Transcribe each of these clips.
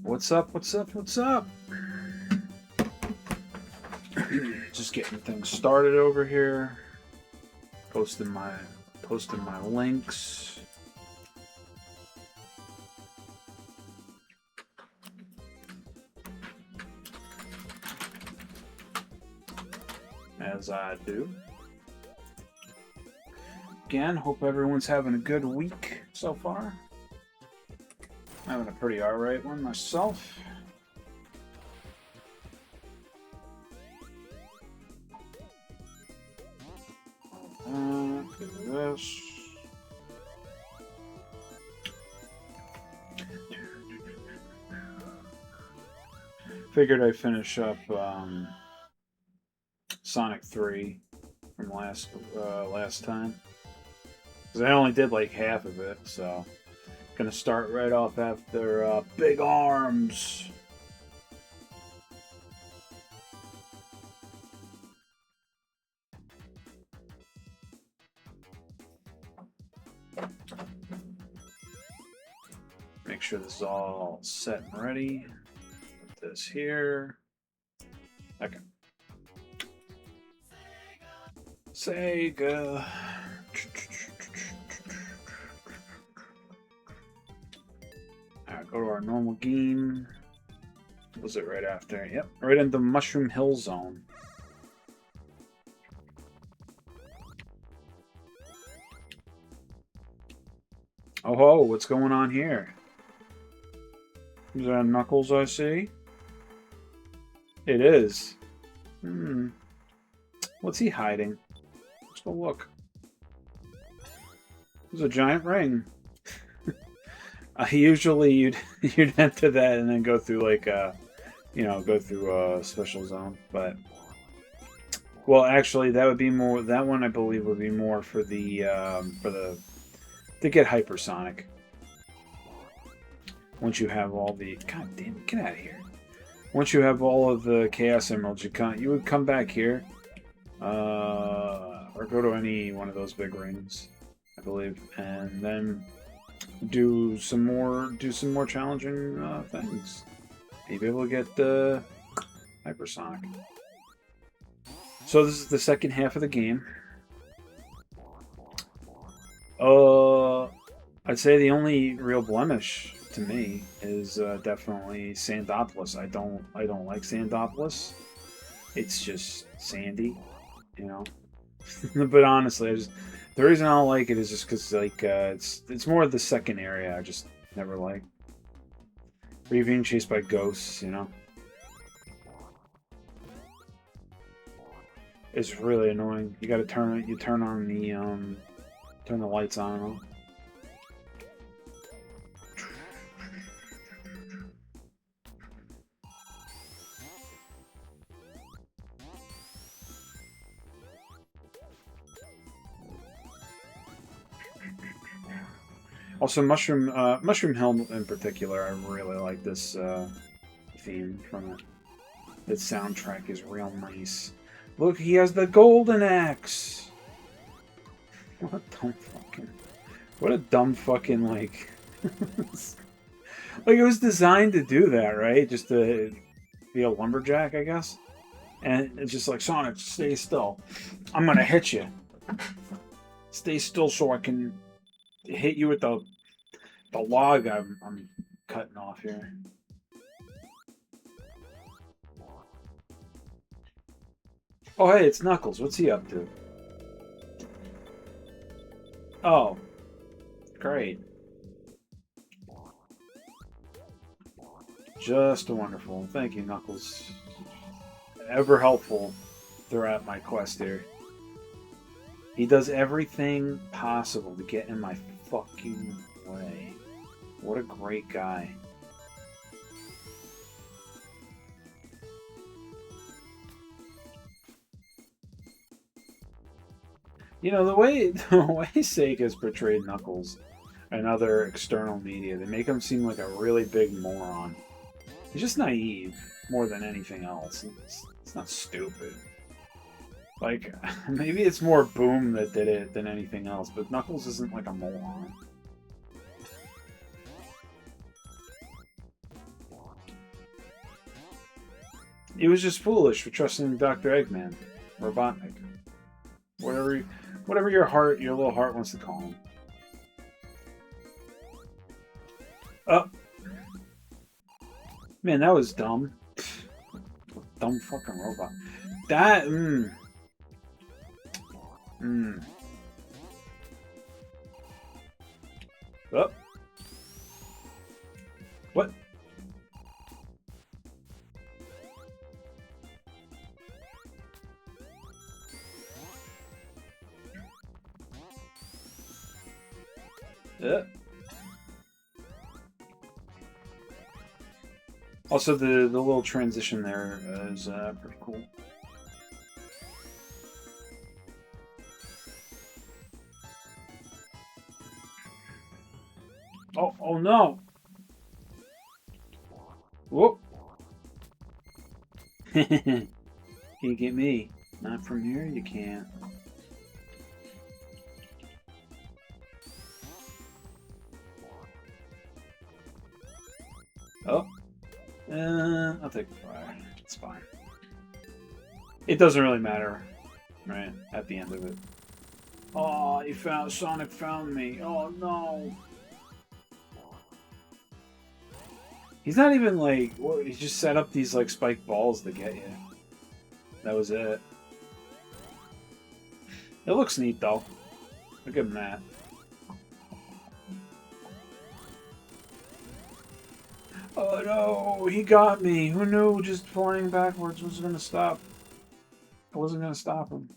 What's up? What's up? What's up? Just getting things started over here. Posting my links. As I do. Again, hope everyone's having a good week so far. Having a pretty alright one myself. Do this. Figured I'd finish up Sonic 3 from last time. Because I only did like half of it, so gonna start right off after Big Arms. Make sure this is all set and ready. Put this here. Okay. Sega. Alright, go to our normal game. Was it right after? Yep, right into Mushroom Hill Zone. Oh ho, what's going on here? Is that Knuckles I see? It is. What's he hiding? Let's go look. There's a giant ring. Usually you'd enter that and then go through like go through a special zone, but well, actually that would be more. That one I believe would be more for the to get hypersonic. Once you have all the God damn it, get out of here. Once you have all of the Chaos Emeralds, you would come back here, or go to any one of those big rings, I believe, and then do some more challenging things. Maybe able to get the hypersonic. So this is the second half of the game. I'd say the only real blemish to me is definitely Sandopolis. I don't like Sandopolis. It's just sandy, you know. But honestly, the reason I don't like it is just because like it's more of the second area I just never like. Or you're being chased by ghosts, you know. It's really annoying. You gotta turn on the turn the lights on and off. Also, Mushroom Hill in particular, I really like this theme from it. The soundtrack is real nice. Look, he has the golden axe. What a dumb fucking like. Like it was designed to do that, right? Just to be a lumberjack, I guess. And it's just like Sonic, stay still. I'm gonna hit you. Stay still so I can hit you with the log I'm cutting off here. Oh hey, it's Knuckles. What's he up to? Oh, great. Just wonderful. Thank you, Knuckles. Ever helpful throughout my quest here. He does everything possible to get in my fucking way. What a great guy. You know, the way Sega's portrayed Knuckles and other external media, they make him seem like a really big moron. He's just naive more than anything else. It's not stupid. Like, maybe it's more Boom that did it than anything else, but Knuckles isn't like a moron. He was just foolish for trusting Dr. Eggman. Robotnik. Whatever your little heart wants to call him. Oh. Man, that was dumb. Dumb fucking robot. That, Oh. What? Also, the little transition there is pretty cool. Oh no! Whoop! Can't get me. Not from here, you can't. Oh. I'll take the fire. It's fine. It doesn't really matter, right? At the end of it. Oh, Sonic found me. Oh no. He's not even like, he just set up these like spiked balls to get you. That was it. It looks neat though. Look at that. Oh no, he got me. Who knew just flying backwards was gonna stop? I wasn't gonna stop him.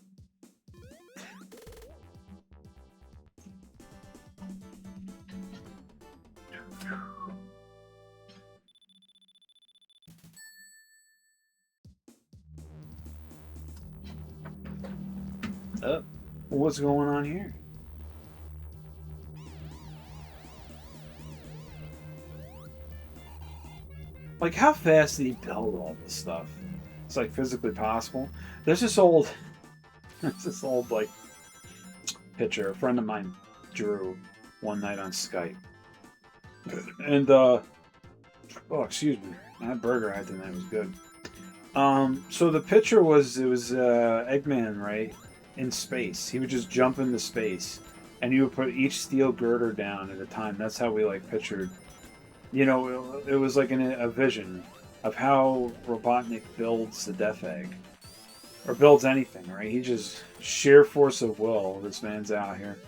What's going on here? Like, how fast did he build all this stuff? It's like physically possible. There's this old, like picture a friend of mine drew one night on Skype, and oh, excuse me, that burger I had tonight was good. So the picture was Eggman, right, in space. He would just jump into space, and you would put each steel girder down at a time. That's how we like pictured. You know, it was like a vision of how Robotnik builds the Death Egg. Or builds anything, right? He just, sheer force of will, this man's out here.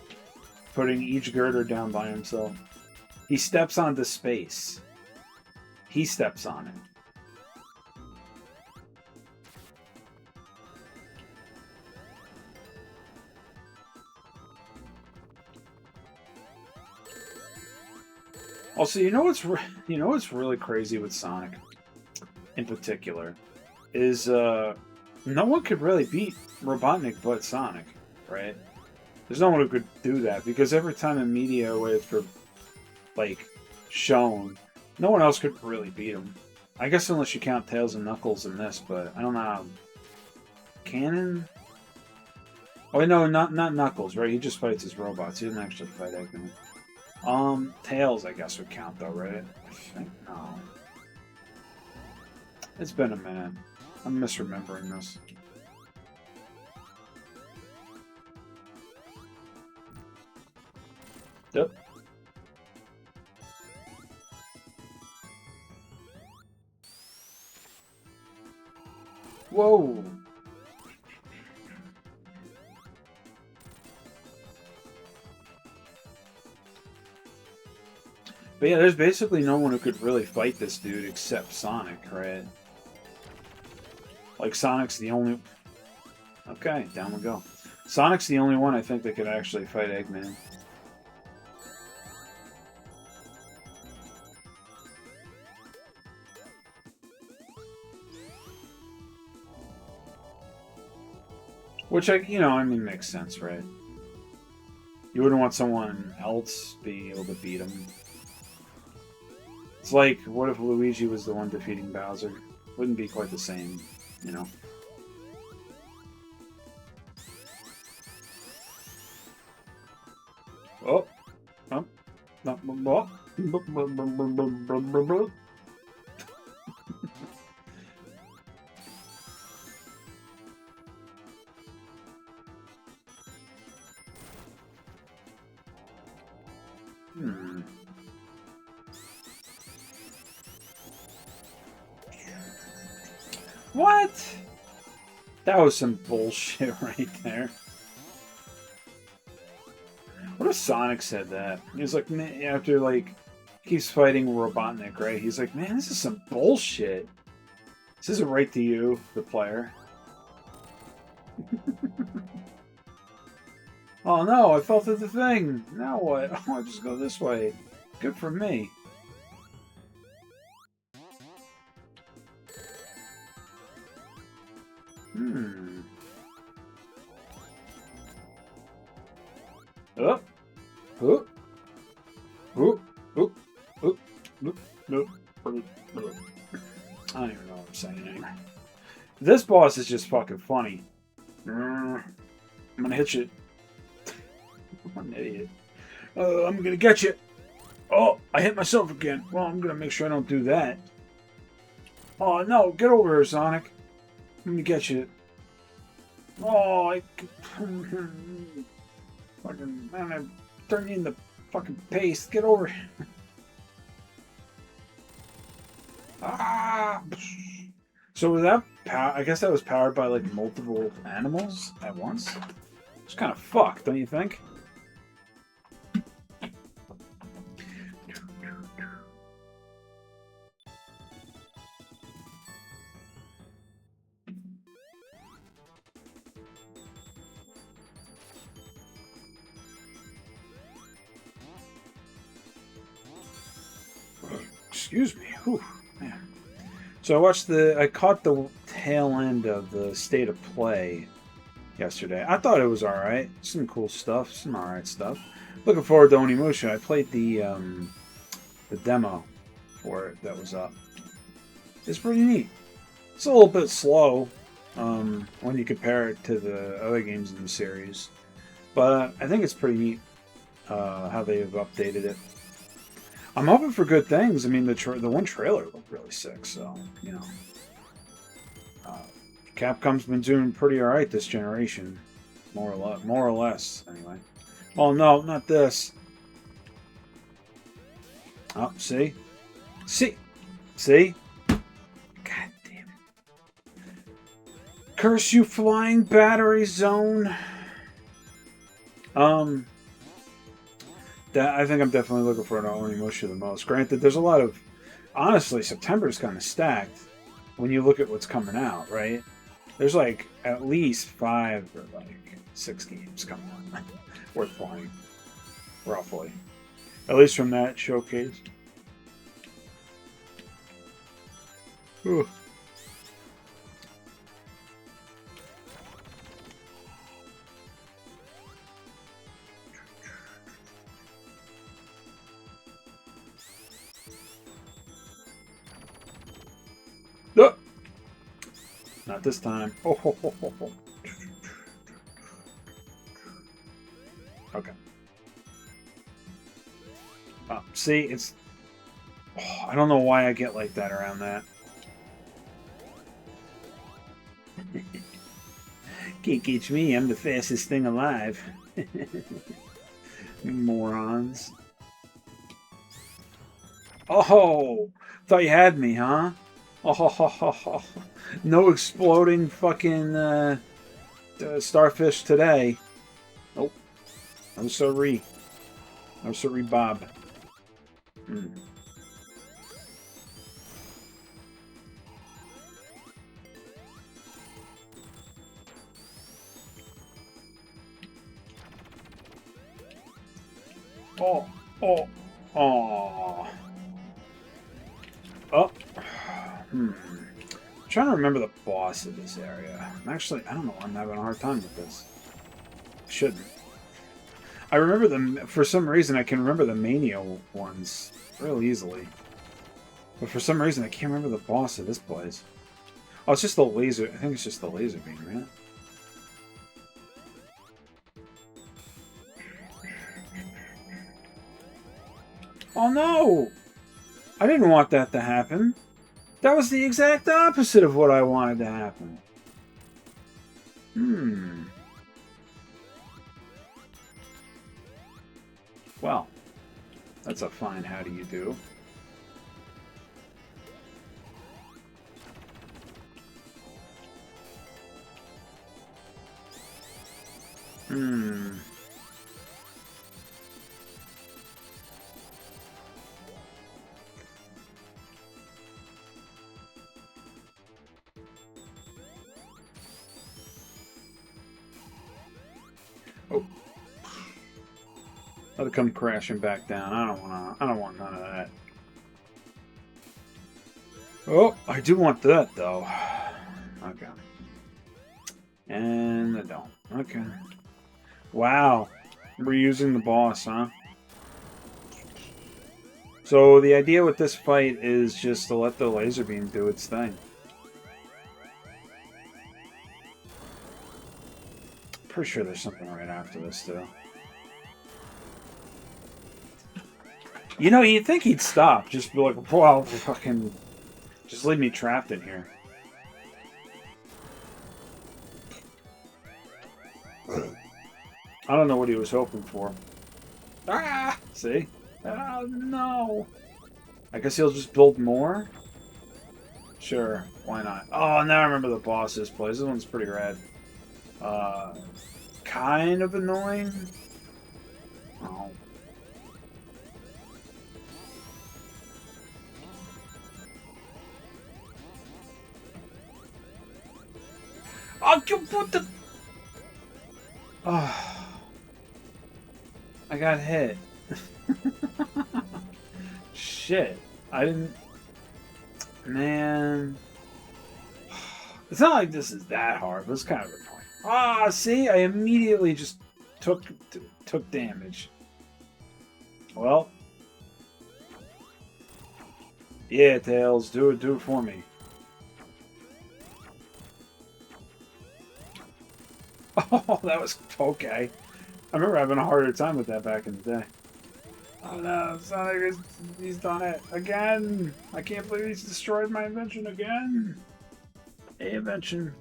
Putting each girder down by himself. He steps onto space. He steps on it. Also, you know what's really crazy with Sonic, in particular, is no one could really beat Robotnik but Sonic, right? There's no one who could do that because every time in media it's like shown, no one else could really beat him. I guess unless you count Tails and Knuckles in this, but I don't know. How... Canon? Oh no, not Knuckles, right? He just fights his robots. He doesn't actually fight Eggman. Tails, I guess, would count, though, right? I think, no. It's been a minute. I'm misremembering this. Yep. Whoa! But yeah, there's basically no one who could really fight this dude except Sonic, right? Like, Sonic's the only... Okay, down we go. Sonic's the only one I think that could actually fight Eggman. Which, I mean, makes sense, right? You wouldn't want someone else being able to beat him. It's like, what if Luigi was the one defeating Bowser? Wouldn't be quite the same, you know? Oh. Oh. No. Hmm. What? That was some bullshit right there. What if Sonic said that? He was like, man, after like keeps fighting Robotnik, right? He's like, man, this is some bullshit. This isn't right to you, the player. Oh no, I fell through the thing. Now what? Oh, I'll just go this way. Good for me. Hmm. Up. Oop. Oop. Oop. Oop. Oop. Oop. Oop. I don't even know what I'm saying anymore. This boss is just fucking funny. I'm gonna hit you. I'm an idiot. I'm gonna get you. Oh, I hit myself again. Well, I'm gonna make sure I don't do that. Oh no, get over here, Sonic. Let me get you. Oh, I fucking man, I turned you into fucking paste. Get over here. Ah. So was that I guess that was powered by like multiple animals at once. It's kind of fucked, don't you think? Excuse me. Whew, man. So I caught the tail end of the State of Play yesterday. I thought it was alright. Some cool stuff, some alright stuff. Looking forward to Onimusha. I played the demo for it that was up. It's pretty neat. It's a little bit slow when you compare it to the other games in the series, but I think it's pretty neat how they've updated it. I'm hoping for good things. I mean, the one trailer looked really sick, so you know, uh, Capcom's been doing pretty alright this generation, more or less, anyway. Oh no, not this. Oh, see, see. God damn it! Curse you, flying battery zone. That I think I'm definitely looking for an Onimusha the most. Granted, there's a lot of honestly, September's kind of stacked when you look at what's coming out, right? There's like at least 5 or like 6 games coming out worth playing, roughly. At least from that showcase. Ooh. Oh! Not this time. Oh, ho, ho, ho, ho. Okay. See, it's... Oh, I don't know why I get like that around that. Can't catch me, I'm the fastest thing alive. Morons. Oh! Thought you had me, huh? Oh, no exploding fucking starfish today. Nope. No sorry. No sorry, Bob. Hmm. Oh, oh, oh. Oh. Hmm. I'm trying to remember the boss of this area. I don't know. I'm having a hard time with this. I shouldn't. I remember them for some reason. I can remember the Mania ones real easily, but for some reason I can't remember the boss of this place. Oh, it's just the laser. I think it's just the laser beam, right? Oh no! I didn't want that to happen. That was the exact opposite of what I wanted to happen. Hmm. Well. That's a fine how do you do. Oh. Let it come crashing back down. I don't want none of that. Oh, I do want that though. Okay. And I don't. Okay. Wow. We're using the boss, huh? So the idea with this fight is just to let the laser beam do its thing. Pretty sure there's something right after this, too. You know, you'd think he'd stop. Just be like, wow, fucking... Just leave me trapped in here. I don't know what he was hoping for. Ah! See? Oh, no! I guess he'll just build more? Sure, why not? Oh, now I remember the boss's place. This one's pretty rad. Kind of annoying. Oh. Oh, you put the... Oh. I got hit. Shit. I didn't... Man... It's not like this is that hard, but it's kind of annoying. Ah, see? I immediately just took damage. Well. Yeah, Tails. Do it for me. Oh, that was okay. I remember having a harder time with that back in the day. Oh no, Sonic, he's done it again. I can't believe he's destroyed my invention again. A invention.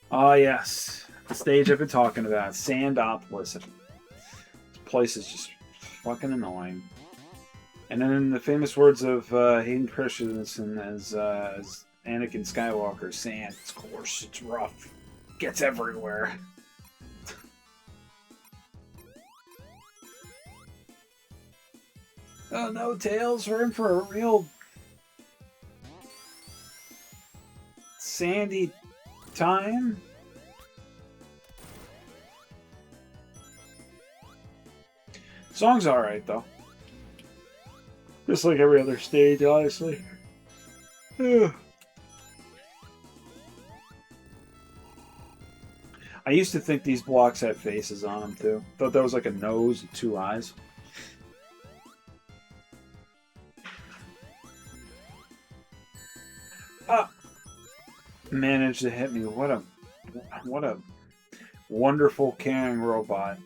Oh yes, the stage I've been talking about, Sandopolis. This place is just fucking annoying. And then in the famous words of Hayden Christensen as Anakin Skywalker, sand, it's coarse, it's rough, gets everywhere. Oh no, Tails, we're in for a real sandy time. Song's alright though. Just like every other stage, honestly. I used to think these blocks had faces on them too. Thought that was like a nose and two eyes. Managed to hit me. What a wonderful caring robot.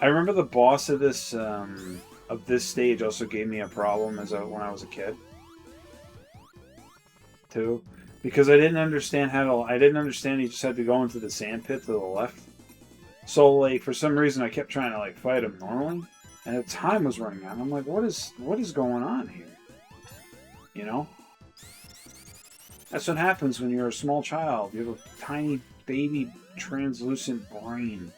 I remember the boss of this stage also gave me a problem when I was a kid too, because I didn't understand he just had to go into the sand pit to the left. So like for some reason I kept trying to like fight him normally, and the time was running out. I'm like, what is going on here? You know? That's what happens when you're a small child. You have a tiny baby translucent brain,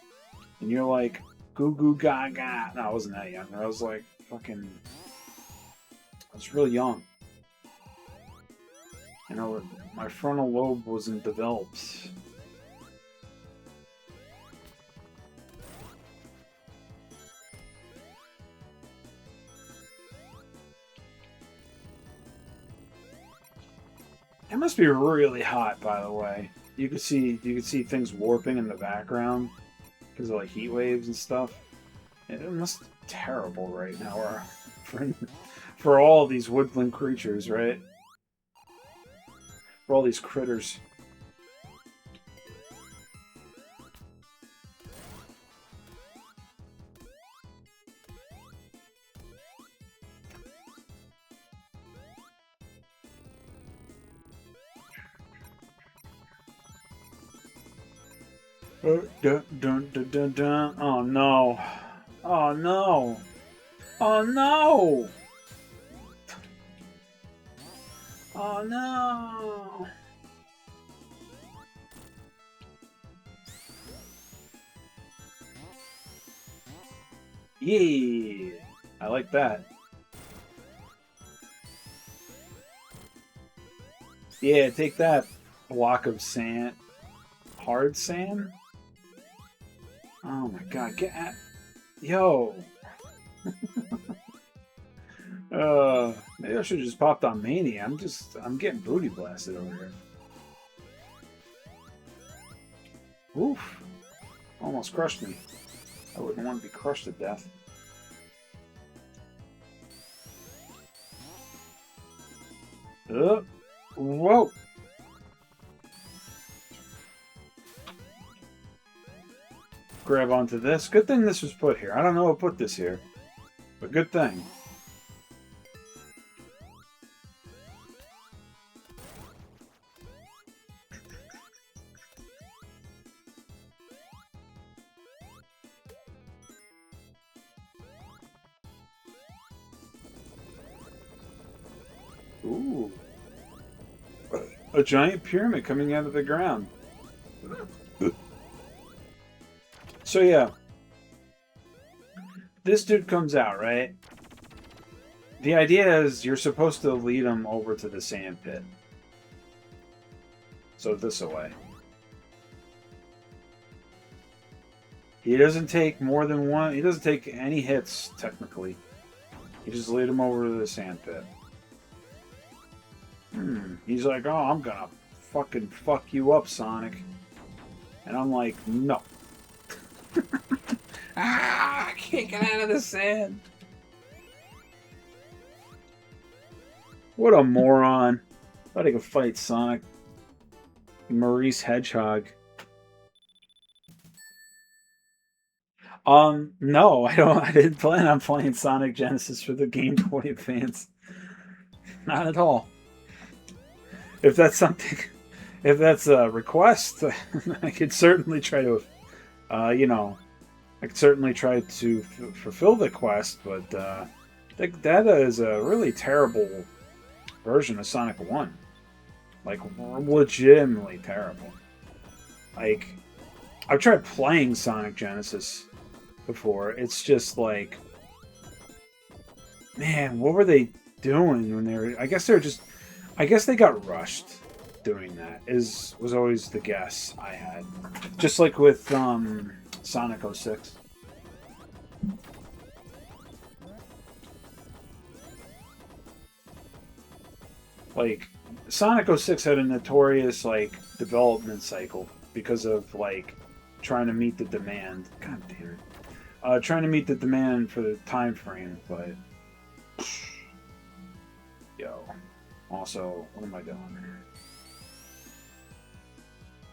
and you're like, goo goo gaga. No, I wasn't that young. I was like fucking. I was really young. You know, my frontal lobe wasn't developed. It must be really hot, by the way. You could see things warping in the background because of like heat waves and stuff. It must terrible right now for all these woodland creatures, right? For all these critters. Dun, dun, dun, dun, dun. Oh no. Oh no. Oh no. Oh no. Yeah. I like that. Yeah, take that block of sand. Hard sand? Oh my god, get at... Yo! Maybe I should have just popped on Mania. I'm getting booty blasted over here. Oof. Almost crushed me. I wouldn't want to be crushed to death. Whoa! Grab onto this. Good thing this was put here. I don't know what put this here, but good thing. Ooh. A giant pyramid coming out of the ground. So yeah. This dude comes out, right? The idea is you're supposed to lead him over to the sand pit. So this away. He doesn't take more than one. He doesn't take any hits, technically. You just lead him over to the sand pit. He's like, oh, I'm gonna fucking fuck you up, Sonic. And I'm like, no. I can't get out of the sand. What a moron. Thought I could fight Sonic. Maurice Hedgehog. No, I didn't plan on playing Sonic Genesis for the Game Boy Advance. Not at all. If that's something, if that's a request, I could certainly try to, I could certainly try to fulfill the quest, but that is a really terrible version of Sonic 1. Like, legitimately terrible. Like, I've tried playing Sonic Genesis before. It's just like, man, what were they doing when they were... I guess they got rushed doing that, was always the guess I had. Just like with Sonic 06. Like, Sonic 06 had a notorious, like, development cycle because of, like, trying to meet the demand. God damn it. Trying to meet the demand for the time frame, but... Yo. Also, what am I doing?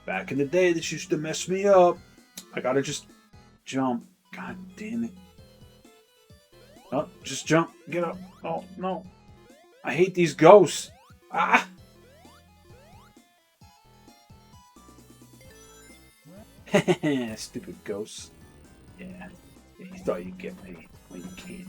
Back in the day, this used to mess me up. I gotta just jump. God damn it. Oh, just jump. Get up. Oh, no. I hate these ghosts. Ah! Stupid ghosts. Yeah. You thought you'd get me. Well, you can't.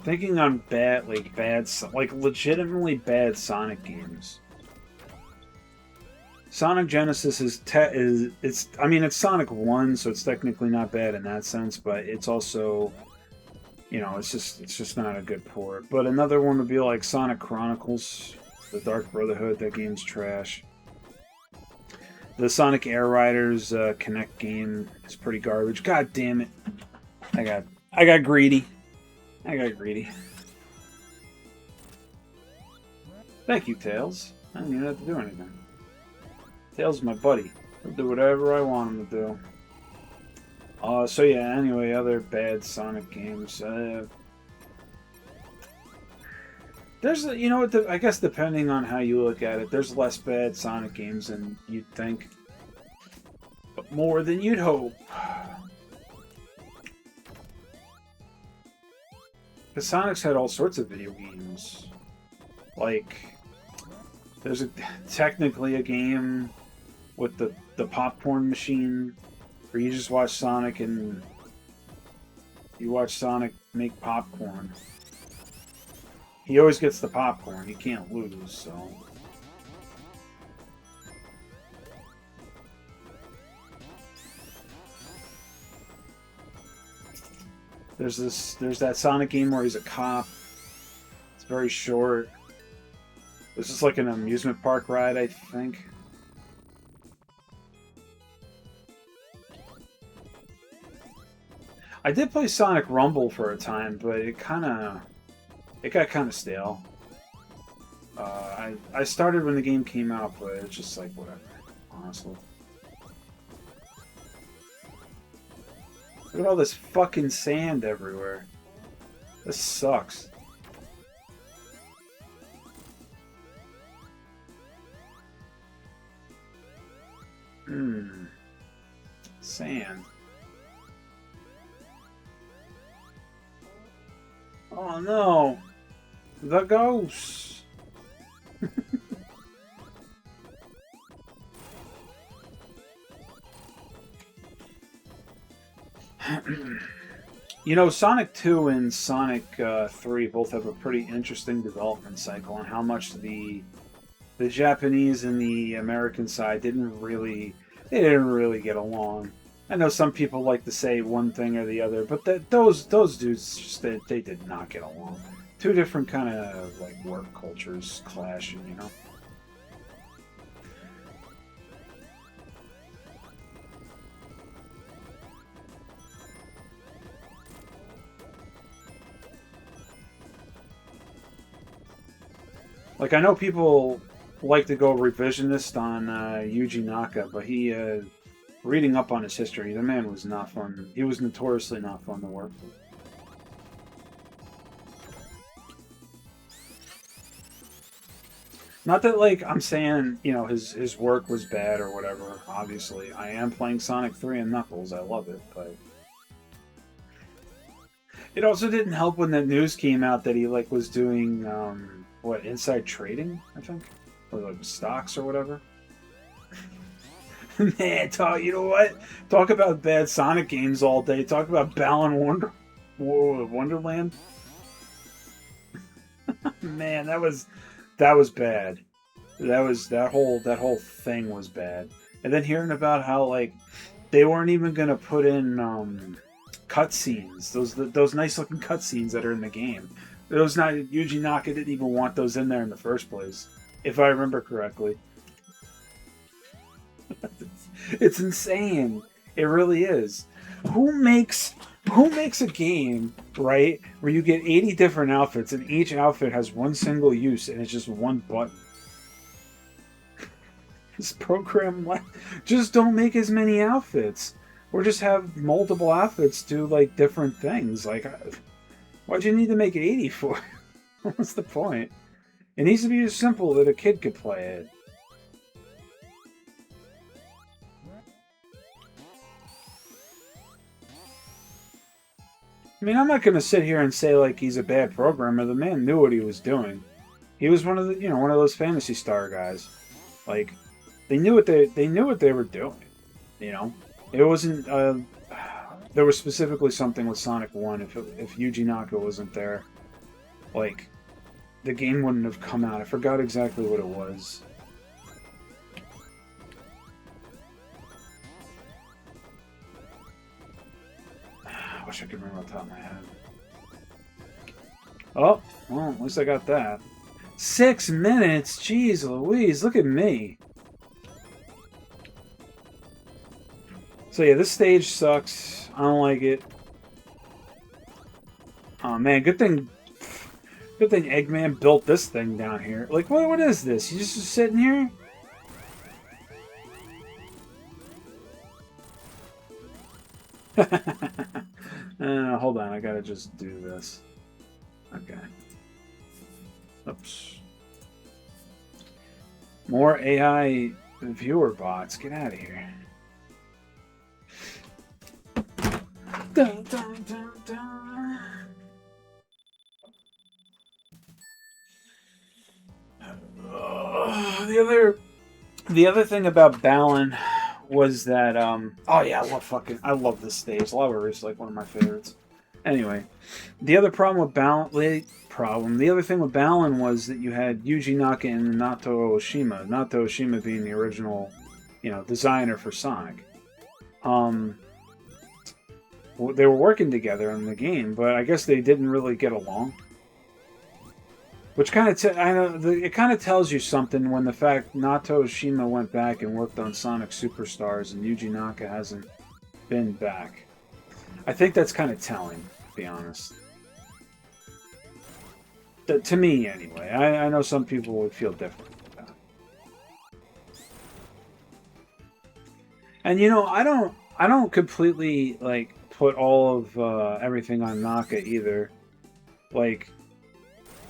Thinking on bad, legitimately bad Sonic games. Sonic Genesis it's Sonic 1, so it's technically not bad in that sense, but it's also, it's just not a good port. But another one would be like Sonic Chronicles, the Dark Brotherhood. That game's trash. The Sonic Air Riders Connect game is pretty garbage. God damn it! I got greedy. Thank you, Tails. I didn't even have to do anything. Tails is my buddy. He'll do whatever I want him to do. So yeah, anyway, other bad Sonic games. There's, you know, I guess depending on how you look at it, there's less bad Sonic games than you'd think. But more than you'd hope. Because Sonic's had all sorts of video games. Like, there's technically a game with the popcorn machine where you just watch Sonic and you watch Sonic make popcorn. He always gets the popcorn. He can't lose, so... There's that Sonic game where he's a cop. It's very short. This is like an amusement park ride, I think. I did play Sonic Rumble for a time, but it got kind of stale. I started when the game came out, but it's just like whatever, honestly. Look at all this fucking sand everywhere. This sucks. Sand. Oh no! The ghosts! You know, Sonic 2 and Sonic 3 both have a pretty interesting development cycle on how much the Japanese and the American side didn't really get along. I know some people like to say one thing or the other, but those dudes just they did not get along. Two different kind of like work cultures clashing, you know. Like, I know people like to go revisionist on Yuji Naka, but he, reading up on his history, the man was not fun. He was notoriously not fun to work with. Not that, like, I'm saying, you know, his work was bad or whatever. Obviously, I am playing Sonic 3 and Knuckles. I love it, but... It also didn't help when that news came out that he, like, was doing, what, inside trading, I think? Or, like, stocks or whatever. Man, you know what? Talk about bad Sonic games all day. Talk about Balan Wonderland. Man, that was bad. That whole thing was bad. And then hearing about how like they weren't even gonna put in cutscenes, those nice looking cutscenes that are in the game. Those not Yuji Naka didn't even want those in there in the first place, if I remember correctly. It's insane. It really is. Who makes a game, right, where you get 80 different outfits and each outfit has one single use and it's just one button? This program, just don't make as many outfits. Or just have multiple outfits do, like, different things. Like, why'd you need to make 80 for? What's the point? It needs to be as simple that a kid could play it. I mean, I'm not going to sit here and say, like, he's a bad programmer. The man knew what he was doing. He was one of the, one of those Phantasy Star guys. Like, they knew what they were doing. You know, it wasn't. There was specifically something with Sonic 1. If Yuji Naka wasn't there, like, the game wouldn't have come out. I forgot exactly what it was. I wish I could remember off the top of my head. Oh, well, at least I got that. 6 minutes? Jeez Louise, look at me. So yeah, this stage sucks. I don't like it. Oh man, good thing Good thing Eggman built this thing down here. Like, what is this? You just sitting here? Hold on, I gotta just do this. Okay. Oops. More AI viewer bots. Get out of here. Dun, dun, dun, dun. The other thing about Balan was that oh yeah, I love this stage. Lava is like one of my favorites. Anyway, the other problem with Balan the other thing with Balan was that you had Yuji Naka and Nato Oshima. Nato Oshima being the original, designer for Sonic. They were working together in the game, but I guess they didn't really get along. Which kind of it kind of tells you something when the fact Nato Oshima went back and worked on Sonic Superstars and Yuji Naka hasn't been back. I think that's kind of telling, to be honest. To me, anyway. I know some people would feel different about that. And I don't completely like put all of everything on Naka either. Like,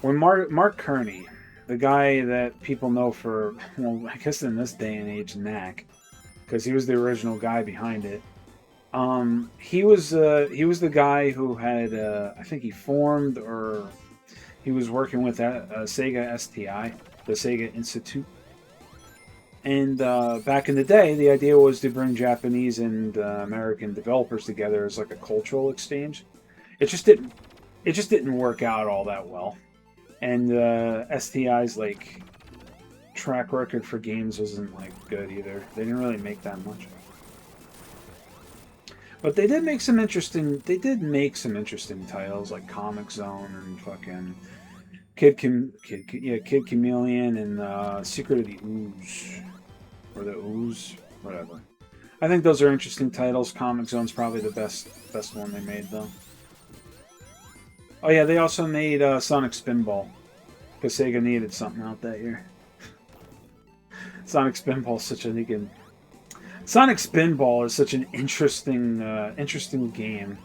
when Mark Kearney, the guy that people know for, well, I guess in this day and age, Knack, because he was the original guy behind it. He was the guy who had I think he formed or he was working with Sega STI, the Sega Institute. And back in the day, the idea was to bring Japanese and American developers together as like a cultural exchange. It just didn't work out all that well. And STI's like track record for games wasn't like good either. They didn't really make that much. But they did make some interesting. They did make some interesting titles like Comic Zone and fucking Kid Chameleon and Secret of the Ooze or the Ooze, whatever. I think those are interesting titles. Comic Zone's probably the best one they made though. Oh yeah, they also made Sonic Spinball because Sega needed something out that year. Sonic Spinball is such a Sonic Spinball is such an interesting game.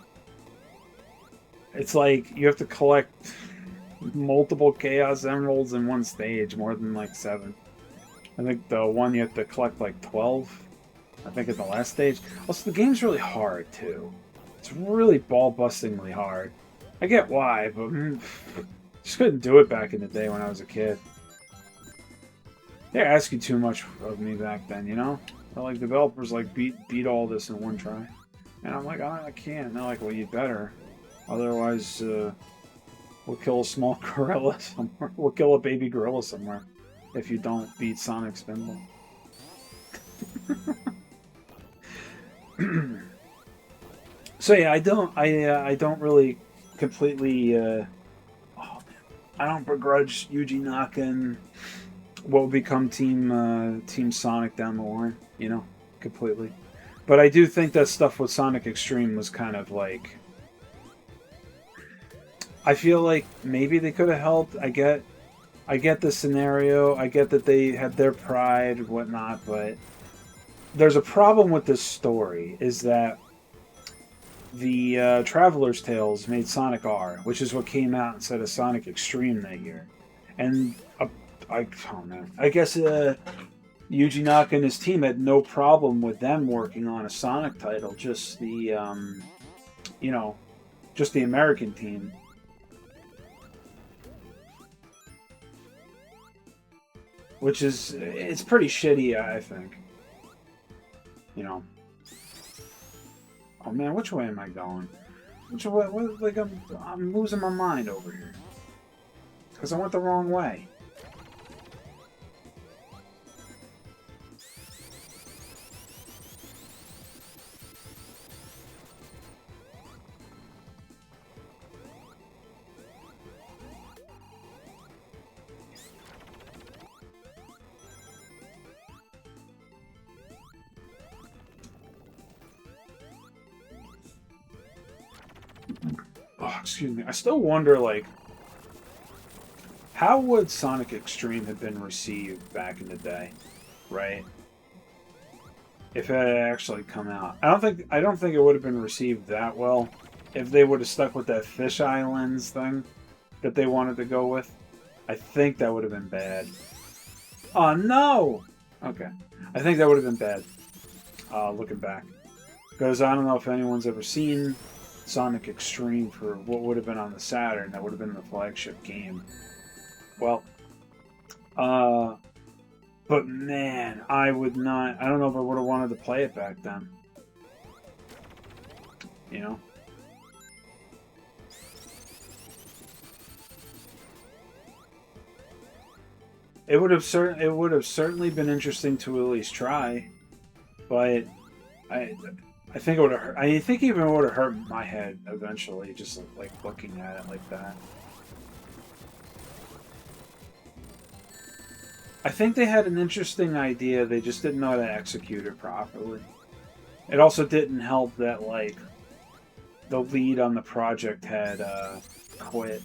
It's like you have to collect multiple Chaos Emeralds in one stage, more than like 7. I think the one you have to collect like 12. I think at the last stage. Also, the game's really hard too. It's really ball-bustingly hard. I get why, but just couldn't do it back in the day when I was a kid. They're asking too much of me back then, you know? They're like, developers like beat all this in one try. And I'm like, I can't. And they're like, well, you better. Otherwise, we'll kill a small gorilla somewhere. We'll kill a baby gorilla somewhere if you don't beat Sonic Spinball. So yeah, I don't really completely I don't begrudge Yuji Naka and what will become Team Sonic down the line, completely. But I do think that stuff with Sonic Extreme was kind of like, I feel like maybe they could have helped. I get the scenario. I get that they had their pride and whatnot, but there's a problem with this story, is that the Traveler's Tales made Sonic R, which is what came out instead of Sonic Extreme that year. And I don't know. I guess Yuji Naka and his team had no problem with them working on a Sonic title, just the just the American team. Which is, it's pretty shitty, I think. Oh man, which way am I going? Which way? Like I'm losing my mind over here. Because I went the wrong way. Oh, excuse me. I still wonder, like, How would Sonic Extreme have been received back in the day, right? If it had actually come out, I don't think it would have been received that well if they would have stuck with that Fish Islands thing that they wanted to go with. I think that would have been bad. Oh no! Okay, I think that would have been bad. Looking back, because I don't know if anyone's ever seen Sonic Extreme for what would have been on the Saturn. That would have been the flagship game. Well, but man, I would not. I don't know if I would have wanted to play it back then. You know. It would have certainly been interesting to at least try, but I I think it would have hurt. I think even it would have hurt my head eventually, just like looking at it like that. I think they had an interesting idea. They just didn't know how to execute it properly. It also didn't help that like the lead on the project had quit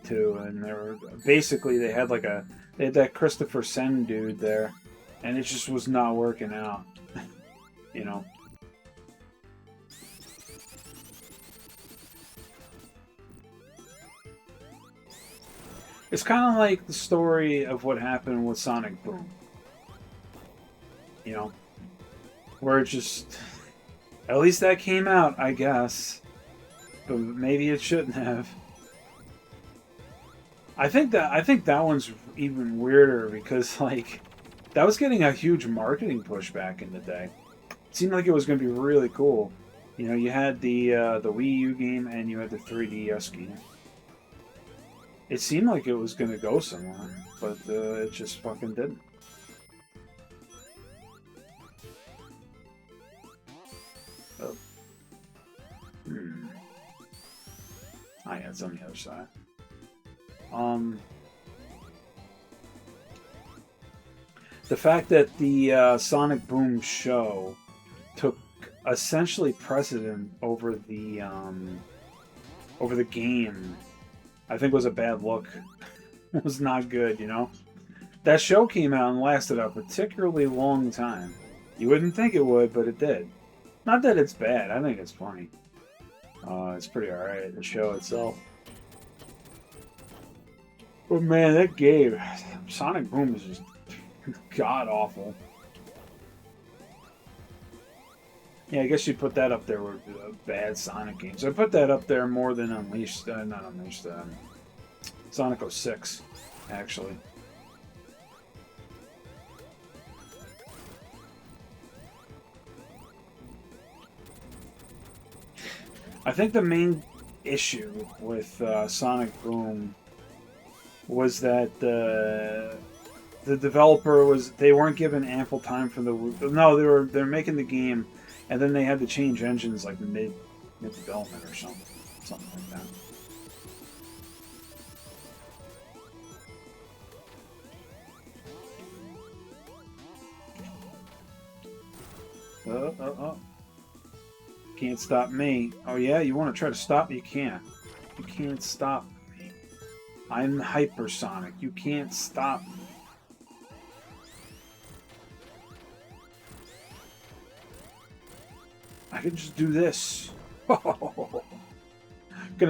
too, and they were basically they had that Christopher Sen dude there, and it just was not working out. You know. It's kind of like the story of what happened with Sonic Boom. You know, where it just at least that came out, I guess, but maybe it shouldn't have. I think that one's even weirder because like that was getting a huge marketing push back in the day. It seemed like it was going to be really cool. You know, you had the Wii U game and you had the 3DS game. It seemed like it was going to go somewhere, but it just fucking didn't. Oh. Oh yeah, it's on the other side. The fact that the Sonic Boom show took essentially precedent over the game, I think was a bad look. It was not good, you know. That show came out and lasted a particularly long time. You wouldn't think it would, but it did. Not that it's bad. I think it's funny. It's pretty alright, the show itself. But man, that game, Sonic Boom is just god awful. Yeah, I guess you put that up there with bad Sonic games. I put that up there more than Unleashed, not Unleashed, Sonic 06, actually. I think the main issue with Sonic Boom was that the developer they weren't given ample time for they're making the game, and then they had to change engines like mid development or something like that. Oh. Can't stop me. Oh yeah, you want to try to stop me? You can't. You can't stop me. I'm hypersonic. You can't stop me. I can just do this. Gonna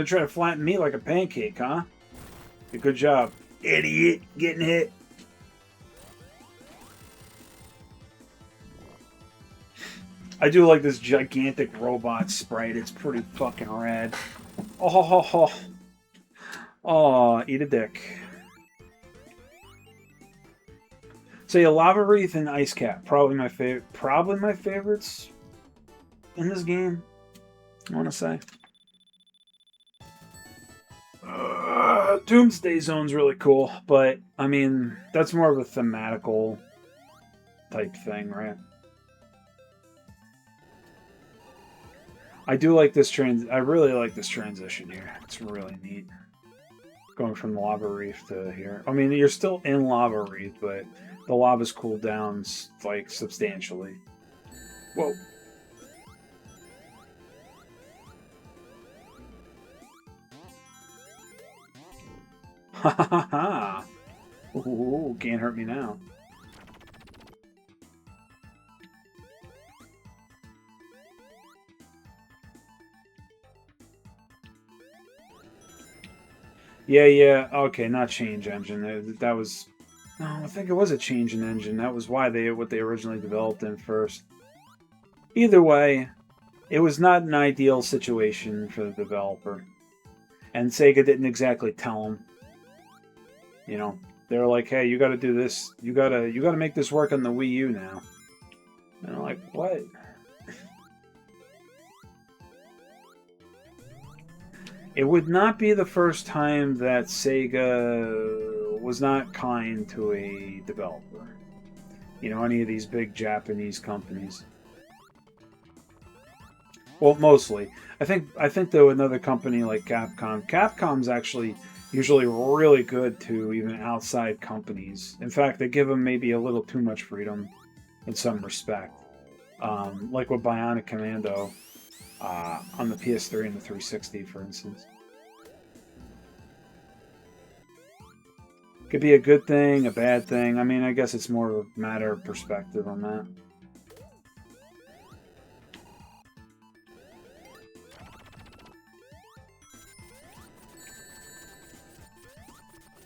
try to flatten me like a pancake, huh? Good job. Idiot. Getting hit. I do like this gigantic robot sprite. It's pretty fucking rad. Oh, eat a dick. So yeah, Lava Wreath and Ice Cap, probably my favorite. Probably my favorites in this game. I want to say. Doomsday Zone's really cool, but I mean that's more of a thematical type thing, right? I do like this I really like this transition here. It's really neat. Going from Lava Reef to here. I mean, you're still in Lava Reef, but the lava's cooled down like substantially. Whoa. ha ha ha! Ooh, can't hurt me now. Yeah, yeah. Okay, not change engine. That was. No, I think it was a change in engine. That was why what they originally developed in first. Either way, it was not an ideal situation for the developer, and Sega didn't exactly tell him. You know, they were like, "Hey, you got to do this. You gotta make this work on the Wii U now." And I'm like, "What?" It would not be the first time that Sega was not kind to a developer. You know, any of these big Japanese companies. Well, mostly. I think though another company like Capcom's actually usually really good to even outside companies. In fact, they give them maybe a little too much freedom in some respect. Like with Bionic Commando on the PS3 and the 360, for instance. Could be a good thing, a bad thing. I mean, I guess it's more of a matter of perspective on that.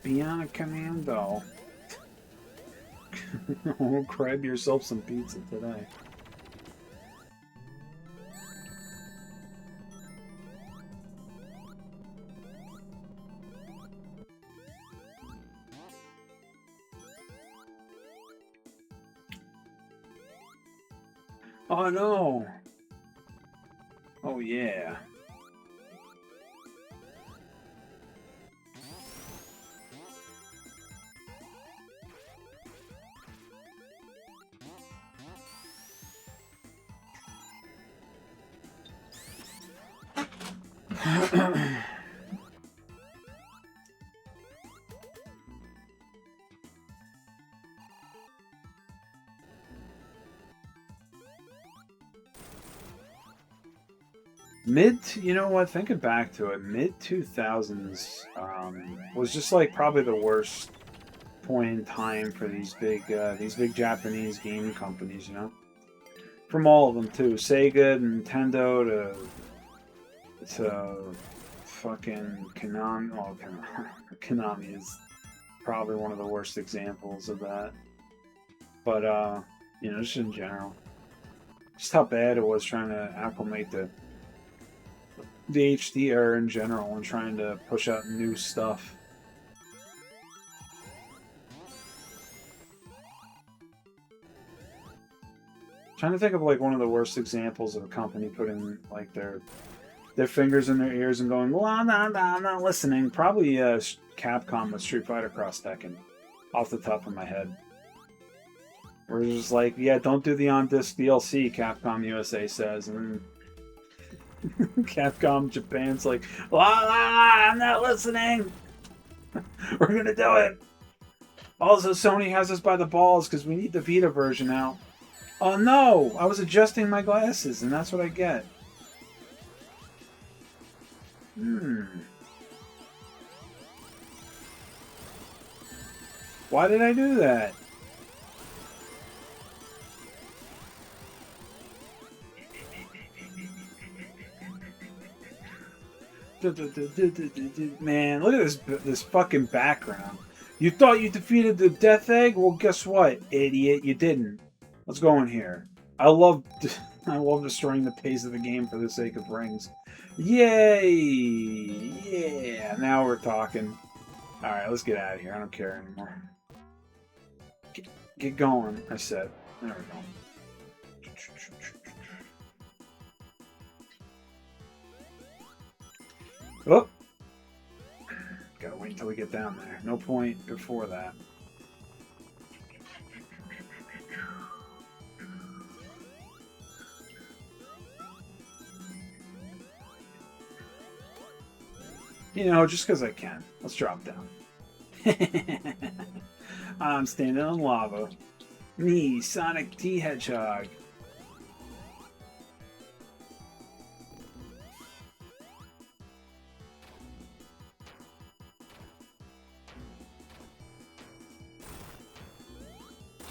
Bionic Commando. Oh, grab yourself some pizza today. Oh no! Oh yeah. You know what? Thinking back to it, mid 2000s was just like probably the worst point in time for these big Japanese gaming companies. You know, from all of them too, Sega, Nintendo to fucking Konami. Oh, Konami is probably one of the worst examples of that. But you know, just in general, just how bad it was trying to acclimate the HD era in general and trying to push out new stuff. Trying to think of like one of the worst examples of a company putting like their fingers in their ears and going, "Well, I'm not listening." Probably Capcom with Street Fighter Cross Tekken, off the top of my head. We're just like, "Yeah, don't do the on disc DLC." Capcom USA says, and Capcom Japan's like, I'm not listening. We're gonna do it." Also, Sony has us by the balls because we need the Vita version out. Oh no! I was adjusting my glasses, and that's what I get. Hmm. Why did I do that? Man, look at this fucking background. You thought you defeated the Death Egg? Well, guess what, idiot? You didn't. Let's go in here. I love I love destroying the pace of the game for the sake of rings. Yay! Yeah, now we're talking. All right, let's get out of here. I don't care anymore. Get going, I said. There we go. Oh, gotta wait until we get down there. No point before that. You know, just because I can. Let's drop down. I'm standing on lava. Me, Sonic T Hedgehog.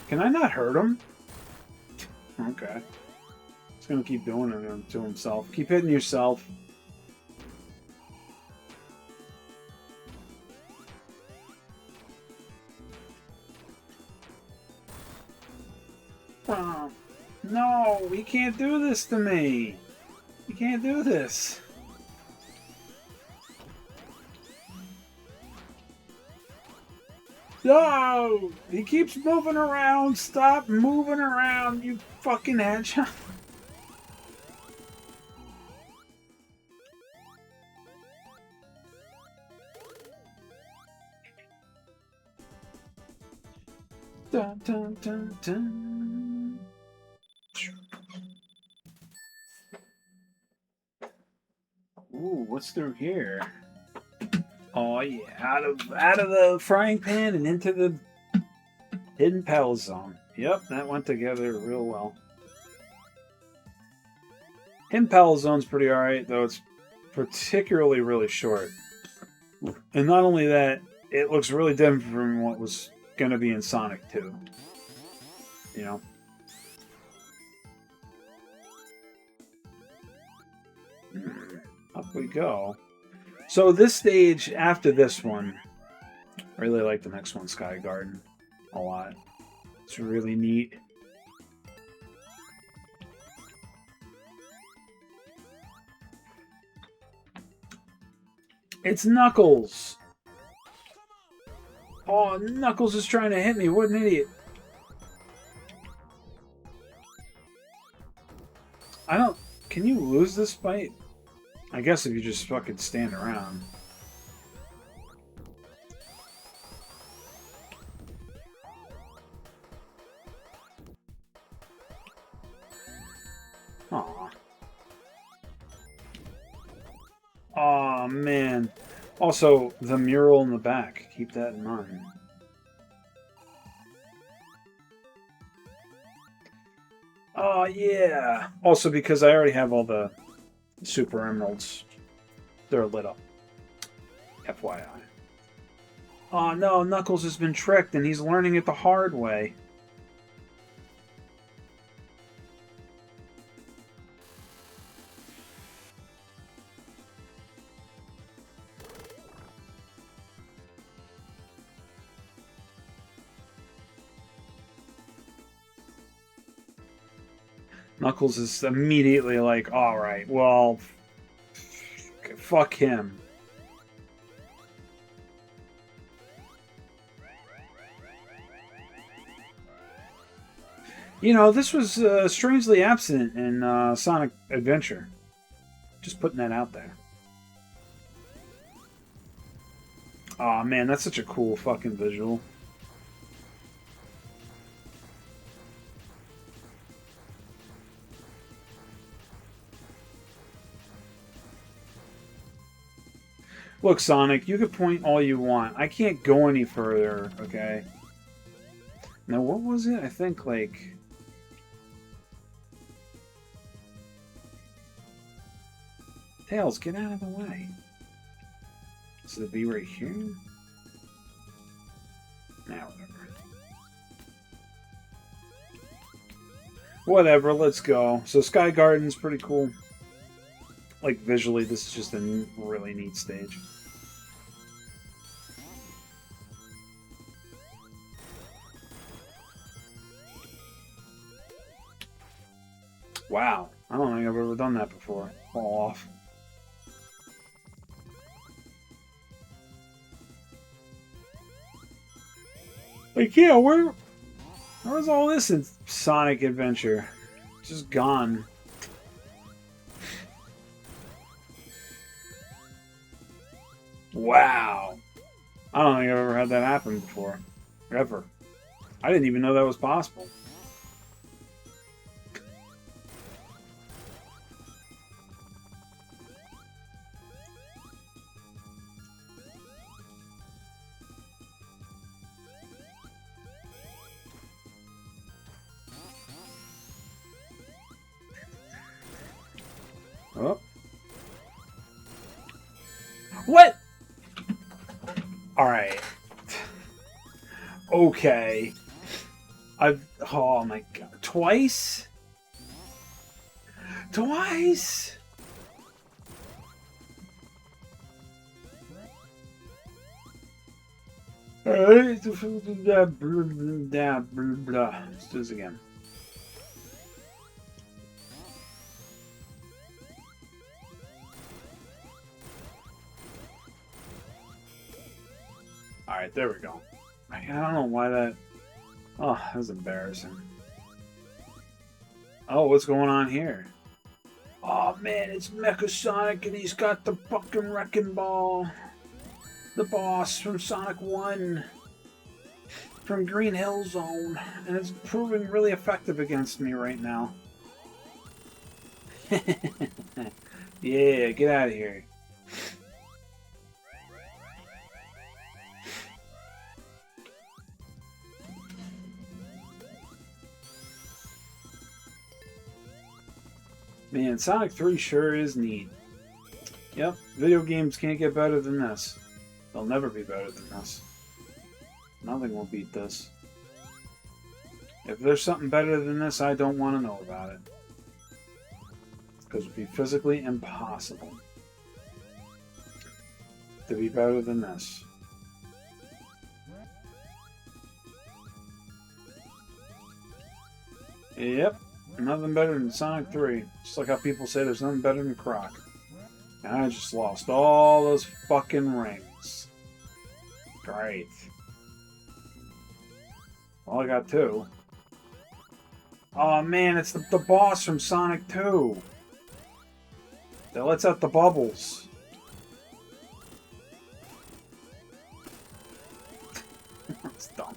Can I not hurt him? Okay. He's gonna keep doing it to himself. Keep hitting yourself. Oh, no, he can't do this to me. You can't do this. No! He keeps moving around. Stop moving around, you fucking hedgehog. Dun, dun, dun, dun. Ooh, what's through here? Oh yeah, out of the frying pan and into the hidden Pal Zone. Yep, that went together real well. Hidden Pal Zone's pretty alright, though it's particularly really short. And not only that, it looks really different from what was going to be in Sonic 2. You know? Up we go. So this stage, after this one, I really like the next one, Sky Garden, a lot. It's really neat. It's Knuckles! Oh, Knuckles is trying to hit me. What an idiot. I don't... Can you lose this fight? I guess if you just fucking stand around. Aw. Aw, man. Also, the mural in the back. Keep that in mind. Oh, yeah. Also, because I already have all the Super Emeralds. They're lit up. FYI. Oh, no. Knuckles has been tricked, and he's learning it the hard way. Knuckles is immediately like, alright, well, fuck him. You know, this was strangely absent in Sonic Adventure. Just putting that out there. Aw, man, that's such a cool fucking visual. Look, Sonic, you can point all you want. I can't go any further, okay? Now, what was it? I think, like... Tails, get out of the way. Is it be right here? Now, whatever. Whatever, let's go. So, Sky Garden's pretty cool. Like, visually, this is just a really neat stage. Wow. I don't think I've ever done that before. Fall off. Like, yeah, where's all this in Sonic Adventure? Just gone. Wow. I don't think I've ever had that happen before. Ever. I didn't even know that was possible. Oh. What? Alright. Okay. Oh my god. Twice? Twice? Alright. Let's do this again. Alright, there we go. I don't know why that... Oh, that was embarrassing. Oh, what's going on here? Oh man, it's Mecha Sonic and he's got the fucking Wrecking Ball. The boss from Sonic 1. From Green Hill Zone. And it's proving really effective against me right now. Yeah, get out of here. Man, Sonic 3 sure is neat. Yep, video games can't get better than this. They'll never be better than this. Nothing will beat this. If there's something better than this, I don't want to know about it. Because it would be physically impossible to be better than this. Yep. Nothing better than Sonic 3. Just like how people say there's nothing better than Croc. And I just lost all those fucking rings. Great. Well, I got 2. Oh man, it's the boss from Sonic 2. That lets out the bubbles. That's dumb.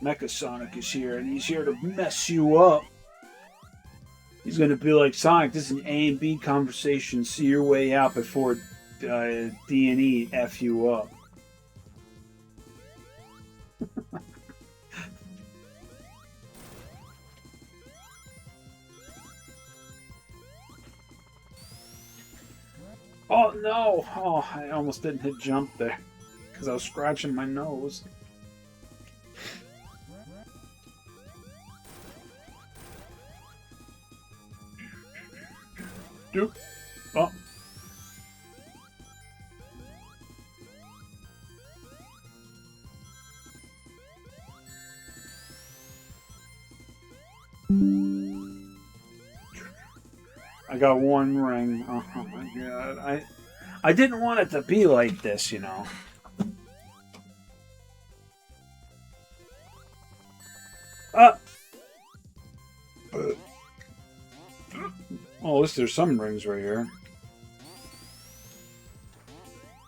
Mecha Sonic is here, and he's here to mess you up. He's gonna be like, Sonic, this is an A and B conversation. See your way out before D and E F you up. Oh no! Oh, I almost didn't hit jump there because I was scratching my nose. Dude. Oh. I got 1 ring. Oh my god. I didn't want it to be like this, you know. Oh, at least there's some rings right here.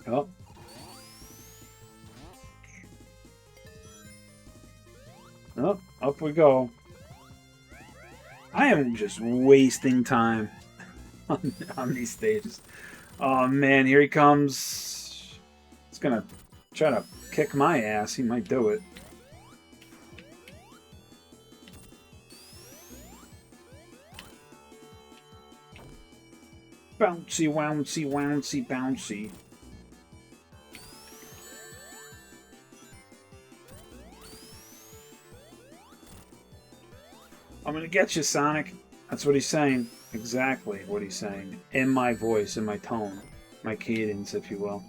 Oh. Oh, up we go. I am just wasting time on these stages. Oh man, here he comes. He's gonna try to kick my ass. He might do it. Bouncy, wouncy, wouncy, bouncy. I'm gonna get you, Sonic. That's what he's saying. Exactly what he's saying. In my voice, in my tone. My cadence, if you will.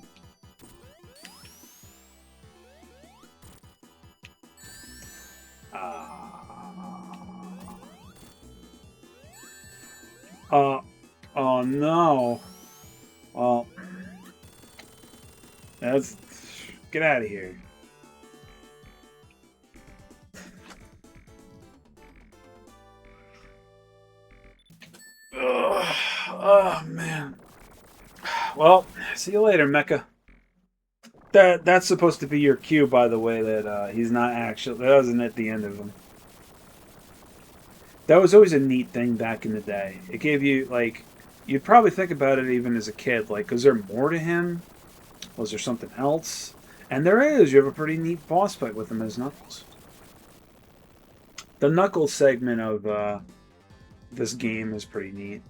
Oh no. Well, that's... Get out of here. Ugh. Oh man. Well, see you later, Mecha. That's supposed to be your cue, by the way, that he's not actually... That wasn't at the end of him. That was always a neat thing back in the day. It gave you, like... You'd probably think about it even as a kid. Like, is there more to him? Was there something else? And there is. You have a pretty neat boss fight with him as Knuckles. The Knuckles segment of this game is pretty neat.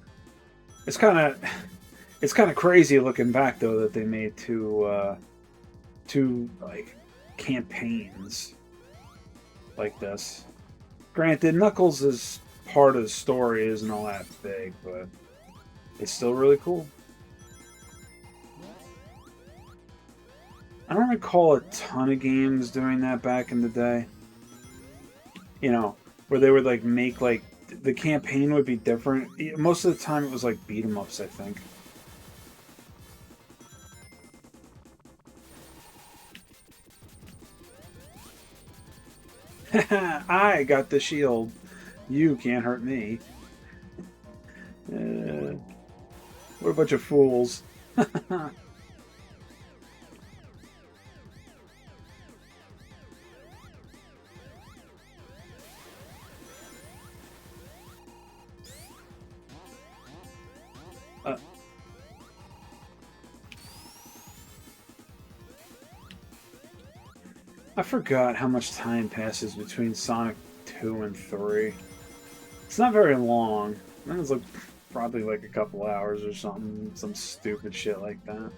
It's kind of crazy looking back, though, that they made two like campaigns like this. Granted, Knuckles is part of the story, isn't all that big, but it's still really cool. I don't recall a ton of games doing that back in the day. You know, where they would like make like the campaign would be different. Most of the time it was like beat 'em ups, I think. I got the shield. You can't hurt me. What a bunch of fools. I forgot how much time passes between Sonic 2 and 3. It's not very long. I think it's like probably like a couple hours or something. Some stupid shit like that.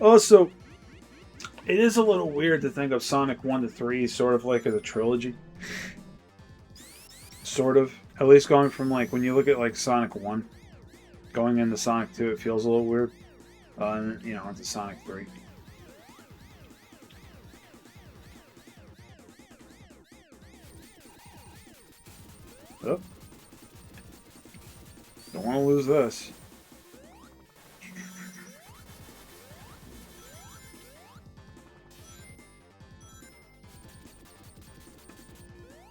Also, it is a little weird to think of Sonic 1 to 3 sort of like as a trilogy. Sort of. At least going from like when you look at like Sonic 1 going into Sonic 2, it feels a little weird. And you know, into Sonic 3. Oh. Don't want to lose this.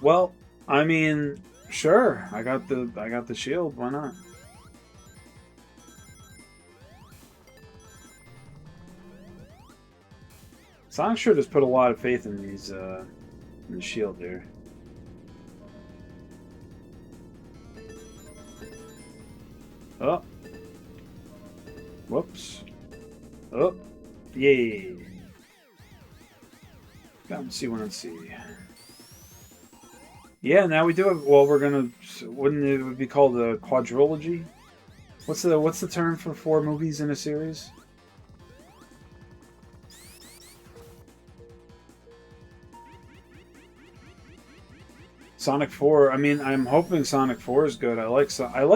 Well, I mean, sure. I got the shield. Why not? Sonic sure does put a lot of faith in these in the shield here. Oh. Whoops. Oh. Yay. Come see one and see. Yeah, now we do it. Well, we're gonna. Wouldn't it would be called a quadrilogy? What's the term for 4 movies in a series? Sonic 4. I mean, I'm hoping Sonic 4 is good. I like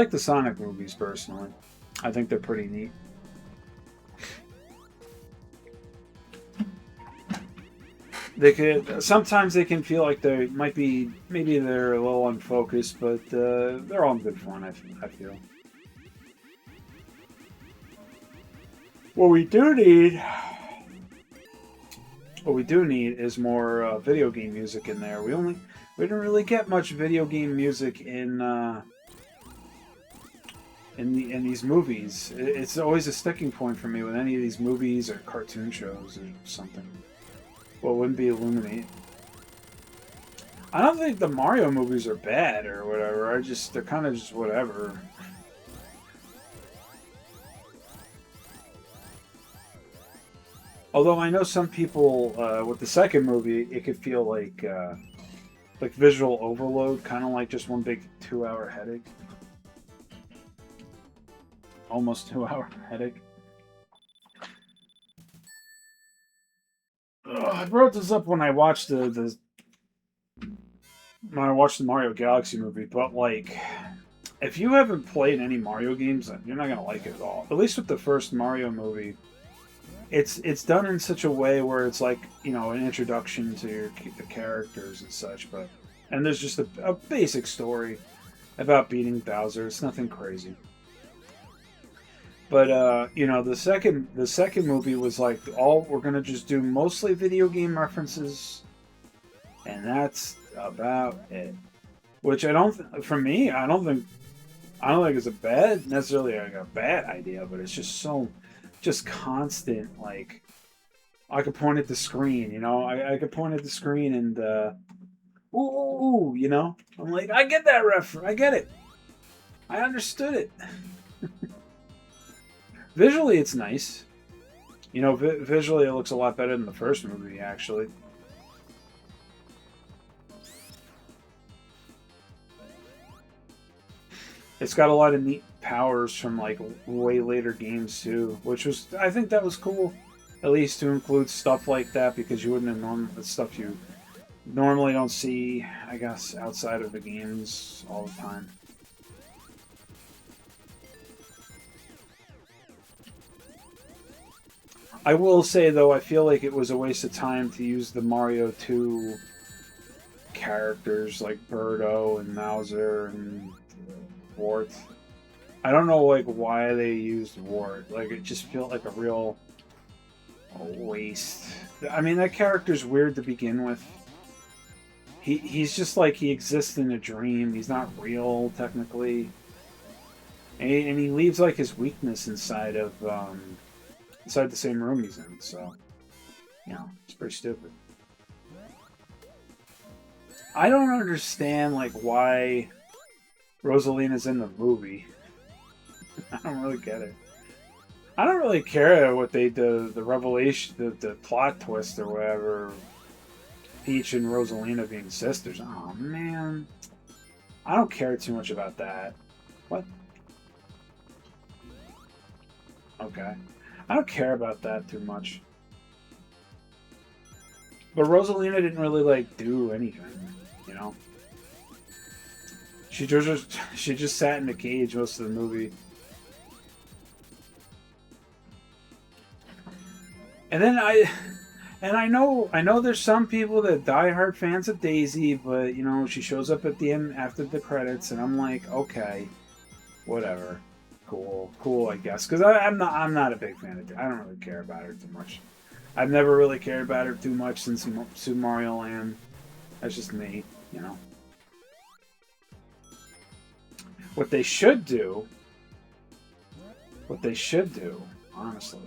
the Sonic movies personally. I think they're pretty neat. They could sometimes they can feel like they might be maybe they're a little unfocused, but they're all in good fun. I feel. What we do need, is more video game music in there. We didn't really get much video game music in these movies. It's always a sticking point for me with any of these movies or cartoon shows or something. Well, it wouldn't be Illuminate. I don't think the Mario movies are bad or whatever. They're kind of just whatever. Although I know some people with the second movie, it could feel like visual overload, kind of like just one big 2-hour headache. Almost 2-hour headache. I brought this up when I watched the Mario Galaxy movie, but like, if you haven't played any Mario games, then you're not gonna like it at all. At least with the first Mario movie, it's done in such a way where it's like, you know, an introduction to the characters and such, and there's just a basic story about beating Bowser. It's nothing crazy. But you know, the second movie was like, all we're gonna just do mostly video game references, and that's about it. Which for me, I don't think it's a bad necessarily like a bad idea, but it's just constant. Like, I could point at the screen, you know, I could point at the screen and ooh, you know, I'm like, I get that reference, I get it, I understood it. Visually, it's nice. You know, visually, it looks a lot better than the first movie, actually. It's got a lot of neat powers from like way later games too, which was I think that was cool, at least to include stuff like that because you wouldn't have known the stuff you normally don't see, I guess, outside of the games all the time. I will say though, I feel like it was a waste of time to use the Mario 2 characters like Birdo and Mauser and Wart. I don't know like why they used Wart. Like it just felt like a real waste. I mean that character's weird to begin with. He's just like he exists in a dream. He's not real technically, and he leaves like his weakness inside of inside the same room he's in. So you know it's pretty stupid. I don't understand like why Rosalina's in the movie. I don't really get it. I don't really care what they do, the revelation, the plot twist or whatever. Peach and Rosalina being sisters. Oh man, I don't care too much about that. What? Okay, I don't care about that too much. But Rosalina didn't really like do anything, you know. She just sat in a cage most of the movie. And then I know there's some people that diehard fans of Daisy, but you know she shows up at the end after the credits, and I'm like, okay, whatever, cool, I guess, because I'm not a big fan of. I don't really care about her too much. I've never really cared about her too much since Super Mario Land. That's just me, you know. What they should do, honestly.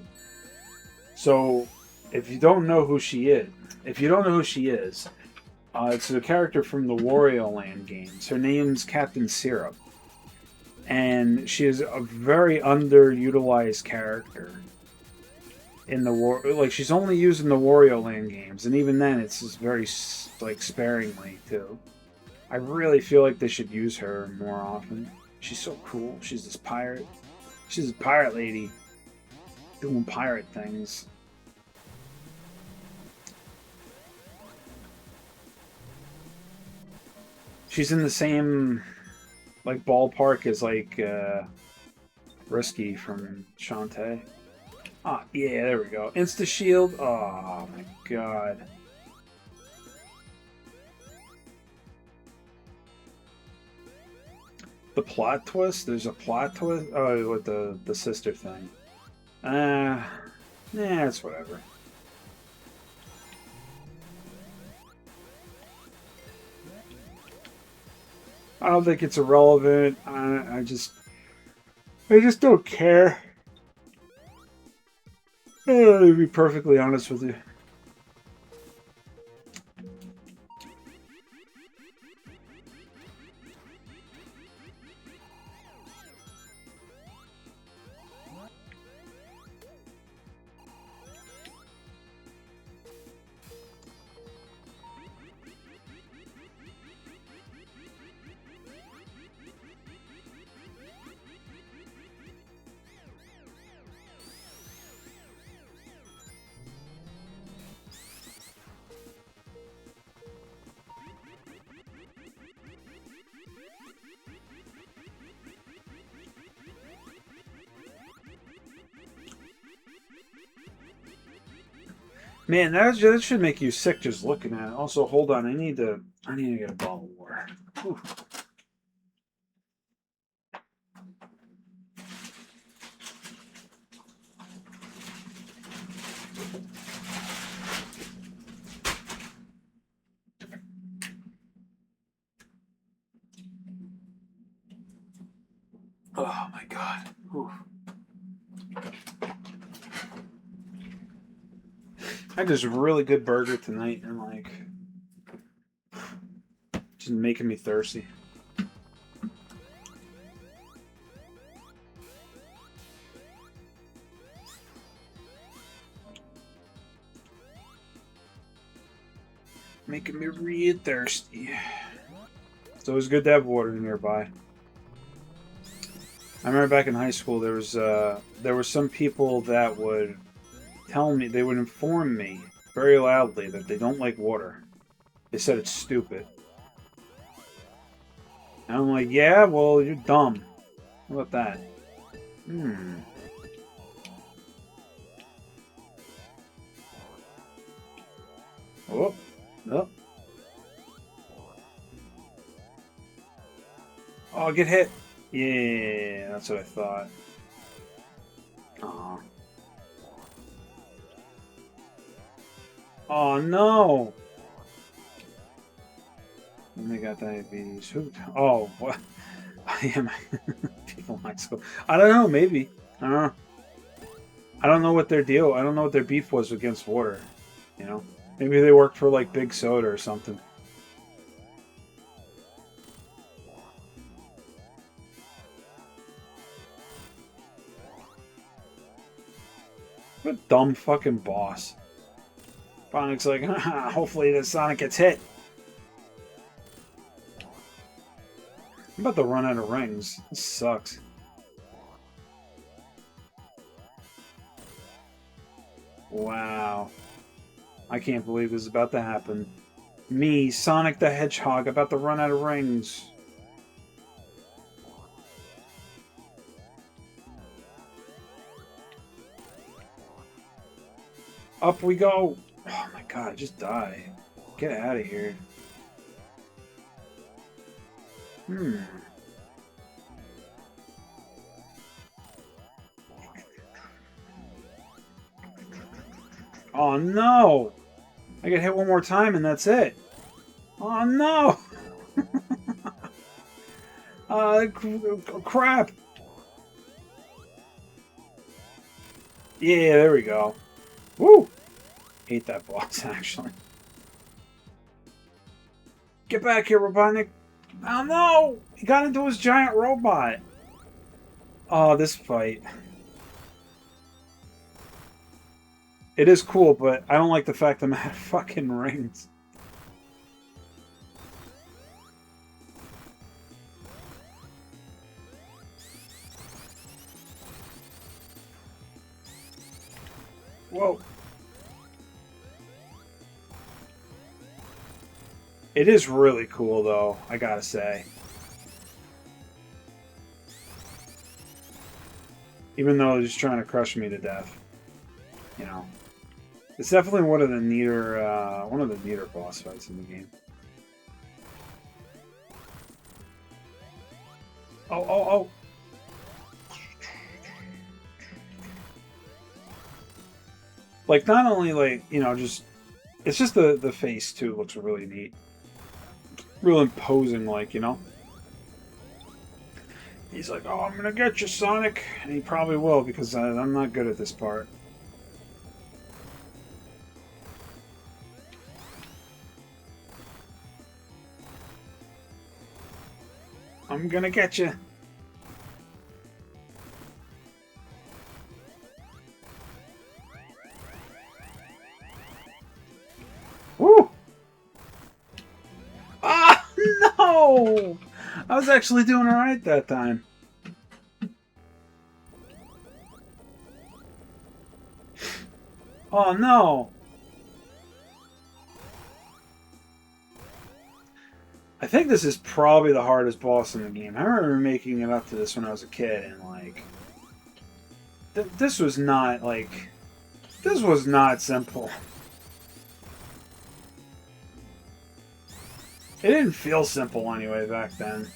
So, if you don't know who she is, it's a character from the Wario Land games. Her name's Captain Syrup, and she is a very underutilized character in the like she's only used in the Wario Land games, and even then, it's just very like sparingly too. I really feel like they should use her more often. She's so cool. She's this pirate. She's a pirate lady doing pirate things. She's in the same like ballpark as like Risky from Shantae. Ah, yeah, there we go. Insta shield. Oh my god. The plot twist? There's a plot twist? Oh, with the sister thing. Nah, it's whatever. I don't think it's irrelevant. I just don't care. To be perfectly honest with you. Man, that should make you sick just looking at it. Also, hold on, I need to get a bottle of water. Whew. Oh my god. Whew. I had this really good burger tonight, and like, just making me thirsty. Making me real thirsty. It's always good to have water nearby. I remember back in high school, there were some people that would tell me, they would inform me very loudly that they don't like water. They said it's stupid. And I'm like, yeah, well, you're dumb. How about that? Hmm. Oh. Oh. Oh, get hit. Yeah, that's what I thought. Aw. Oh, no! And they got diabetes. Who? Oh, what? I am. People in high school. I don't know, maybe. I don't know. I don't know what their deal. I don't know what their beef was against water. You know? Maybe they worked for, like, Big Soda or something. What a dumb fucking boss. Sonic's like, hopefully the Sonic gets hit. I'm about to run out of rings. This sucks. Wow. I can't believe this is about to happen. Me, Sonic the Hedgehog, about to run out of rings. Up we go. Oh my god, just die. Get out of here. Hmm. Oh no! I get hit one more time and that's it. Oh no! Crap! Yeah, there we go. Woo! Hate that boss, actually. Get back here, Robotnik! Oh no! He got into his giant robot! Oh, this fight. It is cool, but I don't like the fact I'm out of fucking rings. Whoa. It is really cool, though, I gotta say. Even though it's just trying to crush me to death. You know. It's definitely one of the neater boss fights in the game. Oh, oh, oh! Like, not only, like, you know, just... It's just the face, too, looks really neat. Real imposing, like, you know? He's like, oh, I'm gonna get you, Sonic! And he probably will, because I'm not good at this part. I'm gonna get you. Woo! Ah, no! I was actually doing alright that time. Oh, no! I think this is probably the hardest boss in the game. I remember making it up to this when I was a kid, and, like... this was not, like... This was not simple. It didn't feel simple anyway back then.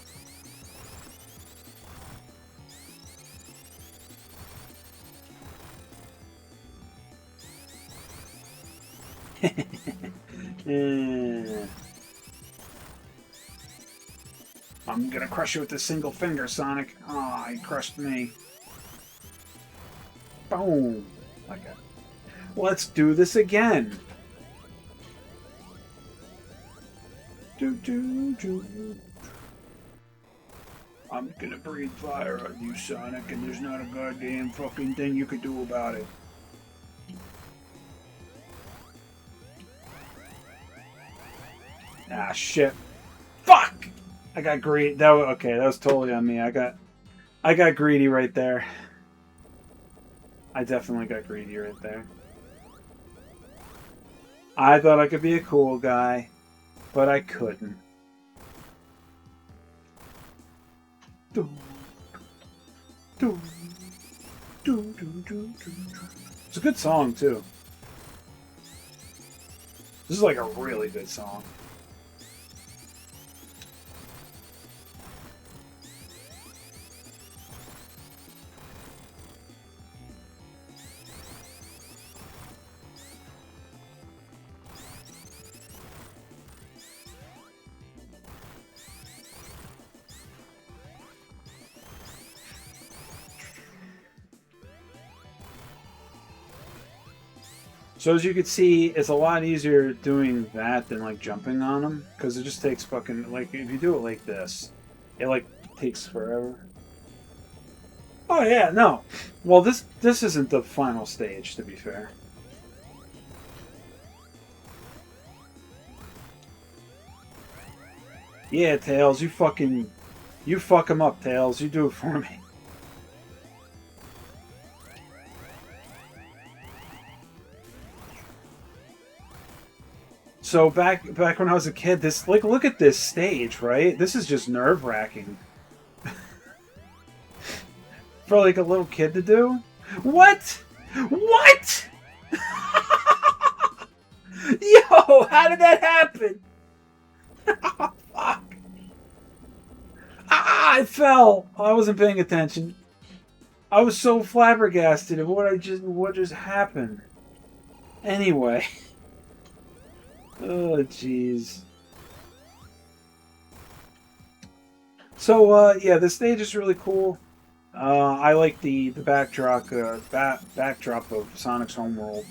I'm gonna crush you with a single finger, Sonic. Ah, oh, he crushed me. Boom. Okay. Let's do this again. I'm gonna breathe fire on you, Sonic, and there's not a goddamn fucking thing you could do about it. Ah, shit. Fuck! I got great. Okay, that was totally on me. I got I got greedy right there. I definitely got greedy right there. I thought I could be a cool guy, but I couldn't. It's a good song, too. This is like a really good song. So as you can see, it's a lot easier doing that than like jumping on them because it just takes fucking like if you do it like this, it like takes forever. Oh yeah, no. Well, this isn't the final stage, to be fair. Yeah, Tails, you fuck him up, Tails. You do it for me. So back when I was a kid, this like look at this stage, right? This is just nerve wracking for like a little kid to do. What? What? Yo, how did that happen? Oh, fuck. Ah, I fell. I wasn't paying attention. I was so flabbergasted at what just happened. Anyway. Oh, jeez. So, yeah, the stage is really cool. I like the backdrop of Sonic's homeworld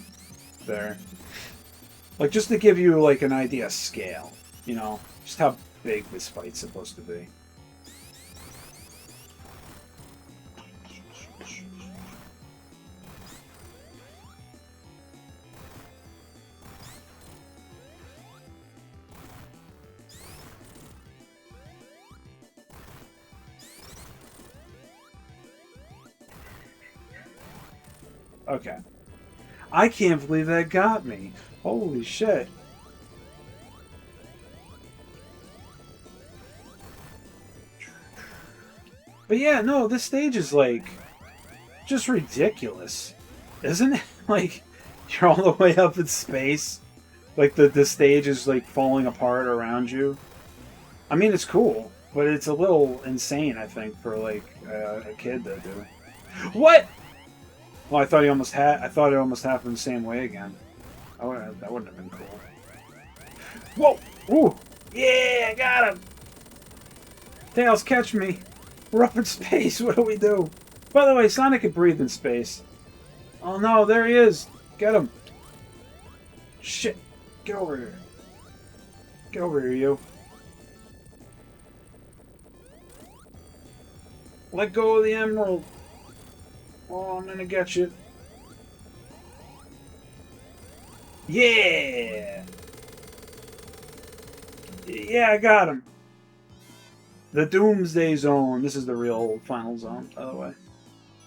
there. Like, just to give you, like, an idea of scale. You know, just how big this fight's supposed to be. Okay. I can't believe that got me. Holy shit. But yeah, no, this stage is like just ridiculous. Isn't it? Like you're all the way up in space. Like the stage is like falling apart around you. I mean, it's cool, but it's a little insane, I think, for like a kid to do. What? Well, I thought he almost had. I thought it almost happened the same way again. That wouldn't have been cool. Whoa! Ooh! Yeah, I got him! Tails, catch me! We're up in space. What do we do? By the way, Sonic can breathe in space. Oh no, there he is! Get him! Shit! Get over here! Get over here, you! Let go of the emerald! Oh, I'm gonna get you. Yeah! Yeah, I got him. The Doomsday Zone. This is the real final zone, by the way.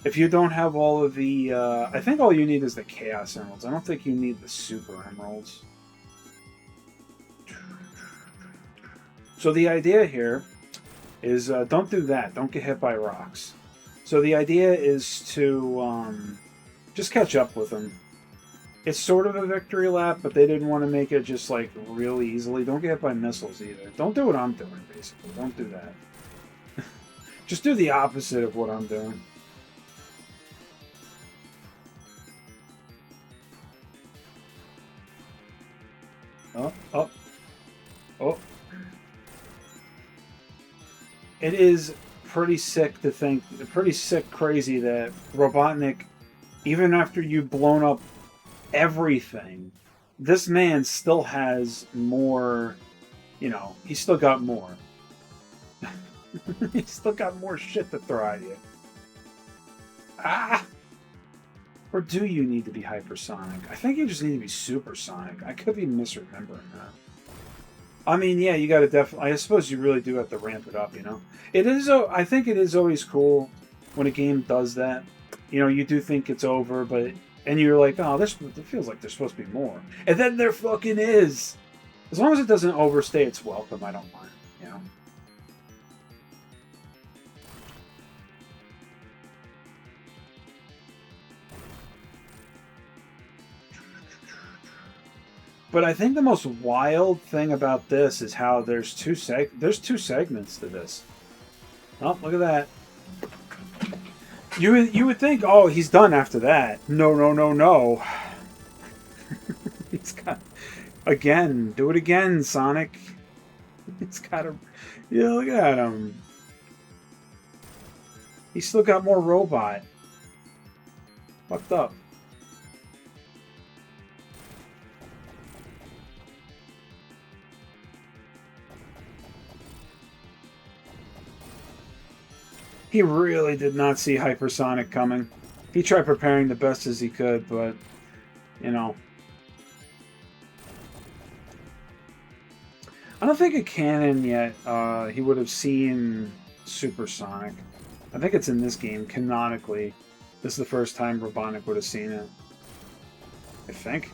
If you don't have all of the... I think all you need is the Chaos Emeralds. I don't think you need the Super Emeralds. So the idea here is don't do that. Don't get hit by rocks. So the idea is to just catch up with them. It's sort of a victory lap, but they didn't want to make it just like really easily. Don't get hit by missiles either. Don't do what I'm doing, basically. Don't do that. Just do the opposite of what I'm doing. Oh, oh, oh. It is pretty sick to think, pretty sick, crazy that Robotnik, even after you've blown up everything, this man still has more, you know, he's still got more. He's still got more shit to throw at you. Ah! Or do you need to be hypersonic? I think you just need to be supersonic. I could be misremembering that. I mean, yeah, you got to definitely. I suppose you really do have to ramp it up. You know, it is. I think it is always cool when a game does that. You know, you do think it's over, but and you're like, oh, this it feels like there's supposed to be more, and then there fucking is. As long as it doesn't overstay its welcome, I don't mind. You know. But I think the most wild thing about this is how there's two segments to this. Oh, look at that. You would think, oh, he's done after that. No, no, no, no. He's got again. Do it again, Sonic. He's got a. Yeah, look at him. He's still got more robot. Fucked up. He really did not see Hypersonic coming. He tried preparing the best as he could, but, you know. I don't think a canon yet he would have seen Supersonic. I think it's in this game, canonically. This is the first time Robotnik would have seen it. I think.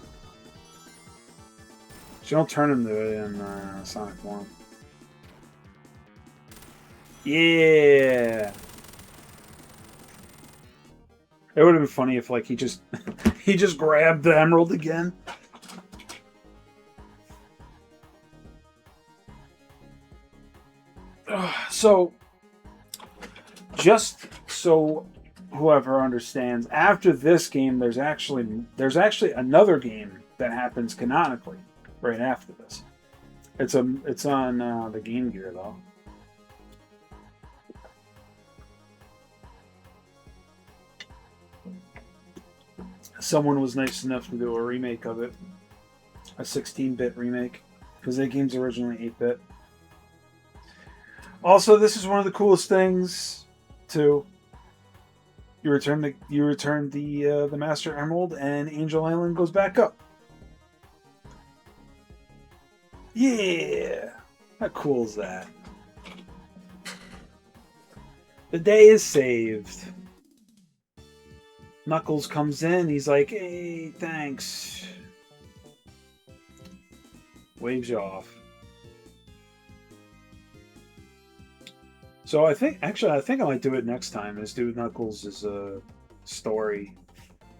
So you don't turn him to it in Sonic 1. Yeah! It would have been funny if, like, he just he just grabbed the emerald again. So, just so whoever understands, after this game, there's actually another game that happens canonically right after this. It's on the Game Gear though. Someone was nice enough to do a remake of it, a 16-bit remake, because the game's originally 8-bit. Also, this is one of the coolest things, too. You return the Master Emerald, and Angel Island goes back up. Yeah, how cool is that? The day is saved. Knuckles comes in. He's like, "Hey, thanks." Waves you off. So I think I might do it next time. Is do Knuckles' story.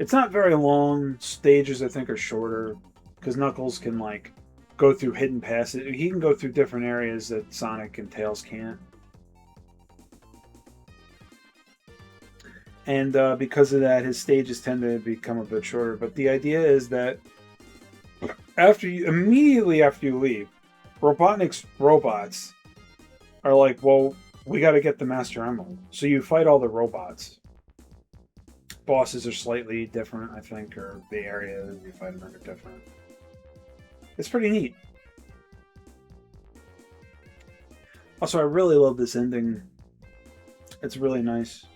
It's not very long. Stages I think are shorter because Knuckles can like go through hidden passages. He can go through different areas that Sonic and Tails can't. And because of that, his stages tend to become a bit shorter. But the idea is that immediately after you leave, Robotnik's robots are like, well, we got to get the Master Emerald. So you fight all the robots. Bosses are slightly different, I think, or the area you fight them are different. It's pretty neat. Also, I really love this ending. It's really nice.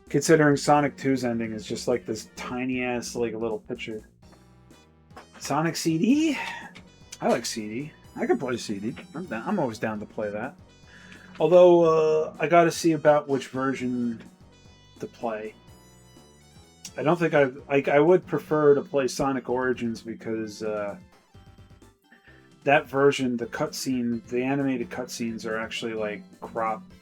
Considering Sonic 2's ending is just like this tiny ass like little picture. Sonic CD? I like CD. I can play CD. I'm always down to play that. Although I got to see about which version to play. I don't think I would prefer to play Sonic Origins because that version, the animated cutscenes are actually like cropped.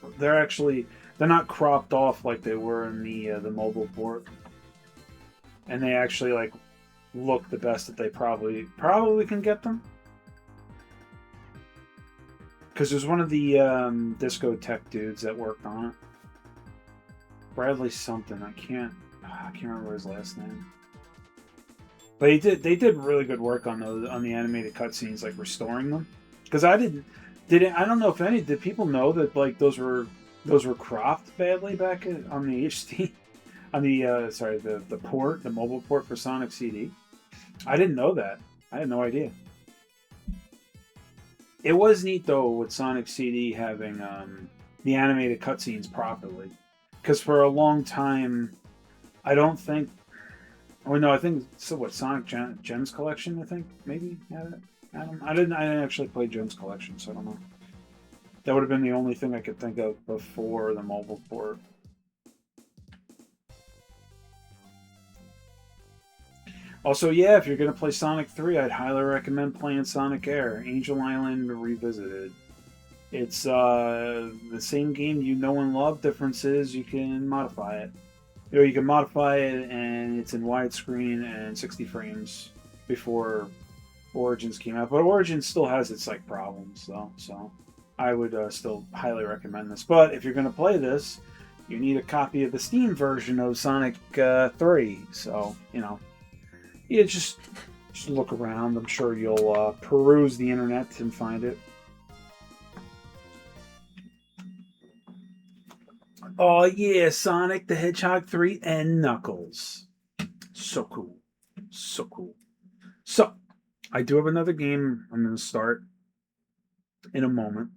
They're not cropped off like they were in the mobile port, and they actually like look the best that they probably can get them. Because there's one of the Disco Tech dudes that worked on it, Bradley something. I can't remember his last name. But they did really good work on the animated cutscenes, like restoring them. Because I don't know if did people know that like those were cropped badly back on the HD, on the the mobile port for Sonic CD. I didn't know that. I had no idea. It was neat though with Sonic CD having the animated cutscenes properly, because for a long time, I don't think. Oh no, I think so. What Sonic Gems Collection? I think maybe had it. I didn't actually play Gems Collection, so I don't know. That would have been the only thing I could think of before the mobile port. Also, yeah, if you're gonna play Sonic 3, I'd highly recommend playing Sonic Air, Angel Island Revisited. It's the same game you know and love. Difference is you can modify it. You know, you can modify it, and it's in widescreen and 60 frames before Origins came out. But Origins still has its like problems, though. So I would still highly recommend this. But if you're going to play this, you need a copy of the Steam version of Sonic 3. So yeah, just look around. I'm sure you'll peruse the internet and find it. Oh yeah, Sonic the Hedgehog 3 and Knuckles. So cool. So cool. So, I do have another game I'm going to start in a moment.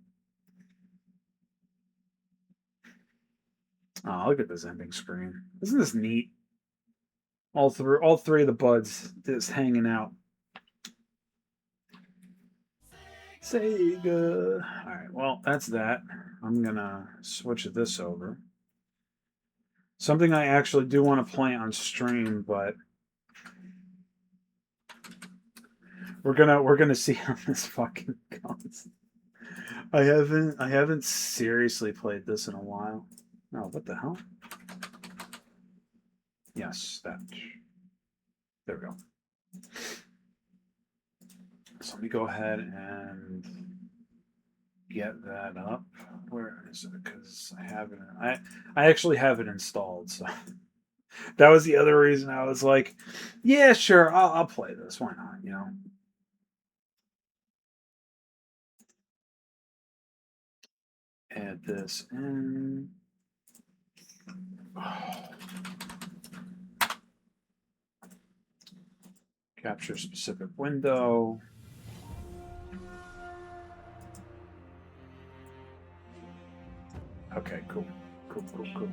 Oh, look at this ending screen. Isn't this neat? All three of the buds just hanging out. Sega. All right, well, that's that. I'm going to switch this over. Something I actually do want to play on stream, but we're gonna see how this fucking goes. I haven't seriously played this in a while. Oh, what the hell? Yes, that. There we go. So let me go ahead and get that up. Where is it? Because I have it. I actually have it installed. So that was the other reason I was like, yeah, sure, I'll play this. Why not? Add this in. Capture specific window. Okay, cool. Cool.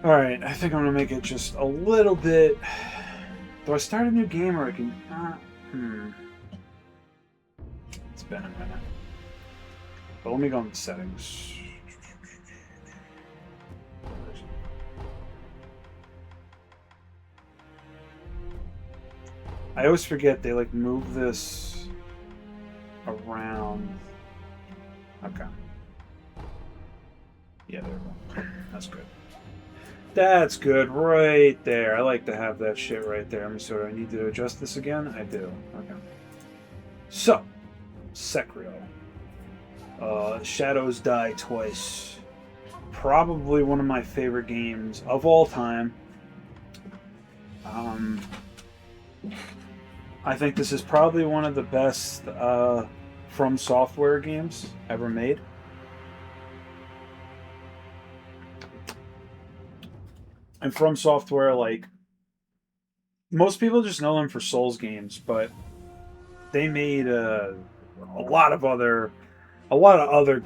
All right, I think I'm gonna make it just a little bit. Do I start a new game or I can? It's been a minute. But let me go into settings. I always forget they like move this around. Okay. Yeah, there we go. That's good. That's good right there. I like to have that shit right there. Let me see. Do I need to adjust this again? I do. Okay. So, Sekiro. Shadows Die Twice. Probably one of my favorite games of all time. I think this is probably one of the best From Software games ever made. And From Software, like, most people just know them for Souls games, but they made a lot of other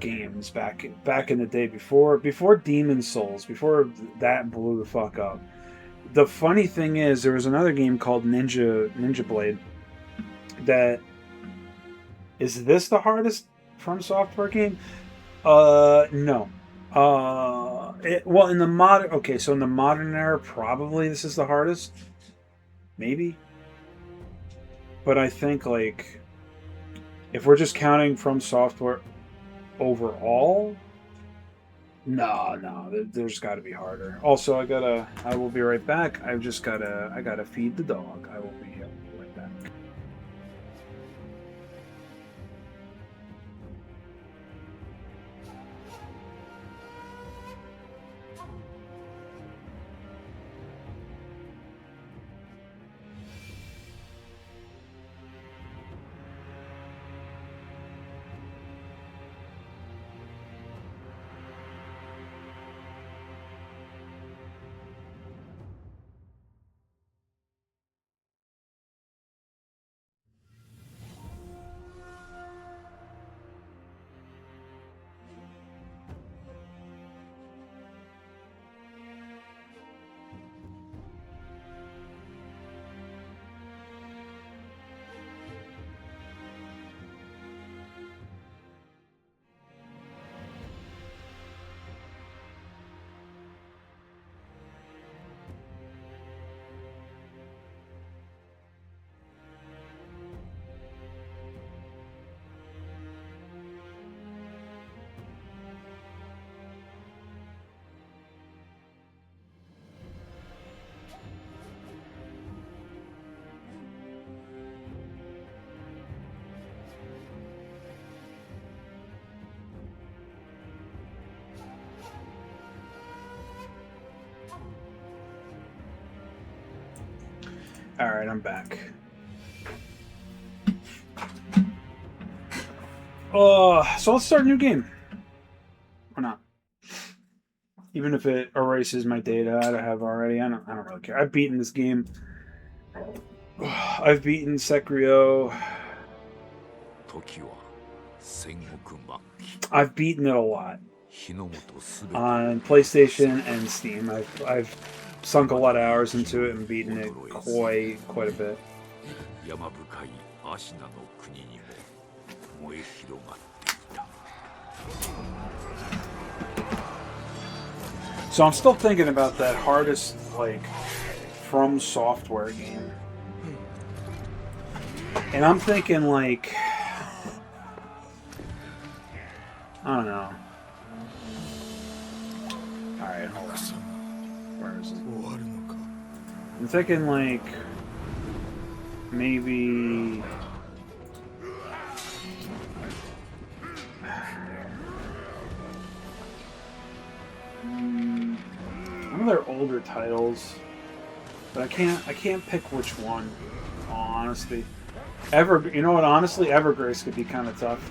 games back in the day before Demon Souls, before that blew the fuck up. The funny thing is, there was another game called Ninja Blade. That is this the hardest From Software game? No. Well, in the modern, okay, so in the modern era, probably this is the hardest, maybe. But I think like if we're just counting From Software overall, no, there's got to be harder. Also, I will be right back. I gotta feed the dog. I will be right back. Alright, I'm back. So let's start a new game. Or not. Even if it erases my data I have already, I don't really care. I've beaten this game. I've beaten Sekiro. I've beaten it a lot. On PlayStation and Steam. I've sunk a lot of hours into it and beaten it quite a bit. So I'm still thinking about that hardest, like, From Software game. And I'm thinking, like, I don't know. Alright, hold on. Where is it? I'm thinking, like, maybe... One of their older titles, but I can't pick which one. Oh, honestly, you know what? Honestly, Evergrace could be kind of tough,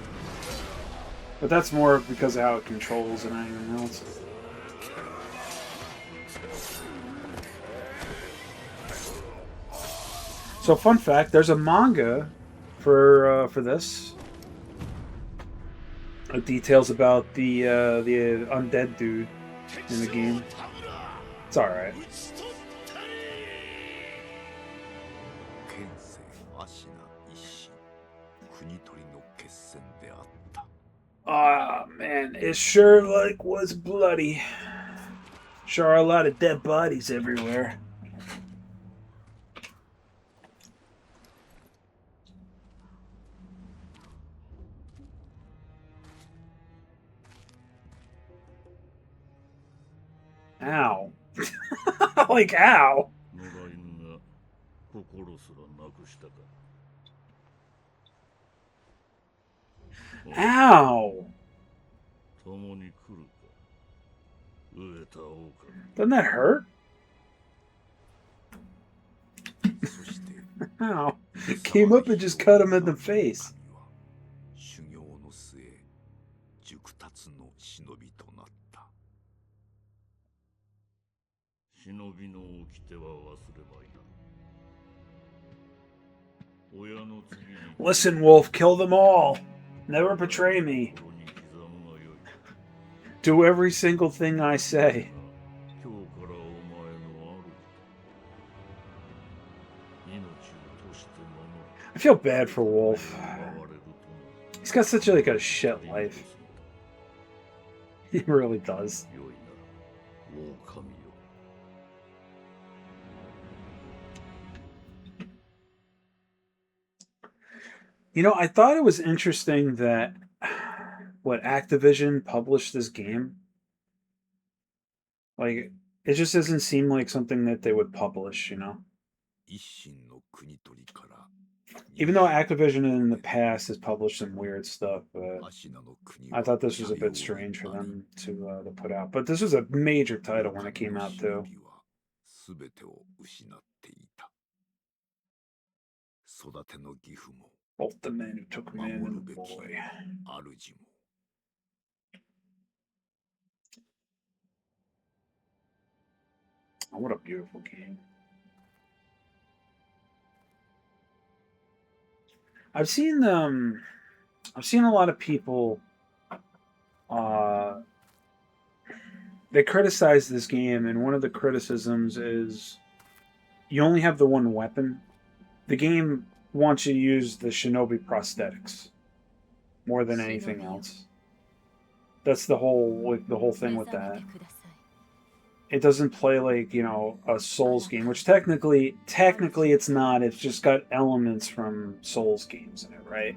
but that's more because of how it controls and anything else. So, fun fact: there's a manga for this. Details about the undead dude in the game. It's alright. Ah, man, it sure like was bloody. Sure are a lot of dead bodies everywhere. Ow. Like, ow. Ow. Doesn't that hurt? Ow. Came up and just cut him in the face. Listen, Wolf, kill them all. Never betray me. Do every single thing I say. I feel bad for Wolf. He's got such a shit life. He really does. You know, I thought it was interesting that Activision published this game. Like, it just doesn't seem like something that they would publish, you know? Even though Activision in the past has published some weird stuff, but I thought this was a bit strange for them to put out. But this was a major title when it came out, too. Both the men who took man and the boy. Oh, what a beautiful game. I've seen a lot of people they criticize this game, and one of the criticisms is you only have the one weapon. The game wants you to use the shinobi prosthetics more than anything else. That's the whole thing with that. It doesn't play like, you know, a Souls game, which technically it's not. It's just got elements from Souls games in it, right?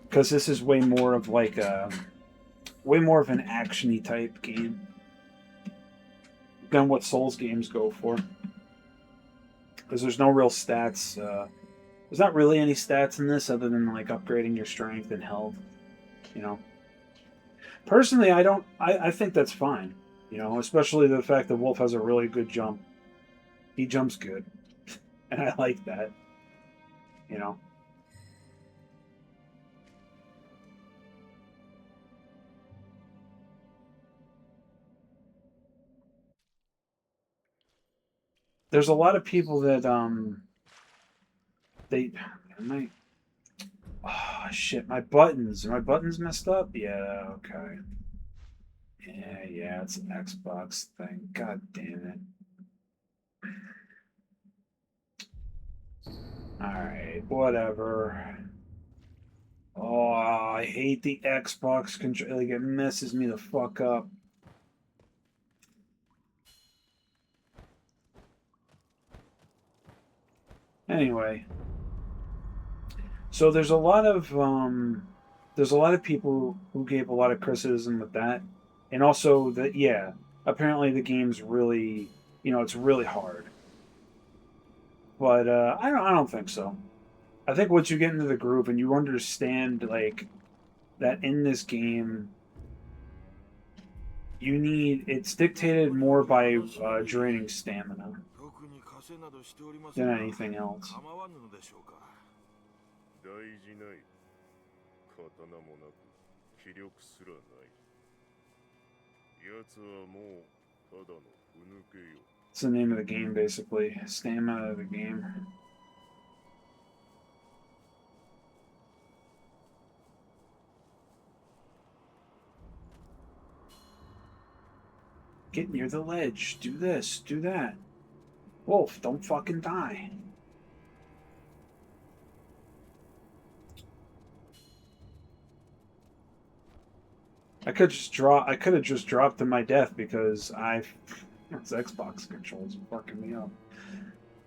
Because this is way more of an action-y type game than what Souls games go for. Because there's no real stats. There's not really any stats in this other than like upgrading your strength and health. You know. Personally, I think that's fine. You know, especially the fact that Wolf has a really good jump. He jumps good. And I like that, you know. There's a lot of people that they my oh shit, my buttons. Are my buttons messed up? Yeah, okay. Yeah, it's an Xbox thing. God damn it. Alright, whatever. Oh, I hate the Xbox control. Like, it messes me the fuck up. Anyway, so there's a lot of people who gave a lot of criticism with that, and also that yeah, apparently the game's really it's really hard. But I don't think so. I think once you get into the groove and you understand like that in this game it's dictated more by draining stamina than anything else. 大事ない。刀もなく気力すらない。奴はもうただのふぬけよ。It's the name of the game, basically. Stamina of the game. Get near the ledge. Do this. Do that. Wolf, don't fucking die. I could have just dropped to my death because this Xbox controls are fucking me up.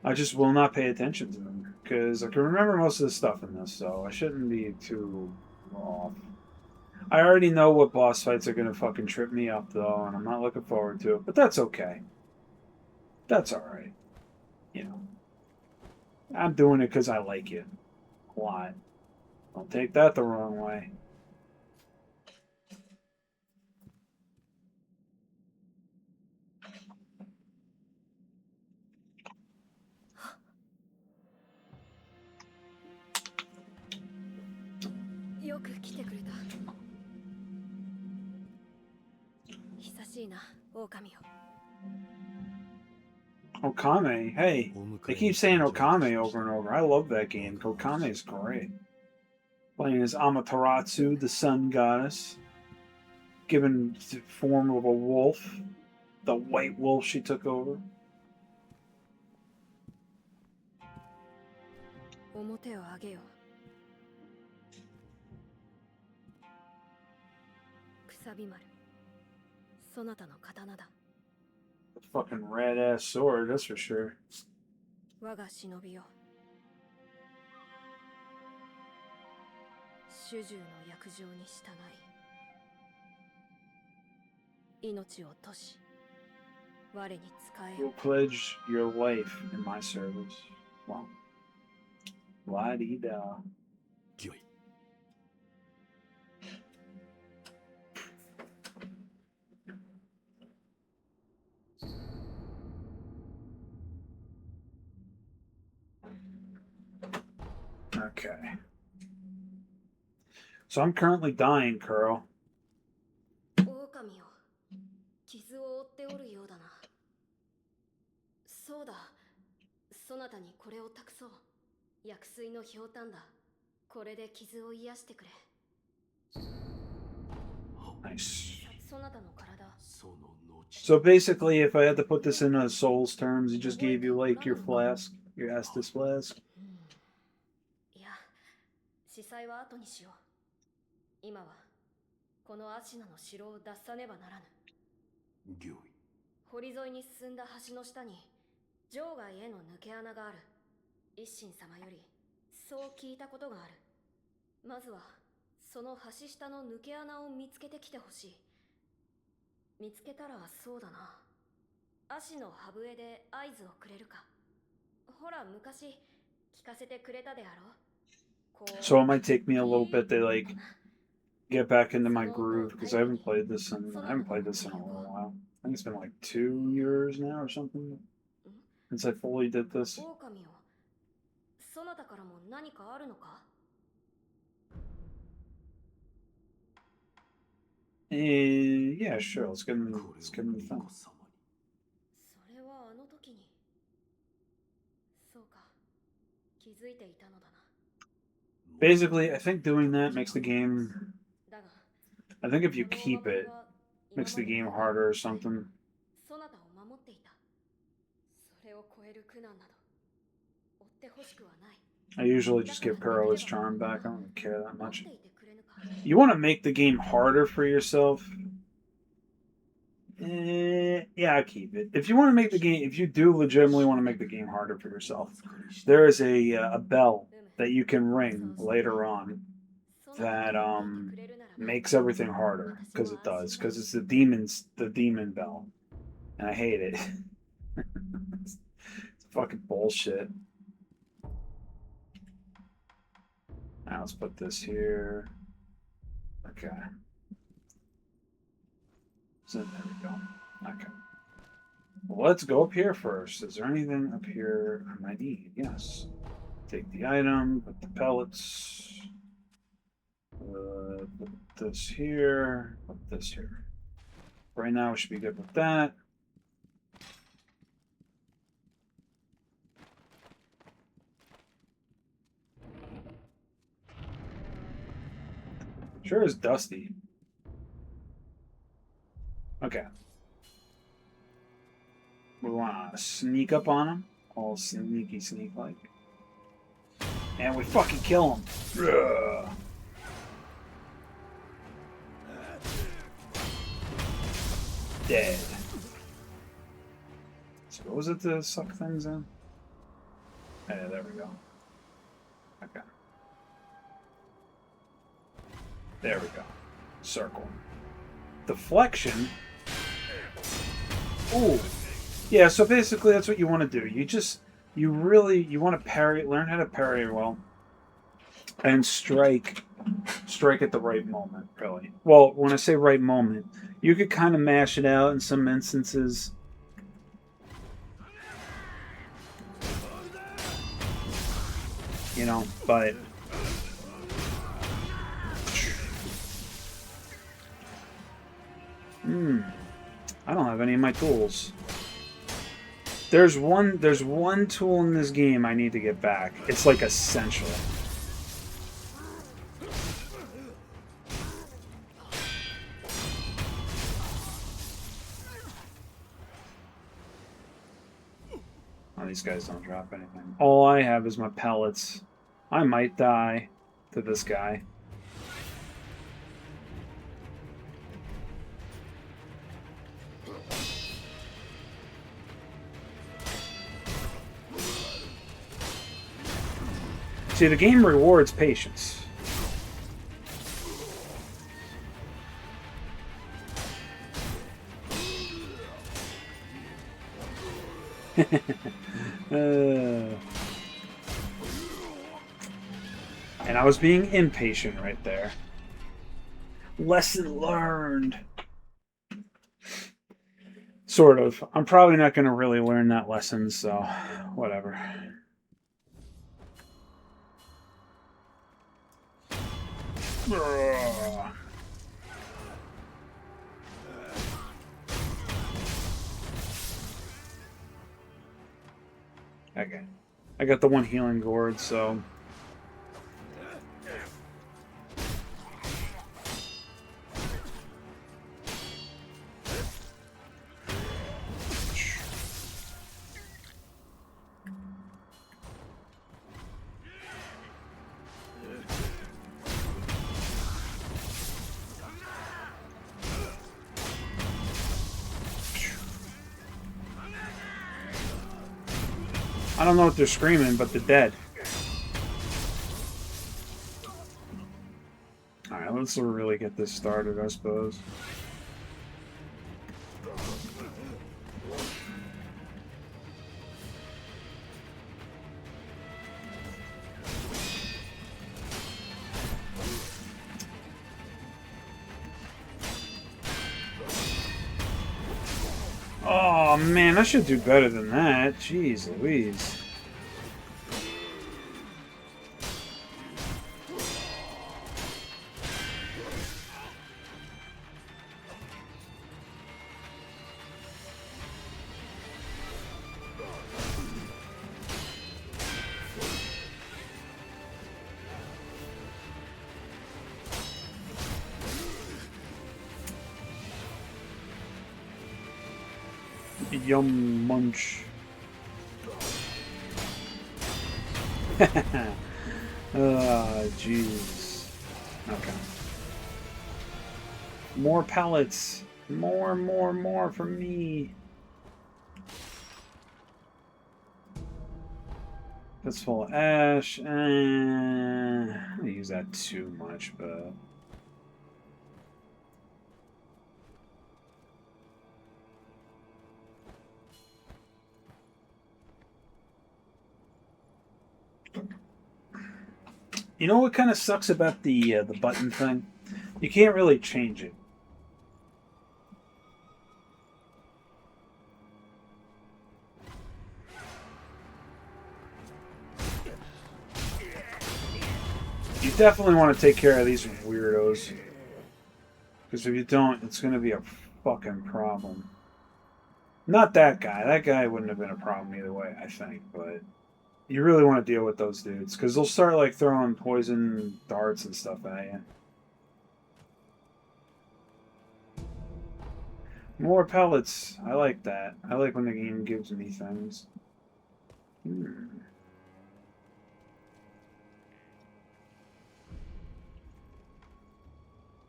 I just will not pay attention to them because I can remember most of the stuff in this, so I shouldn't be too off. I already know what boss fights are gonna fucking trip me up though, and I'm not looking forward to it. But that's okay. That's all right. You know, I'm doing it because I like it a lot. Don't take that the wrong way. Okame, hey, they keep saying Okame over and over. I love that game. Okame is great. Playing as Amaterasu, the sun goddess, given the form of a wolf, the white wolf she took over. 表を上げよ。くさび丸、そなたの刀だ。Fucking red ass sword, that's for sure. 我が忍びよ。主従の約定に従い。命を賭し、我に仕えよ。You'll pledge your life in my service. Wow. La-dee-da. Okay. So I'm currently dying, Kuro. 狼よ、傷を負っておるようだな。そうだ、そなたにこれを託そう。薬水のひょうたんだ。これで傷を癒してくれ。Nice. そなたの体。So basically, if I had to put this in a Souls terms, he just gave you like your flask, your Estus flask. いや、司祭は後にしよう。今はこのアシナの城を脱さねばならぬ。御意。堀沿いに進んだ橋の下に場外への抜け穴がある。一心様よりそう聞いたことがある。まずはその橋下の抜け穴を見つけてきてほしい。見つけたらそうだな。足の歯笛で合図をくれるか。ほら昔聞かせてくれたであろう。So it might take me a little bit to like get back into my groove because I haven't played this in a little while. I think it's been like 2 years now or something since I fully did this. 狼をそなたからも何かあるのか？ Yeah, sure. Let's give him the thing. それはあの時に。そうか。気づいていたのだな。 Basically, I think doing that makes the game. だが、 I think if you keep it, makes the game harder or something. そなたを守っていた。それを超える苦難など追ってほしくはない。 I usually just give Kuro his charm back. I don't care that much. You want to make the game harder for yourself? Yeah, keep it. If you want to make the game, if you do legitimately want to make the game harder for yourself, there is a bell that you can ring later on that makes everything harder, because it does, because it's the demon bell, and I hate it. It's fucking bullshit. Now let's put this here. Okay. So there we go. Okay. Well, let's go up here first. Is there anything up here I might need? Yes. Take the item, put the pellets. Put this here. Put this here. Right now we should be good with that. Sure is dusty. Okay. We want to sneak up on him. All sneaky sneak like. And we fucking kill him. Ugh. Dead. So what was it to suck things in? Yeah, there we go. Okay. There we go. Circle. Deflection. Ooh. Yeah, so basically that's what you want to do. You want to parry, learn how to parry well. And strike at the right moment, really. Well, when I say right moment, you could kind of mash it out in some instances. You know, but I don't have any of my tools. There's one tool in this game I need to get back. It's like essential. Oh, these guys don't drop anything. All I have is my pellets. I might die to this guy. See, the game rewards patience. And I was being impatient right there. Lesson learned. Sort of. I'm probably not going to really learn that lesson, so whatever. Okay. I got the one healing gourd, so... I don't know what they're screaming, but they're dead. Alright, let's really get this started, I suppose. Oh man, I should do better than that. Jeez Louise. Yum munch. Oh, jeez. Okay. More pellets. More for me. That's full of ash. I don't use that too much, but... You know what kind of sucks about the button thing? You can't really change it. You definitely want to take care of these weirdos. Because if you don't, it's going to be a fucking problem. Not that guy. That guy wouldn't have been a problem either way, I think. But you really want to deal with those dudes. Because they'll start like throwing poison darts and stuff at you. More pellets. I like that. I like when the game gives me things.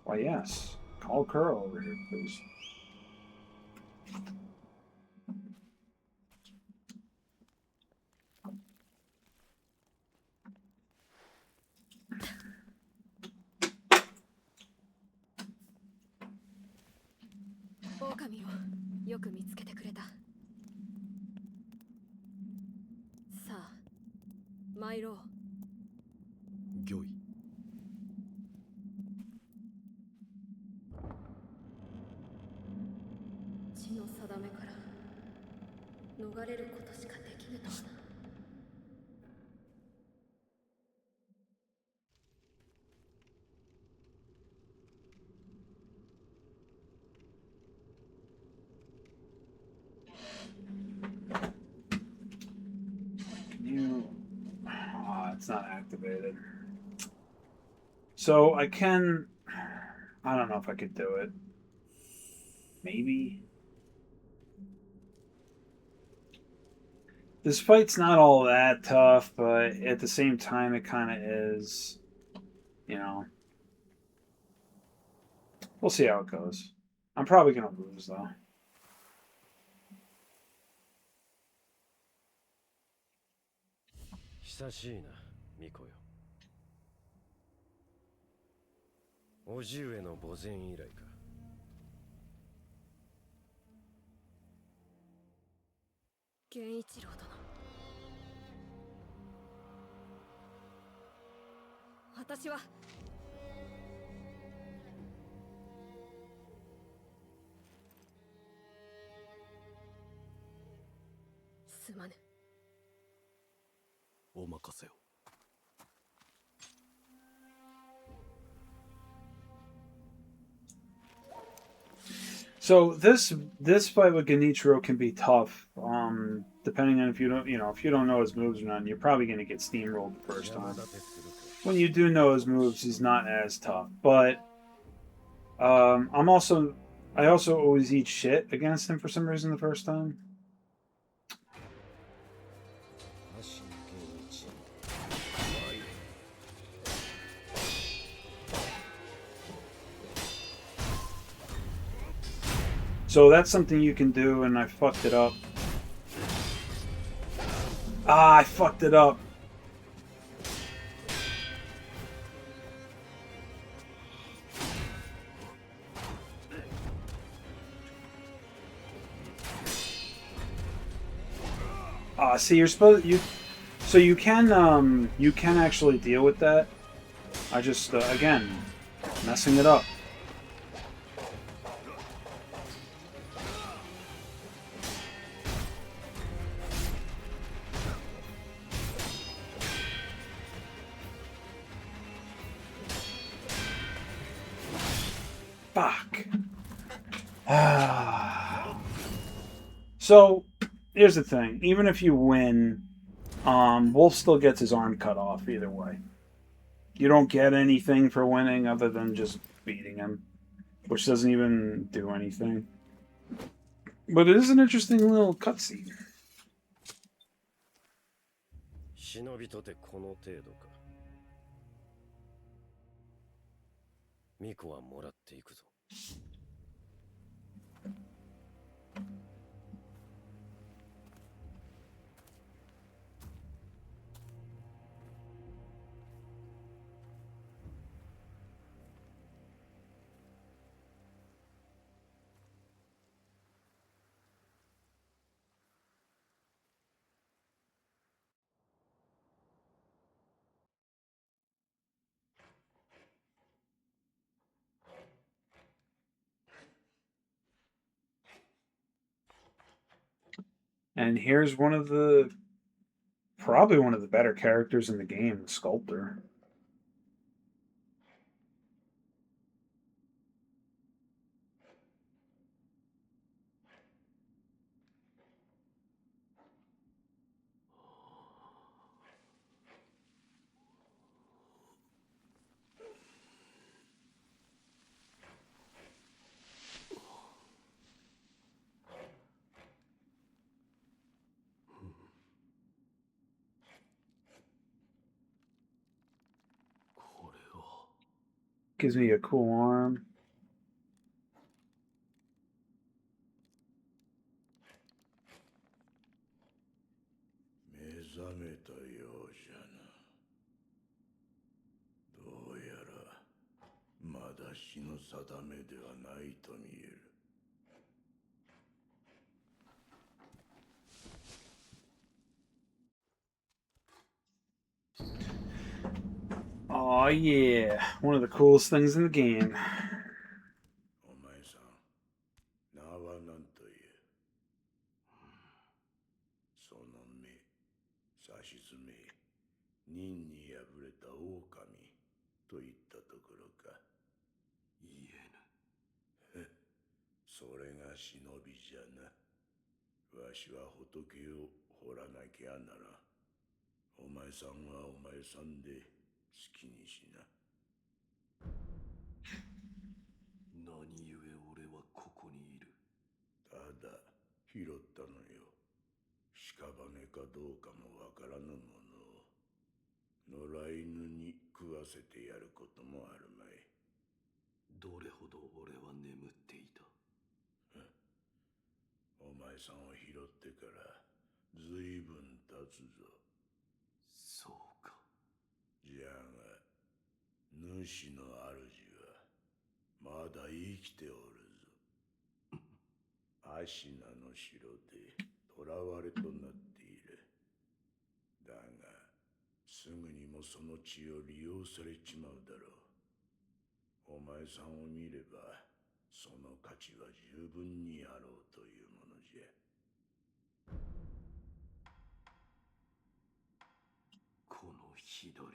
Why, yes. Call Curl over here, please. Okami をよく見つけてくれた。さあ、参ろう。御意。地の定めから逃れることしかできぬとはな。It's not activated. So I can... I don't know if I could do it. Maybe. This fight's not all that tough, but at the same time it kind of is. You know. We'll see how it goes. I'm probably going to lose, though. Hisashii na, Miko yo. 叔父上の墓前以来か。源一郎殿。私はすまぬ。お任せを。So this fight with Genichiro can be tough, depending on if you don't know his moves or not. You're probably going to get steamrolled the first time. When you do know his moves, he's not as tough. But I also always eat shit against him for some reason the first time. So that's something you can do, and I fucked it up. I fucked it up. See, you're supposed so you can actually deal with that. I just again messing it up. Fuck. So, here's the thing. Even if you win, Wolf still gets his arm cut off either way. You don't get anything for winning other than just beating him, which doesn't even do anything. But it is an interesting little cutscene. 忍びとてこの程度か。ミコはもらっていくぞ。And here's probably one of the better characters in the game, the sculptor. Gives me a cool arm. 目覚めたようじゃな。どうやらまだ日の定めではないと見える。Oh yeah, one of the coolest things in the game. お前さん、名は何という？その目、さしずめ、任に敗れた狼といったところか。言えぬ。それが忍びじゃな。わしは仏を掘らなきゃならん。お前さんはお前さんで好きにしな。何故俺はここにいる？ただ拾ったのよ。屍かどうかもわからぬものを野良犬に食わせてやることもあるまい。どれほど俺は眠っていた？お前さんを拾ってからずいぶん経つぞ。そうか。じゃが主の主はまだ生きておるぞ。アシナの城で囚われとなっている。だがすぐにもその血を利用されちまうだろう。お前さんを見ればその価値は十分にあろうというものじゃ。この左腕、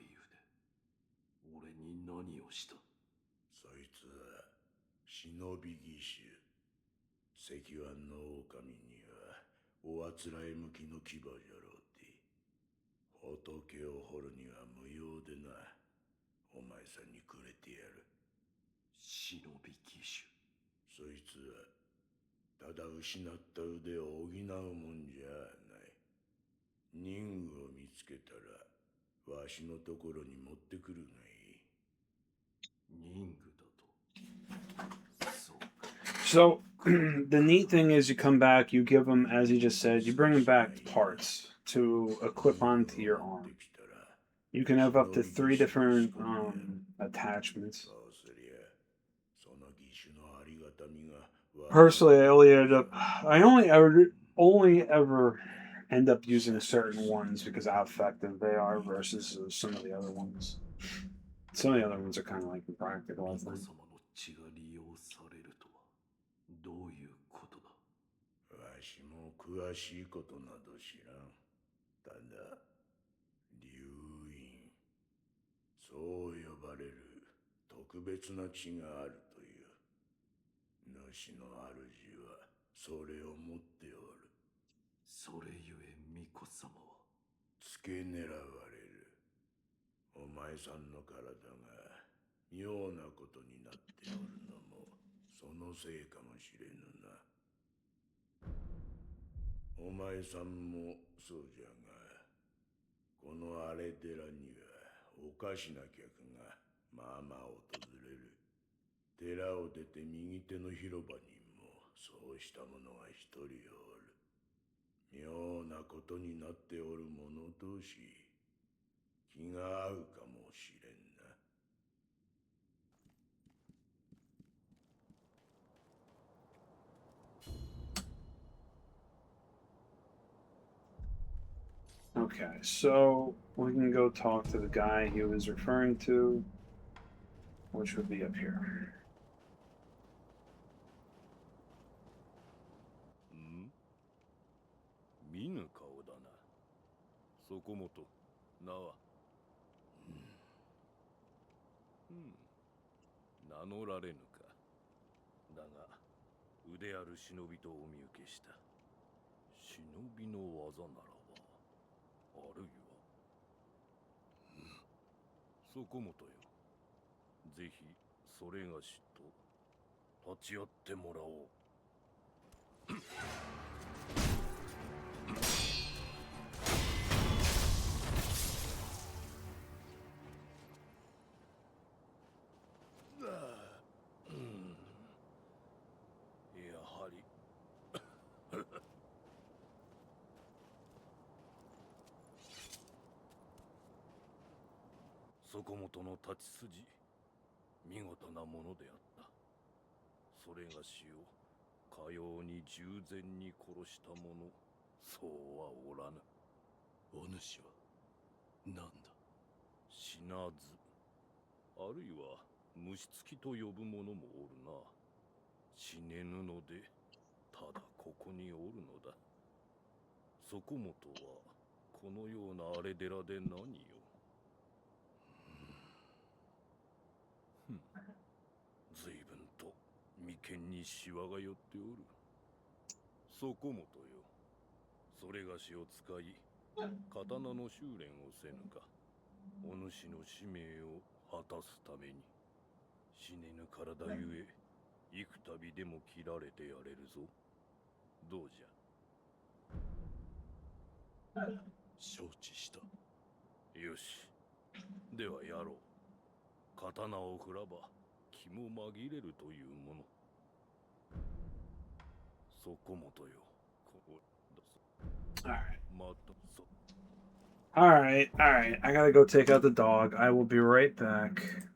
俺に何をした？そいつは忍び義手。石腕の狼にはおあつらえ向きの牙じゃろうて。仏を掘るには無用でな。お前さんにくれてやる。忍び義手。そいつはただ失った腕を補うもんじゃない。任具を見つけたらわしのところに持ってくるがいい。任具だと。そうか。So the neat thing is you come back, you give them, as you just said, you bring them back parts to equip onto your arm. You can have up to 3 different attachments. Personally, I only ever end up using certain ones because of how effective they are versus some of the other ones. Some of the other ones are kind of like impractical, I think. どういうことだ？わしも詳しいことなど知らん。ただ、流院、そう呼ばれる特別な血があるという。主の主はそれを持っておる。それゆえ巫女様は付け狙われる。お前さんの体が妙なことになっておるのもそのせいかもしれぬな。お前さんもそうじゃが、この荒れ寺にはおかしな客がまあまあ訪れる。寺を出て右手の広場にもそうした者が一人おる。妙なことになっておる者同士、気が合うかもしれんな。Okay, so we can go talk to the guy he was referring to, which would be up here. 見ぬ顔だな。そこもと、名は。名乗られぬか。だが、腕ある忍びとお見受けした。忍びの技ならば、あるいは。そこもとよ。ぜひ、それがしと、立ち会ってもらおう。やはりそこもとの立ち筋、見事なものであった。それがしをかように従前に殺した者、そうはおらぬ。お主は何だ。死なず、あるいは虫つきと呼ぶ者もおるな。死ねぬので、ただここにおるのだ。そこもとはこのような荒れ寺で何よ。随分と眉間にシワが寄っておる。そこもとよ。それがしを使い、刀の修練をせぬか。お主の使命を果たすために。死ねぬ体ゆえ、幾度でも切られてやれるぞ。どうじゃ。承知した。よし。ではやろう。刀を振らば気も紛れるというもの。そこもとよ。ここだ。 All right. またそ。All right. All right. I gotta go take out the dog. I will be right back.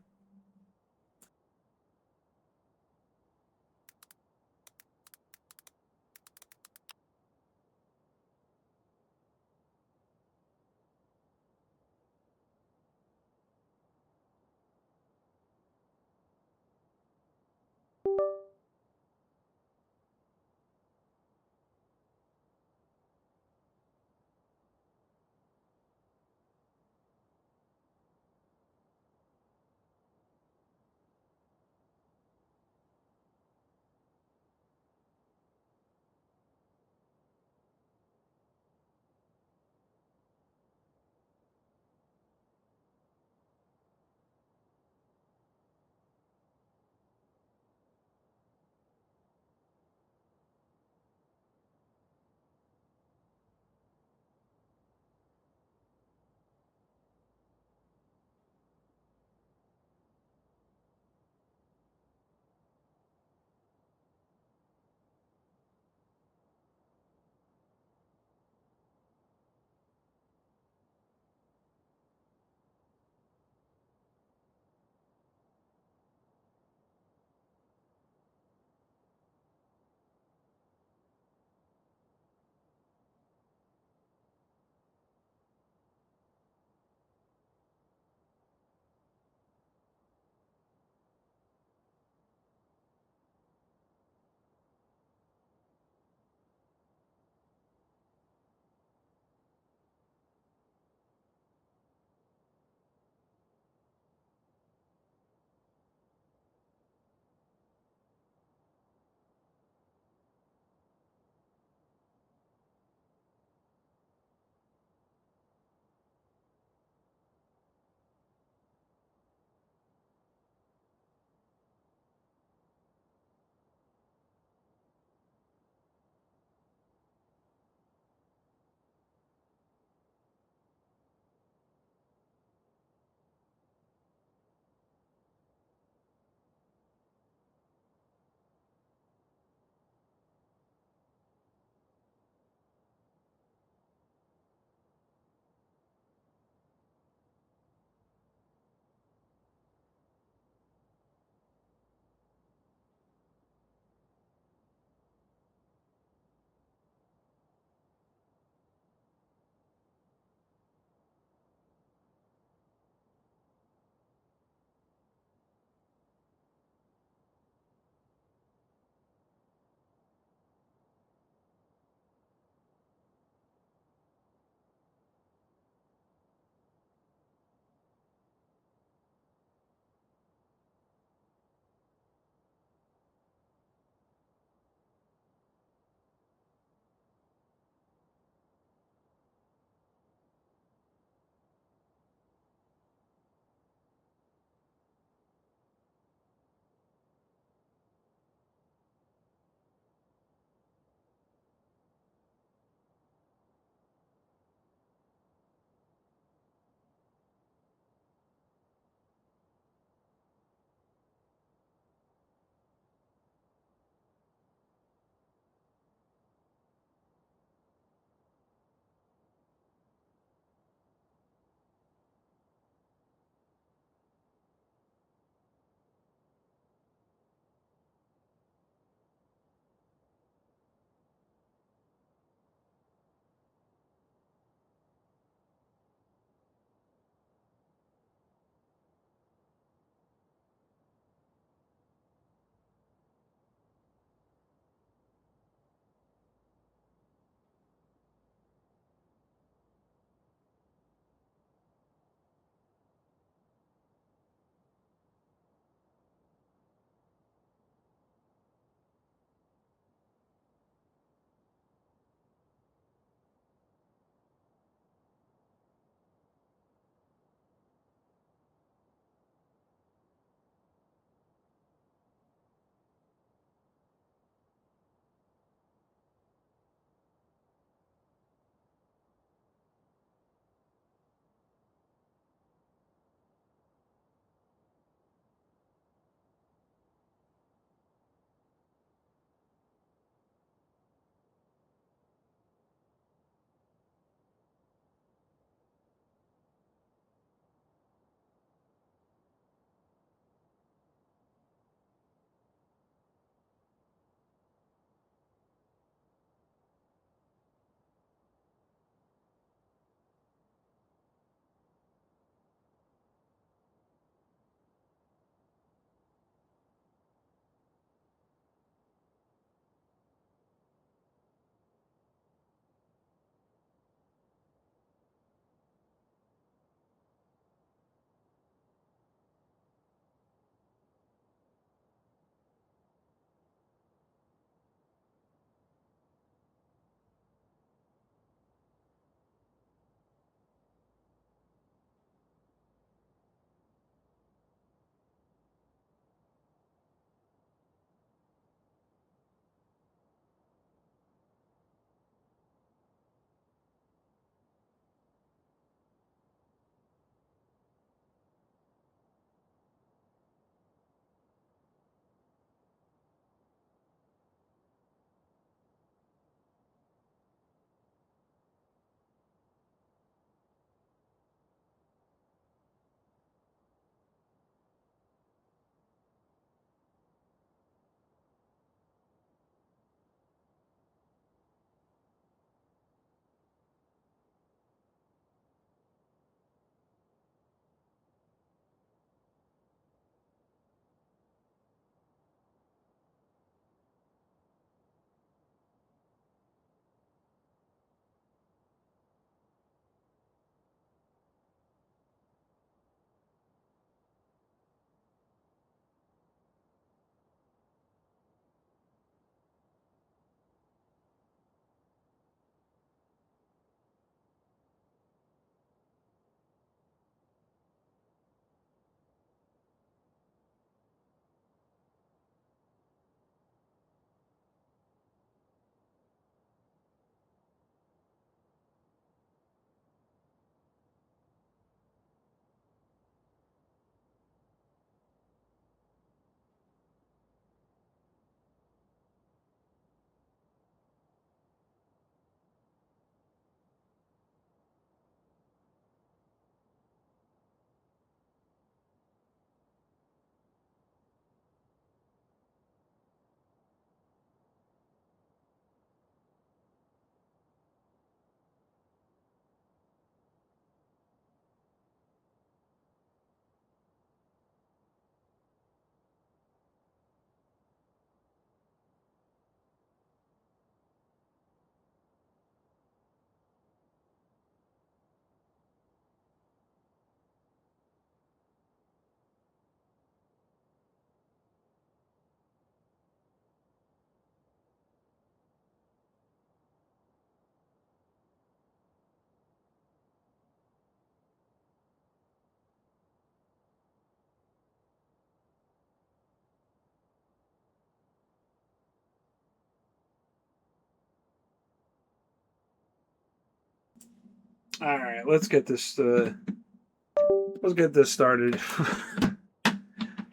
All right, let's get this started.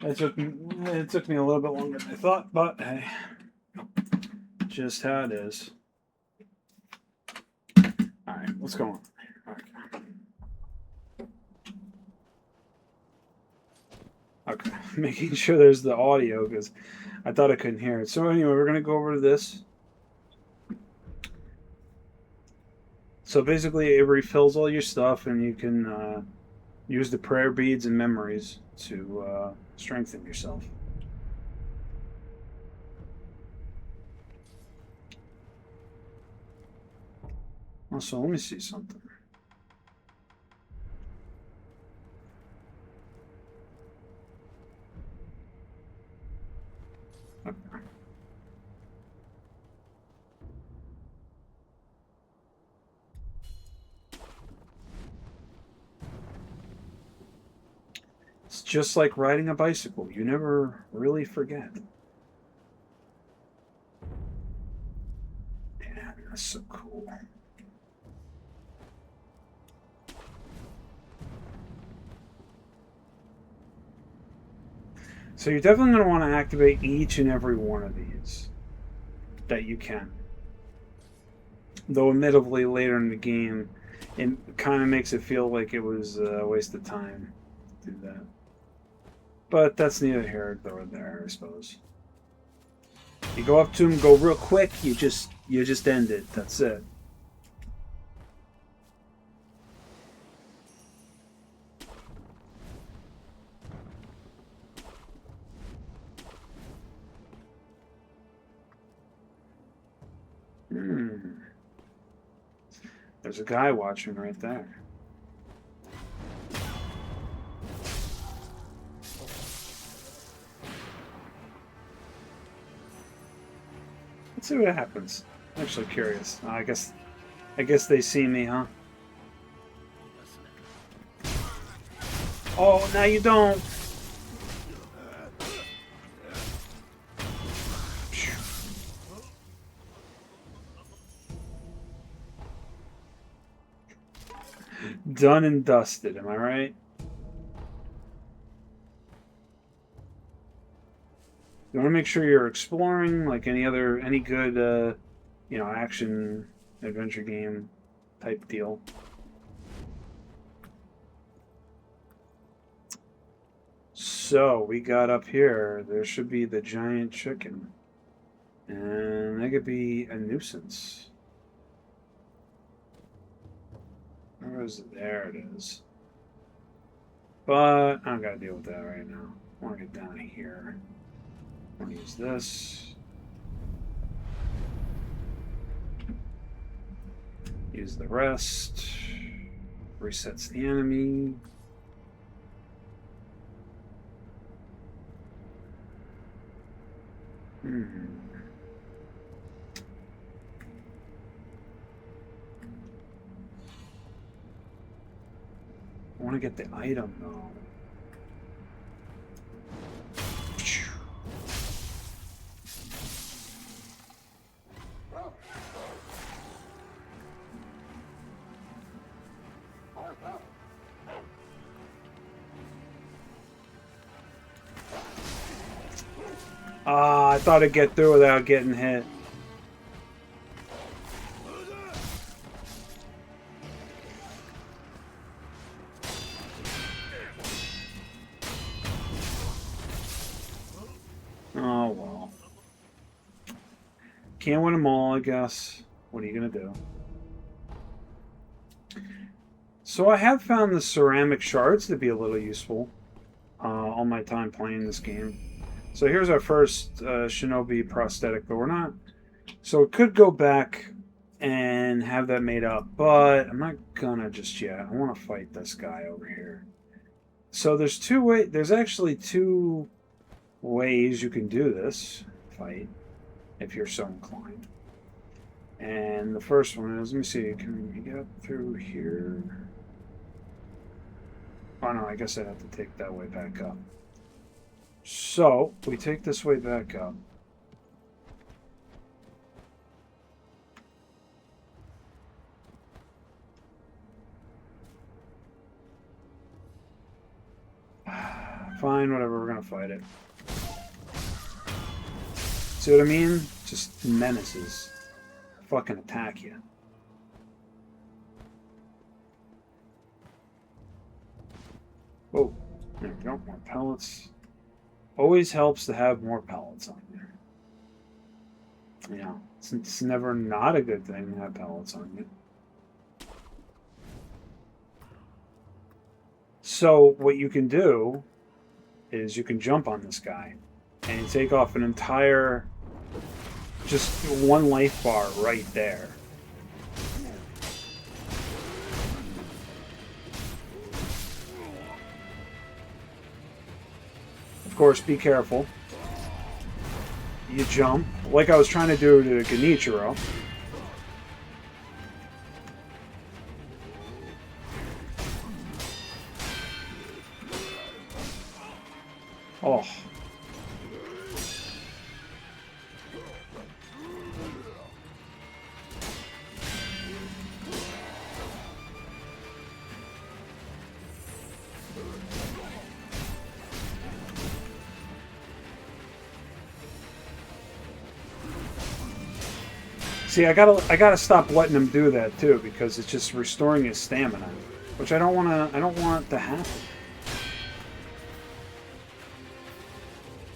It took me a little bit longer than I thought, but hey, just how it is. All right, what's going on? Okay, making sure there's the audio because I thought I couldn't hear it. So anyway, we're gonna go over to this. So basically, it refills all your stuff, and you can use the prayer beads and memories to strengthen yourself. Also, let me see something. Okay. It's just like riding a bicycle. You never really forget. Man, that's so cool. So you're definitely going to want to activate each and every one of these that you can. Though admittedly later in the game, it kind of makes it feel like it was a waste of time to do that. But that's neither here nor there, I suppose. You go up to him, go real quick, you just end it. That's it. There's a guy watching right there. Let's see what happens. I'm actually curious. I guess they see me, huh? Oh, now you don't. Done and dusted, am I right? You want to make sure you're exploring like any good, action adventure game type deal. So we got up here. There should be the giant chicken, and that could be a nuisance. Where is it? There it is. But I don't gotta deal with that right now. I want to get down here. I want to use this. Use the rest. Resets the enemy. I want to get the item though. I thought I'd get through without getting hit. Oh, well. Can't win them all, I guess. What are you going to do? So I have found the ceramic shards to be a little useful all my time playing this game. So here's our first Shinobi prosthetic, but we're not... So it could go back and have that made up, but I'm not gonna just yet. I want to fight this guy over here. So there's actually two ways you can do this fight, if you're so inclined. And the first one is, let me see, can you get up through here? Oh no, I guess I'd have to take that way back up. So, we take this way back up. Fine, whatever, we're gonna fight it. See what I mean? Just menaces. Fucking attack you. Whoa. There we go. More pellets. Always helps to have more pellets on there. You know, it's never not a good thing to have pellets on you. So what you can do is you can jump on this guy and you take off an entire, just one life bar right there. Of course, be careful. You jump, like I was trying to do to Genichiro. Oh. See, I gotta stop letting him do that too, because it's just restoring his stamina, which I don't want to happen.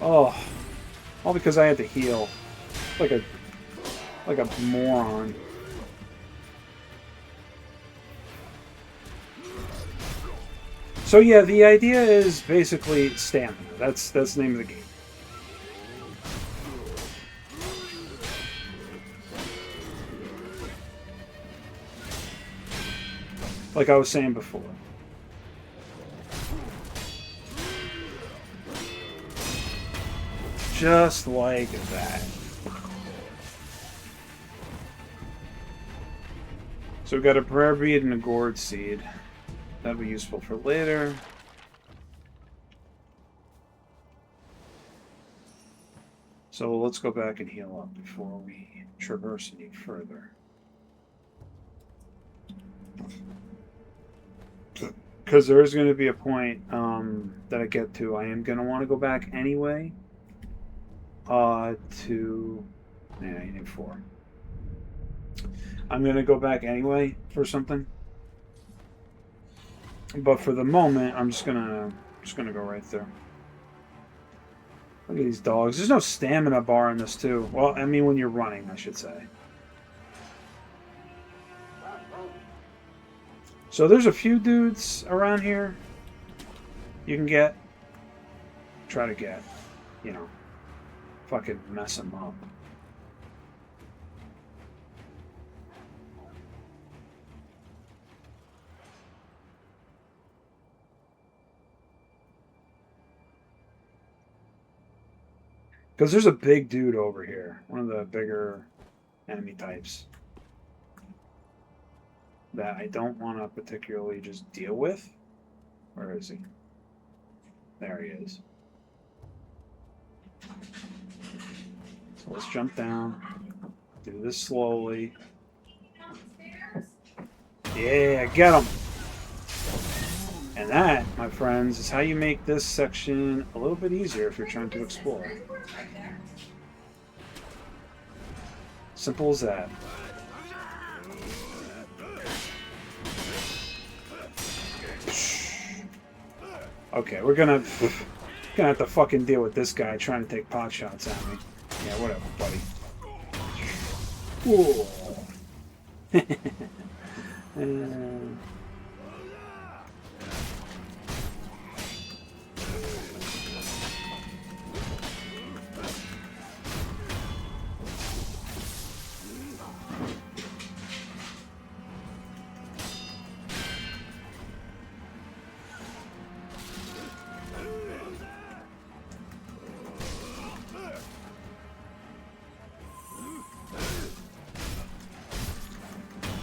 Oh, all because I had to heal, like a moron. So yeah, the idea is basically stamina. That's the name of the game. Like I was saying before. Just like that. So we've got a prayer bead and a gourd seed. That'll be useful for later. So let's go back and heal up before we traverse any further. Because there is going to be a point that I get to. I am going to want to go back anyway. Yeah, you need 4. I'm going to go back anyway for something. But for the moment, I'm just gonna go right there. Look at these dogs. There's no stamina bar in this too. Well, I mean when you're running, I should say. So there's a few dudes around here you can try to get, you know, fucking mess them up. Because there's a big dude over here, one of the bigger enemy types that I don't want to particularly just deal with. Where is he? There he is. So let's jump down. Do this slowly. Yeah, get him! And that, my friends, is how you make this section a little bit easier if you're trying to explore. Simple as that. Okay, we're gonna have to fucking deal with this guy trying to take pot shots at me. Yeah, whatever, buddy.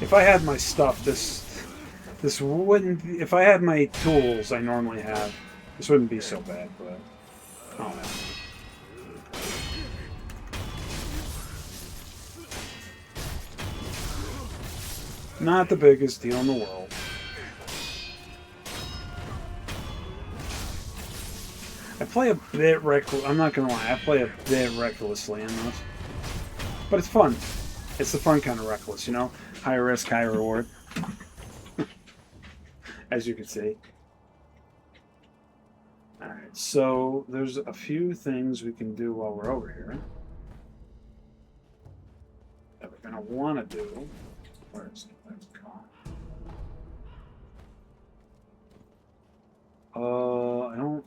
If I had my stuff, this wouldn't be, if I had my tools I normally have, this wouldn't be so bad, but I don't know. Not the biggest deal in the world. I play a bit I'm not gonna lie, I play a bit recklessly in this. But it's fun. It's the fun kind of reckless, you know? High risk, high reward. As you can see. Alright, so there's a few things we can do while we're over here. That we're gonna want to do. Where's the car? I don't.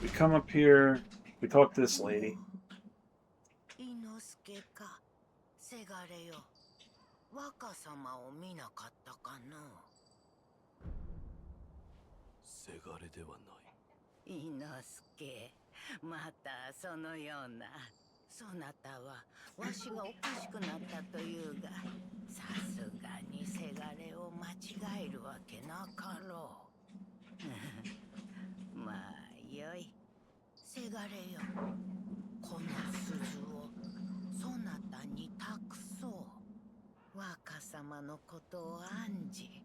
We come up here. We talk to this lady. 伊之助か、せがれよ。若様を見なかったかの。せがれではない。伊之助、またそのような。そなたはわしがおかしくなったというが、さすがにせがれを間違えるわけなかろう。まあよい。せがれよ。この鈴をそなたに託そう。若様のことを案じ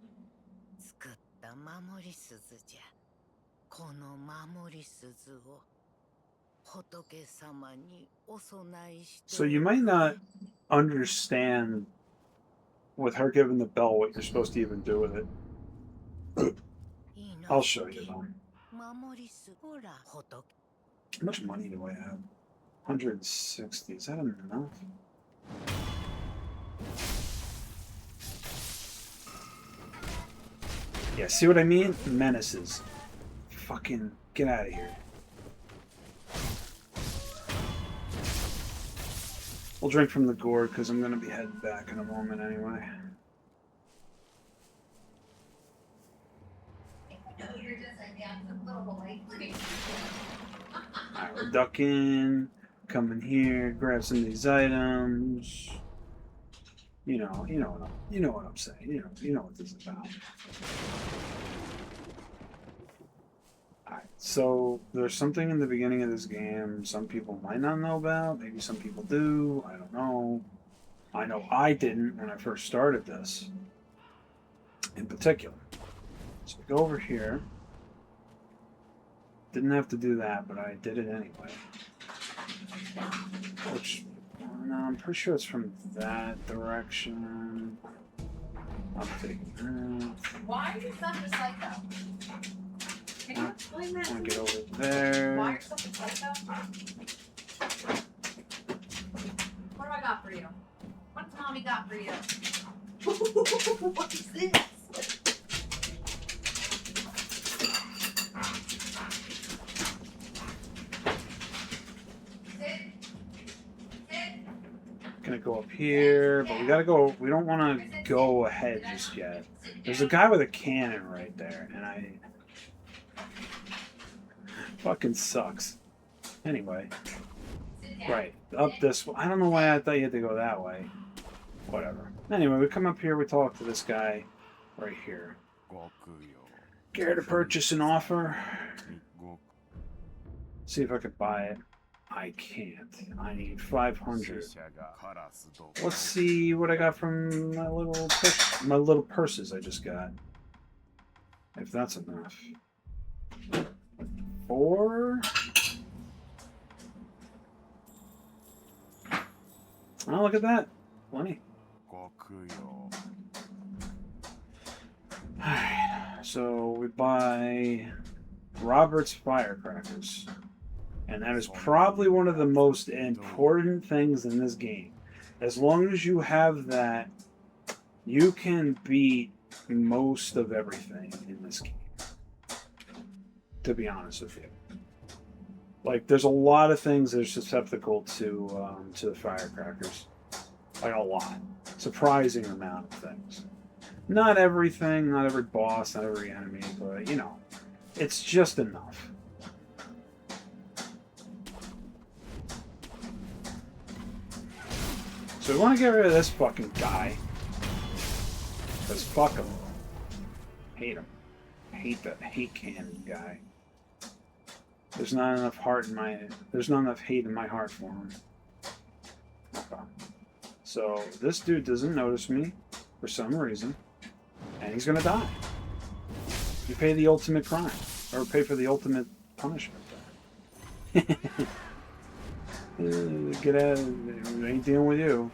作った守り鈴じゃ。この守り鈴を仏様にお供えして。 So you might not understand with her giving the bell what you're supposed to even do with it. I'll show you though. 守り鈴ほら仏。 How much money do I have? 160. Is that enough? Yeah, see what I mean? Menaces. Fucking get out of here. We'll drink from the gourd because I'm going to be heading back in a moment anyway. Alright, we're ducking, come in here, grab some of these items. You know what I'm saying. You know what this is about. Alright, so there's something in the beginning of this game some people might not know about, maybe some people do, I don't know. I know I didn't when I first started this, in particular. So we go over here. Didn't have to do that, but I did it anyway. Which, no, I'm pretty sure it's from that direction. I'm taking that. Why are you stuff just like that? Can you explain that? I want to to me? get over there. Why are stuff just like that? What do I got for you? What's mommy got for you? What is this? Gonna go up here, but we gotta go. We don't want to go ahead just yet. There's a guy with a cannon right there, and I fucking sucks. Anyway, right up this way. I don't know why I thought you had to go that way. Whatever. Anyway, we come up here. We talk to this guy right here. Care to purchase an offer? See if I could buy it. I can't. I need 500. Let's see what I got from my little purses I just got. If that's enough. 4. Oh, look at that. Plenty. Alright, so we buy Robert's firecrackers. And that is probably one of the most important things in this game. As long as you have that, you can beat most of everything in this game. To be honest with you. Like, there's a lot of things that are susceptible to the firecrackers. Like, a lot. Surprising amount of things. Not everything, not every boss, not every enemy, but, you know, it's just enough. So we want to get rid of this fucking guy. Because fuck him. Hate him. Hate that hate cannon guy. There's not enough heart in my. There's not enough hate in my heart for him. Okay. So this dude doesn't notice me for some reason, and he's gonna die. You pay the ultimate crime, or pay for the ultimate punishment. Get out! I ain't dealing with you.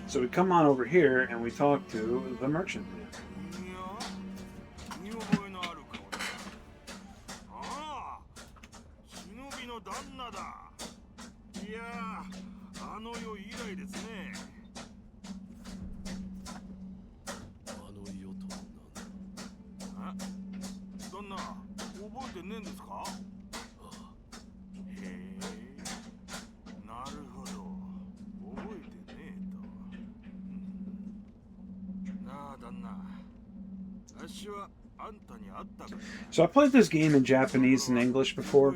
So we come on over here and we talk to the merchant. 見覚えのある顔だ。ああ、忍びの旦那だ。いやー、あの世以来ですね。あの世となんだ。あ、旦那、覚えてねえんですか？へえ、なるほど。覚えてねえと。なあ、旦那。私はあんたに会ったから。 So I played this game in Japanese and English before.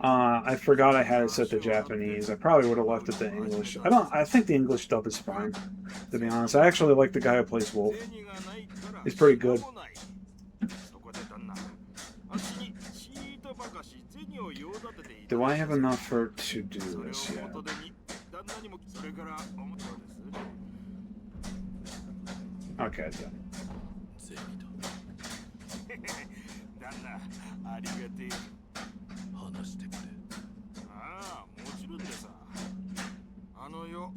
I forgot I had it set to Japanese. I probably would have left it to English. I think the English dub is fine, to be honest. I actually like the guy who plays Wolf. He's pretty good. Do I have enough for to do this yet? Okay, done. 旦那、ありがてえ。話してくれ。ああ、もちろんでさ。あの世、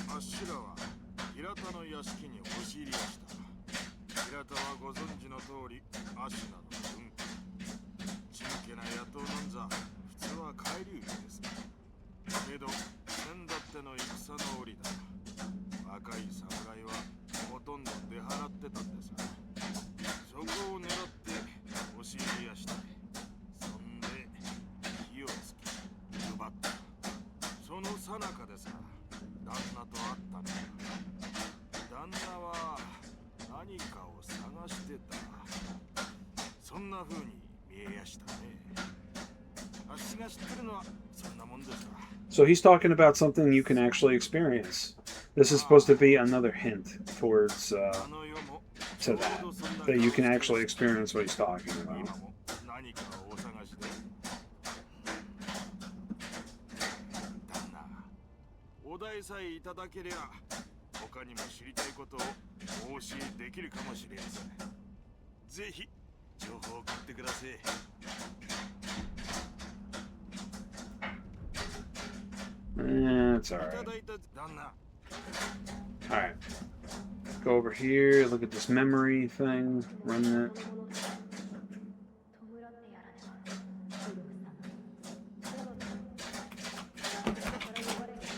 あっしらは平田の屋敷に押し入りました。平田はご存知の通り、アシナの軍区。ちんけな野党なんざ、普通は海流です。けど、先だっての戦の折だ。若い侍はほとんど出払ってたんです。そこを狙って押し入りやした。そんで火をつけ奪った。その最中でさ、旦那と会ったんだ。旦那は何かを探してた。そんな風に見えやしたね。あっしが知ってるのはそんなもんですわ。 So he's talking about something you can actually experience. This is supposed to be another hint towards to that you can actually experience what he's talking about. 何かをお探しで。旦那、お題さえいただけりゃ他にも知りたいことをお教えできるかもしれんさ。ぜひ情報を送ってください。 It's alright. Alright. Go over here, look at this memory thing, run that. 弔ってやらねばウルフ様。から呼ばれていた。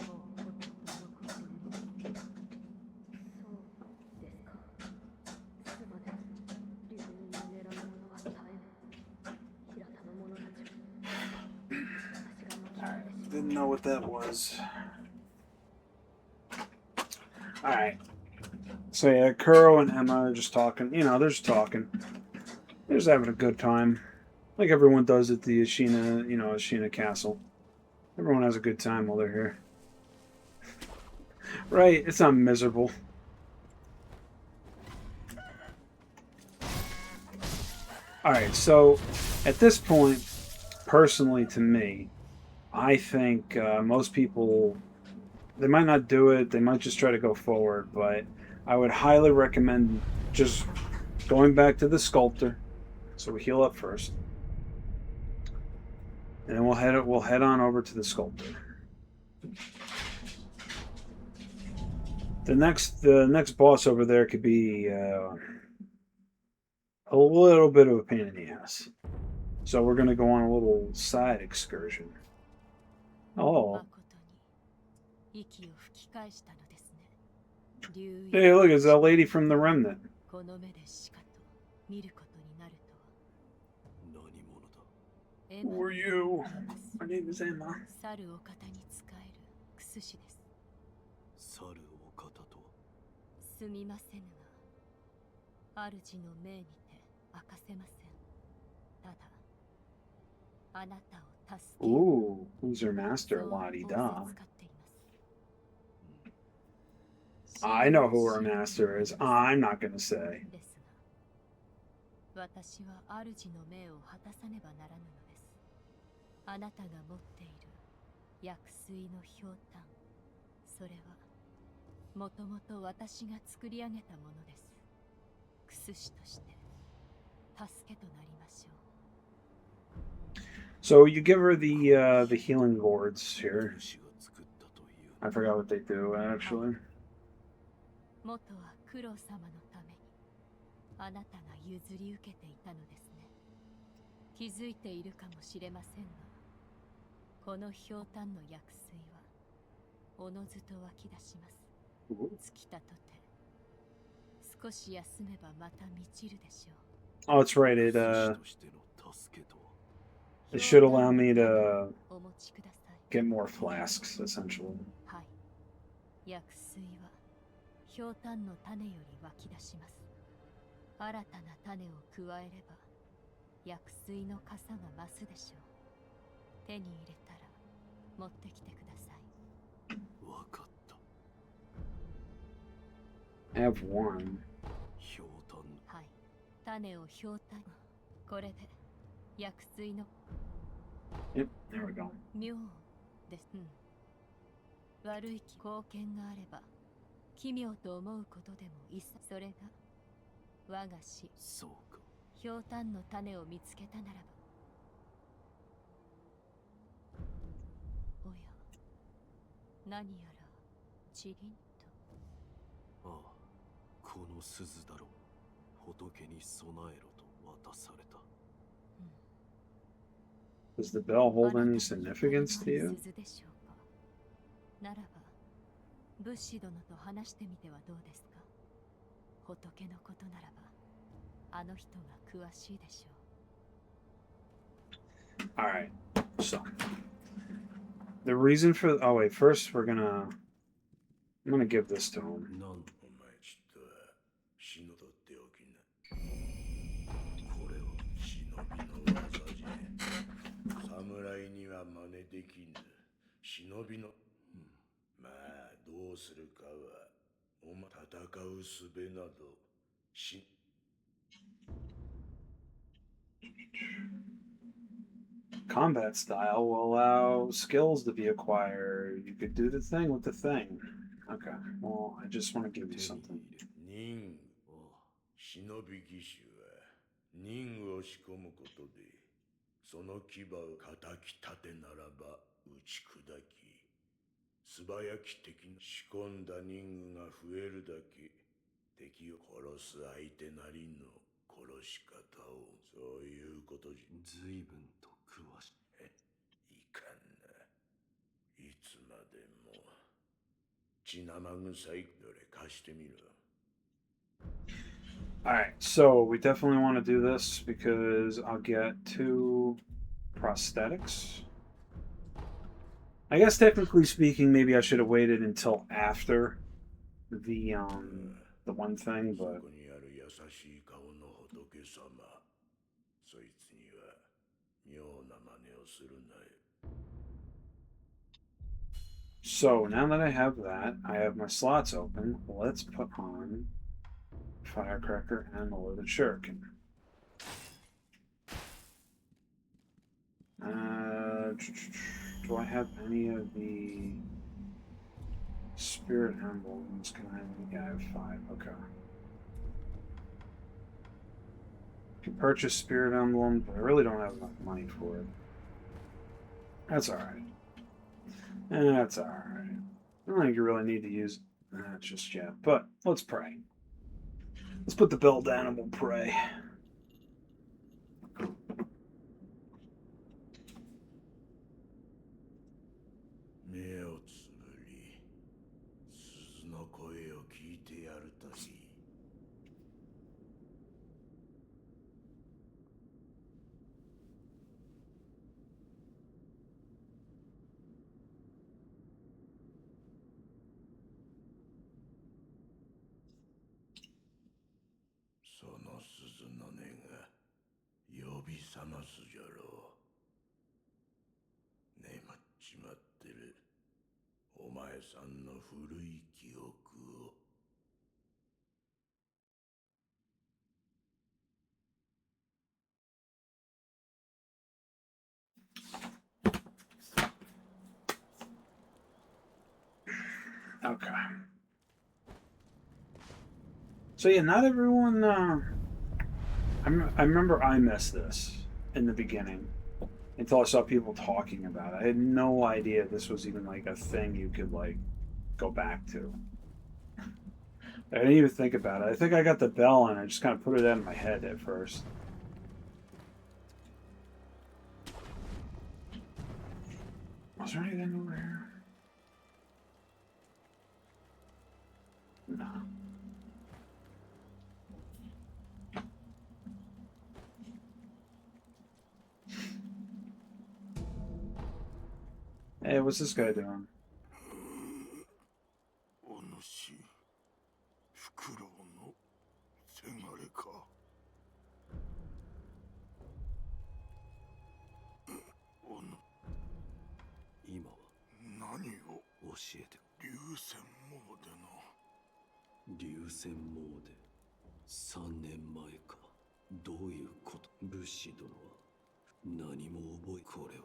もうほとんど残ってない。そうですか。すまね。竜人の狙うものは絶えぬ。平田の者たちを。 Didn't know what that was. Alright. So yeah, Kuro and Emma are just talking. You know, they're just talking. They're just having a good time. Like everyone does at the Ashina, you know, Ashina Castle. Everyone has a good time while they're here. Right? It's not miserable. Alright, so at this point, personally to me, I think most people, they might not do it, they might just try to go forward, but I would highly recommend just going back to the sculptor. So we heal up first. And then we'll head on over to the sculptor. The next boss over there could be a little bit of a pain in the ass. So we're gonna go on a little side excursion. Oh. Hey, look, it's that lady from the Remnant. Who are you? My name is Emma. すみませぬが、主の命にて明かせません。ただ、あなたを助け。 Ooh, who's your master? La-di-da. I know who our master is. I'm not gonna say. ですが、私は主の命を果たさねばならぬのです。あなたが持っている薬水のひょうたん、それはもともと私が作り上げたものです。薬師として助けとなりましょう。So you give her the healing gourds here. I forgot what they do actually. 元は九郎様のためにあなたが譲り受けていたのですね。気づいているかもしれませんが、このひょうたんの薬水はおのずと湧き出します。尽きたとて少し休めばまた満ちるでしょう。 Oh, it's right. It should allow me to お持ちください。 get more flasks, essentially. はい。薬水はひょうたんの種より湧き出します。新たな種を加えれば薬水の傘が増すでしょう。手に入れたら持ってきてください。わかった。I have one. ひょうたん。はい。種をひょうたん。これで薬水の Yep, there we go. 妙です。悪い貢献があれば奇妙と思うことでもいっさ。それが我が師。そうか。ひょうたんの種を見つけたならば。おや、何やらチリンと。ああ、この鈴だろう。仏に備えろと渡された。Does the bell hold any significance to you? 鈴でしょうか。ならば仏師殿と話してみてはどうですか。仏のことならばあの人が詳しいでしょう。 Alright, so the reason for wait, first I'm gonna give this to him. なんお前ちっとは死のとっておきな。これを忍びの技じゃ。侍には真似できぬ。忍びの、まあどうするかはお前戦う術などし。Combat style will allow skills to be acquired. You could do the thing with the thing. Okay, well, I just want to give you something. 忍忍び義手は忍を仕込むことでその牙を叩き立てならば打ち砕き素早き敵の仕込んだ忍具が増えるだけ敵を殺す相手なりの殺し方をそういうことじゃ。随分と詳しい。いかんな。いつまでも血生臭いどれ貸してみろ。Alright, so we definitely want to do this because I'll get 2 prosthetics. I guess technically speaking, maybe I should have waited until after the one thing, but so now that I have that, I have my slots open. Let's put on Firecracker and the Loaded Shuriken. Do I have any of the Spirit Emblems? Can I? Yeah, I have 5. Okay. I can purchase Spirit Emblem, but I really don't have enough money for it. That's alright. That's alright. I don't think you really need to use that just yet, but let's pray. Let's put the bell down and we'll pray. Okay. So yeah, not everyone. I remember I missed this in the beginning until I saw people talking about it. I had no idea this was even like a thing you could like go back to. I didn't even think about it. I think I got the bell and I just kind of put it out in my head at first. Was there anything over here? No. Hey, what's this guy doing? お主フクロウのせがれか。おぬ今は何を教えて。流線モーデの流線モーデ3年前か。どういうこと？武士殿は何も覚え。これは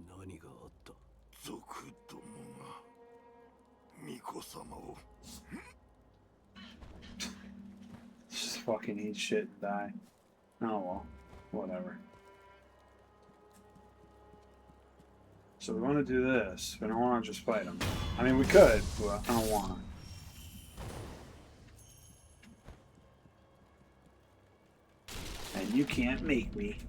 何があった？族どもが巫女様を Just fucking eat shit and die. Oh well, whatever. So we want to do this. We don't want to just fight him. I mean, we could, but I don't want to. And you can't make me.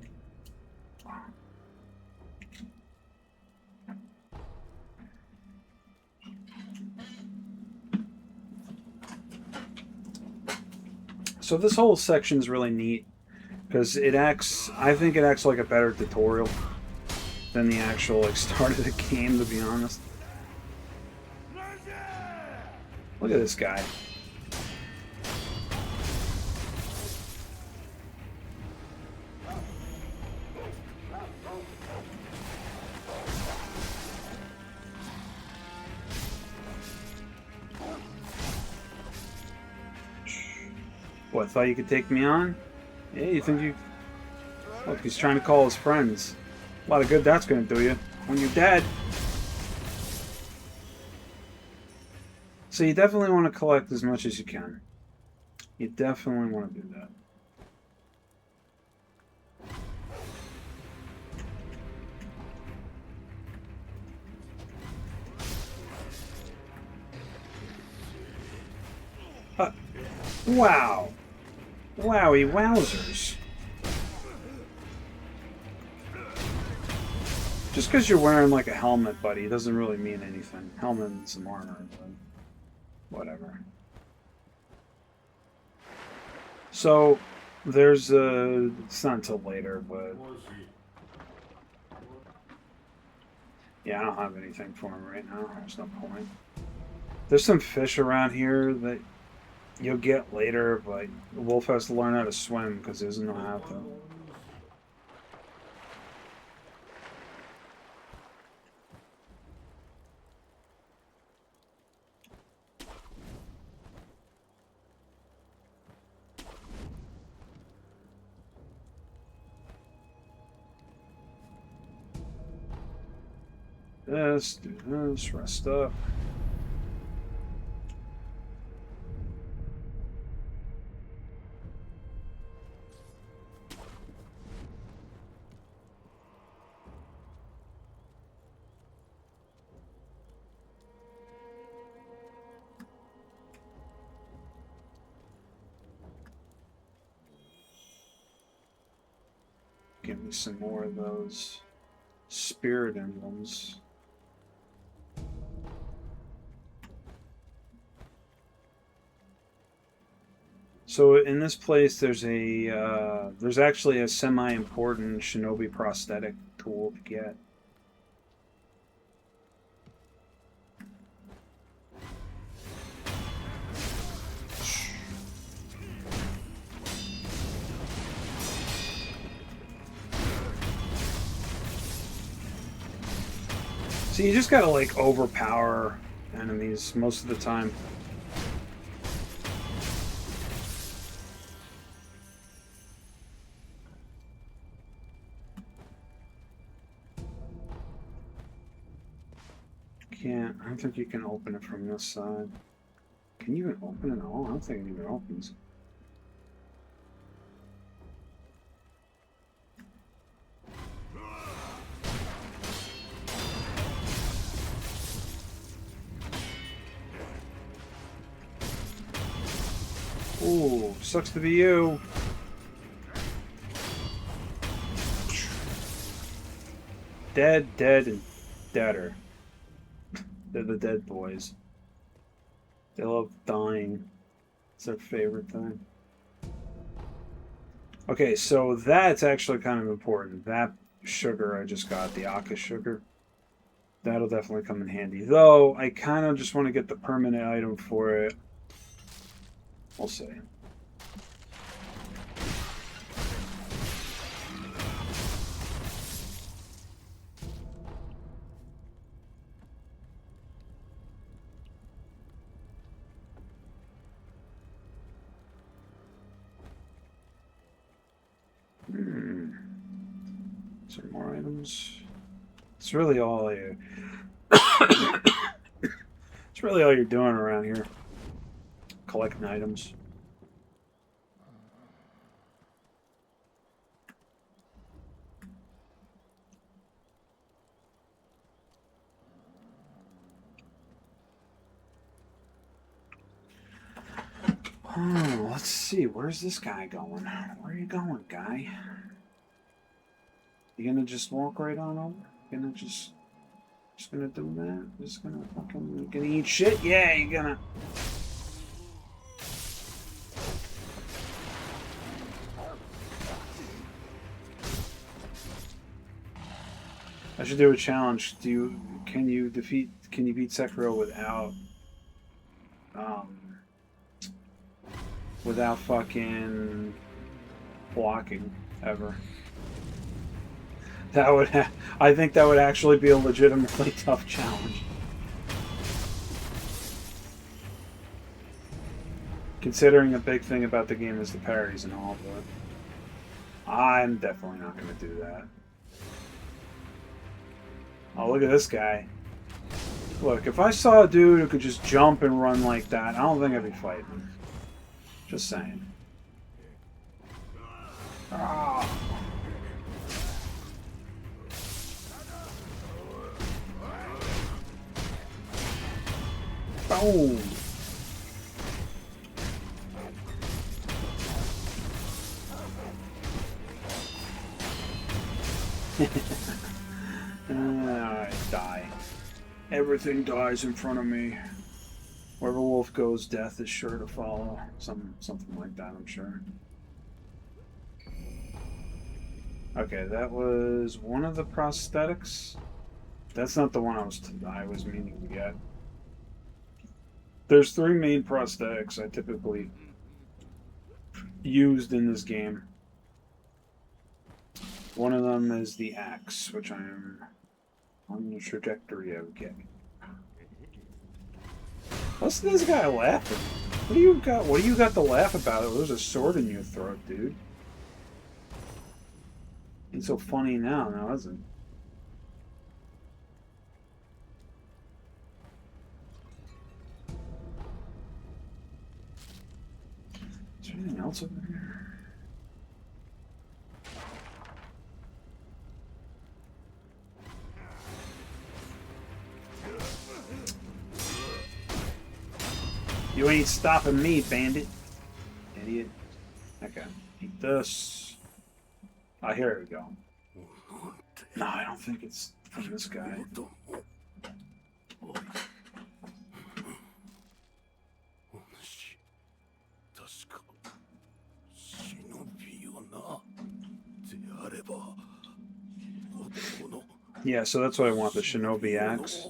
So this whole section is really neat because it acts. I think it acts like a better tutorial than the actual like start of the game. To be honest, look at this guy. What, thought you could take me on? Yeah, you think you... Look, he's trying to call his friends. A lot of good that's going to do you when you're dead. So you definitely want to collect as much as you can. You definitely want to do that. Wow. Wowie wowzers. Just because you're wearing like a helmet, buddy, doesn't really mean anything. Helmet and some armor, but whatever. So, there's a... It's not until later, but... Yeah, I don't have anything for him right now. There's no point. There's some fish around here that you'll get later, but the wolf has to learn how to swim because he doesn't know how to. Let's do this, rest up. Give me some more of those spirit emblems. So in this place, there's actually a semi-important shinobi prosthetic tool to get. So you just gotta like overpower enemies most of the time. don't think you can open it from this side. Can you even open it all? I don't think it even opens. Ooh, sucks to be you. Dead, dead, and deader. They're the dead boys. They love dying. It's their favorite thing. Okay, so that's actually kind of important. That sugar I just got, the Aka sugar, that'll definitely come in handy. Though, I kind of just want to get the permanent item for it. We'll see. Some more items. It's really all you. It's really all you're doing around here. Collecting items. Oh, let's see. Where's this guy going? Where are you going, guy? You gonna just walk right on over? You gonna just gonna do that? Just gonna fucking gonna eat shit? Yeah, you're gonna. I should do a challenge. Can you beat Sekiro without fucking blocking ever? That would I think that would actually be a legitimately tough challenge. Considering a big thing about the game is the parries and all, but I'm definitely not going to do that. Oh, look at this guy. Look, if I saw a dude who could just jump and run like that, I don't think I'd be fighting. Just saying. Ah. Boom. Alright, die. Everything dies in front of me. Wherever wolf goes, death is sure to follow. Something like that, I'm sure. Okay, that was one of the prosthetics. That's not the one I was meaning to get. There's 3 main prosthetics I typically used in this game. One of them is the axe, which I am on the trajectory of getting. What's this guy laughing? What do you got to laugh about? There's a sword in your throat, dude. Ain't so funny now, is it? Is there anything else over here? You ain't stopping me, bandit. Idiot. Okay. Eat this. Oh, here we go. No, I don't think it's from this guy. Yeah, so that's what I want, the shinobi axe.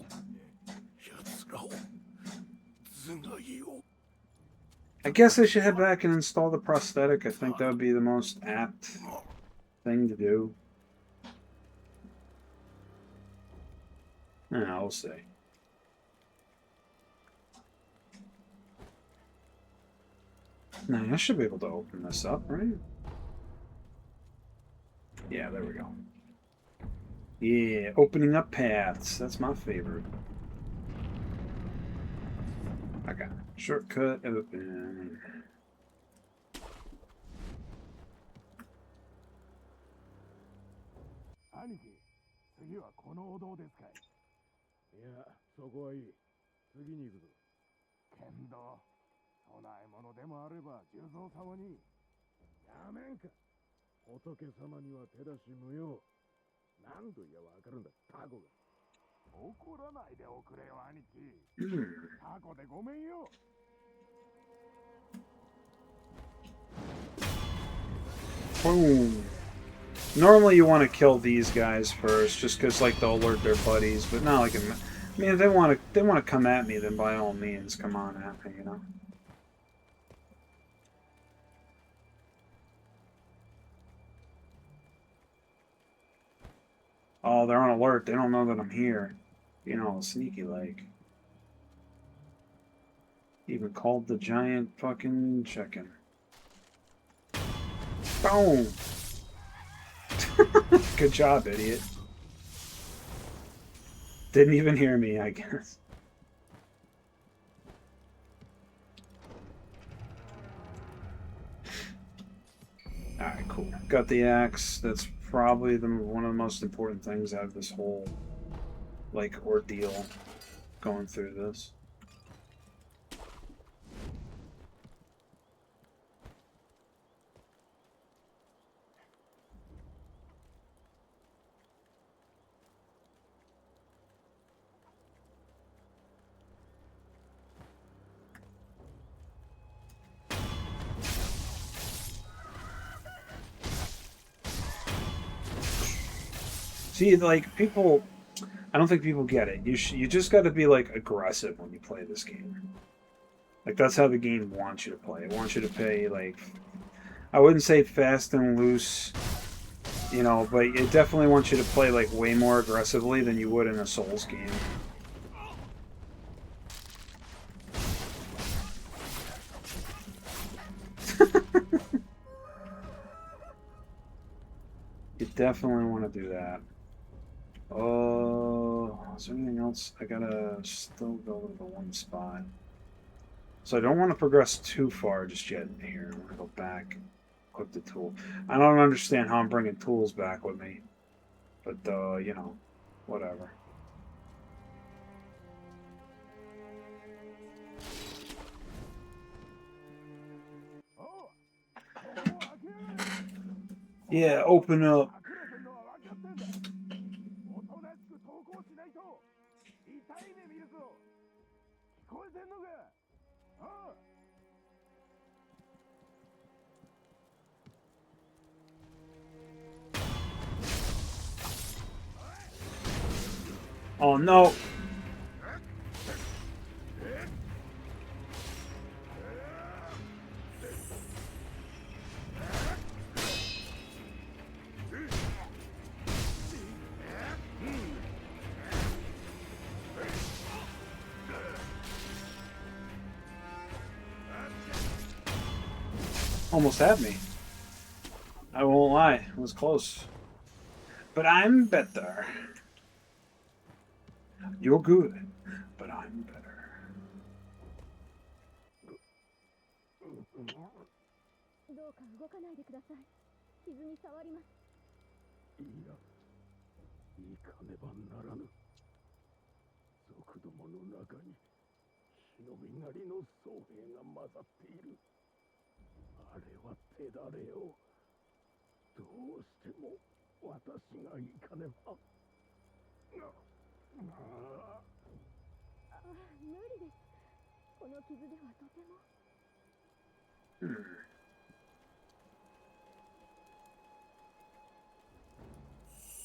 I guess I should head back and install the prosthetic. I think that would be the most apt thing to do. I'll see. Now, I should be able to open this up, right? Yeah, there we go. Yeah, opening up paths. That's my favorite. Okay. Shortcut open. 兄貴、次はこのお堂ですかい。いや、そこはいい。次に行くぞ。けんど、供え物でもあれば、重蔵様に。やめんか。仏様には手出し無用。何度言やわかるんだ、タコが。怒らないでおくれよ、兄貴。タコでごめんよ。Boom. Normally you want to kill these guys first, just because like they'll alert their buddies. But not like, I mean, if they want to come at me, then by all means, come on at me, you know. Oh, they're on alert. They don't know that I'm here. You know, sneaky like. Even called the giant fucking chicken. Boom. Good job, idiot. Didn't even hear me, I guess. Alright, cool. Got the axe. That's probably one of the most important things out of this whole, like, ordeal going through this. See, like, people, I don't think people get it. You just got to be, like, aggressive when you play this game. Like, that's how the game wants you to play. It wants you to play, like, I wouldn't say fast and loose, you know, but it definitely wants you to play, like, way more aggressively than you would in a Souls game. You definitely want to do that. Is there anything else? I gotta still go to the one spot. So I don't want to progress too far just yet in here. I want to go back, equip the tool. I don't understand how I'm bringing tools back with me. But, you know, whatever. Yeah, open up. Oh no. Almost had me. I won't lie, it was close. But I'm better. You're good, but I'm better. どうか動かないでください。傷に触ります。いや、行かねばならぬ。族どもの中に忍び狩りの僧兵が混ざっている。あれは手だれよ。どうしても私が行かねば。無理です。この傷ではとても。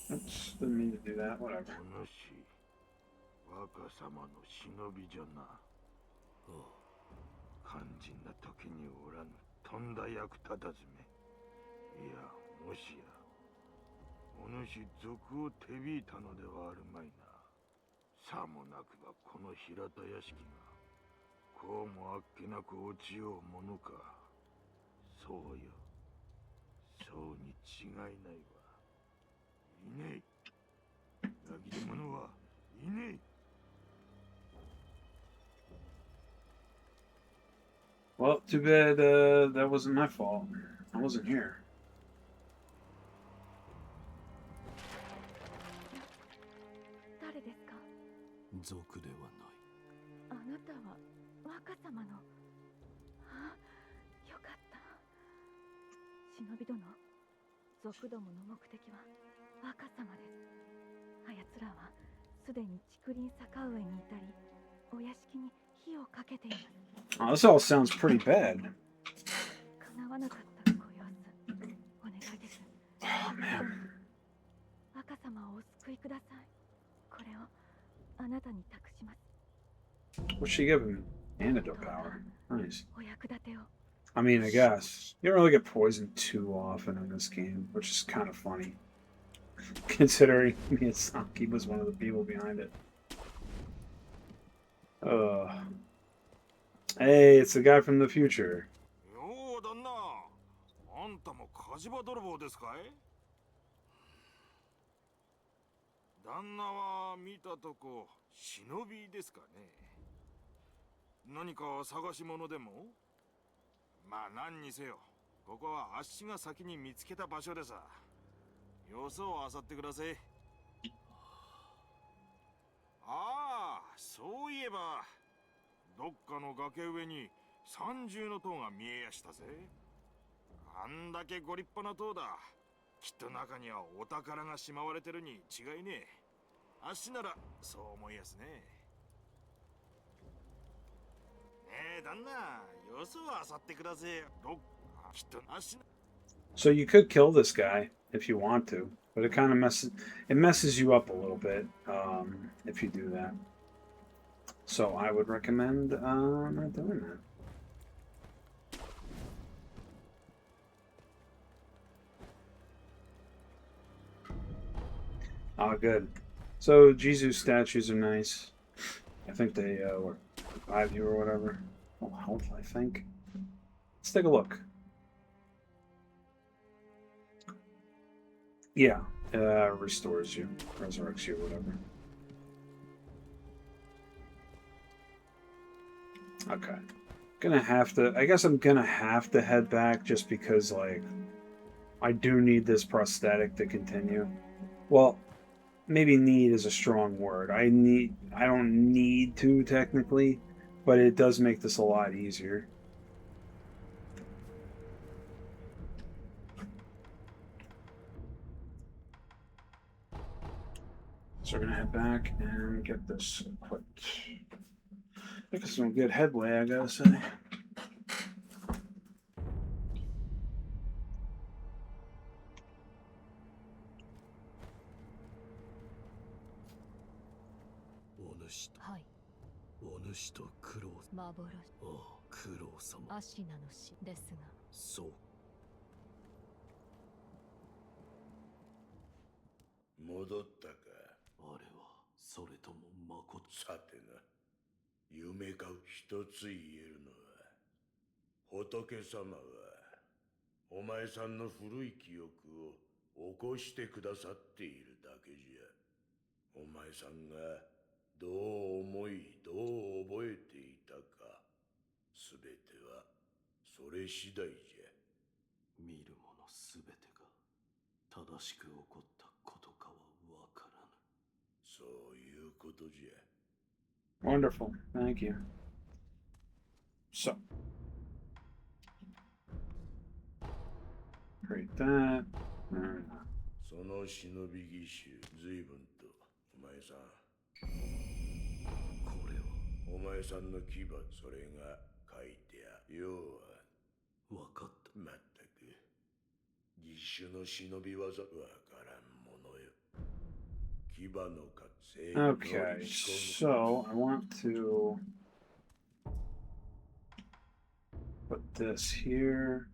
Oops, didn't mean to do that, whatever. お主、若様の忍びじゃな。肝心な時におらぬ、とんだ役立たずめ。いや、もしや、お主賊を手引いたのではあるまいな。さもなくばこの平田屋敷が、こうもあっけなく落ちようものか。そうよ。そうに違いないわ。いねえ。裏切り者はいねえ。Well, too bad that wasn't my fault. I wasn't here. 誰ですか？族ではない。あなたは若様の。あ、よかった。忍び殿、族どもの目的は若様です。あやつらはすでに竹林坂上にいたり、お屋敷に火をかけています。Oh, this all sounds pretty bad. 叶わなかったご様子。お願いです。 Oh man. 若様をお救いください。これをあなたに託します。 What'd she give him? Antidote power. Nice. お役立てを。 I mean, I guess. You don't really get poisoned too often in this game, which is kind of funny. Considering Miyazaki was one of the people behind it. Hey, it's the guy from the future. よう旦那、あんたも火事場泥棒ですかい？旦那は見たとこ忍びですかね。何か探し物でも？まあ何にせよ、ここはあっしが先に見つけた場所でさ。よそを漁ってください。ああ、そういえばどっかの崖上に三重の塔が見えやしたぜ。あんだけご立派な塔だ。きっと中にはお宝がしまわれてるに違いねえ。あっしならそう思いやすね。ねえ旦那、よそを漁ってください。きっとあっしな。 So you could kill this guy if you want to, but it kind of messes you up a little bit if you do that. So I would recommend not doing that. Oh, good. So Jesus statues are nice. I think they revive you or whatever. Oh, health, I think. Let's take a look. Yeah, restores you, resurrects you, whatever. Okay. Gonna have to, I guess I'm gonna have to head back just because, like, I do need this prosthetic to continue. Well, maybe need is a strong word. I don't need to technically, but it does make this a lot easier. So we're gonna head back and get this equipped. Making some good headway, I gotta say. Hi. お主と苦労。幻。ああ、苦労様。アシナの死ですが。そう。戻ったか。あれはそれともまこと。さてな、夢か一つ言えるのは、仏様はお前さんの古い記憶を起こしてくださっているだけじゃ。お前さんがどう思いどう覚えていたか、すべてはそれ次第じゃ。見るものすべてが正しく起こったことかはわからぬ。そういうことじゃ。Wonderful. Thank you. So. Create that. その忍び義手、随分とお前さん。これはお前さんの牙、それが書いてある。要は、わかった。まったく、義手の忍び技わからんものよ。牙の活性。Okay, so I want to put this here.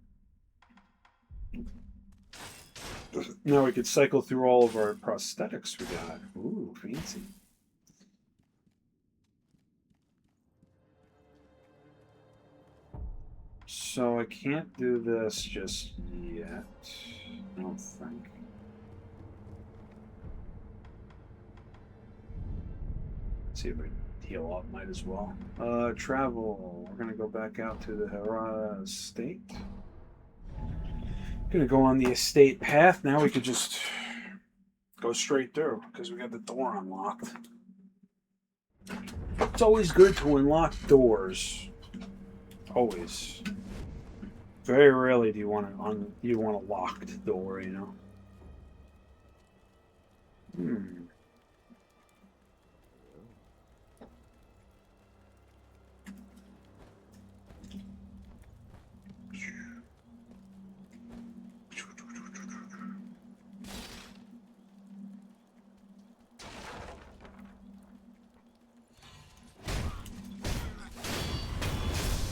Now we could cycle through all of our prosthetics we got. Ooh, fancy. So I can't do this just yet, I don't think. Let's see if I heal up, might as well. Travel. We're gonna go back out to the Hera estate. Gonna go on the estate path. Now we could just go straight through because we got the door unlocked. It's always good to unlock doors. Always. Very rarely do you want a locked door, you know.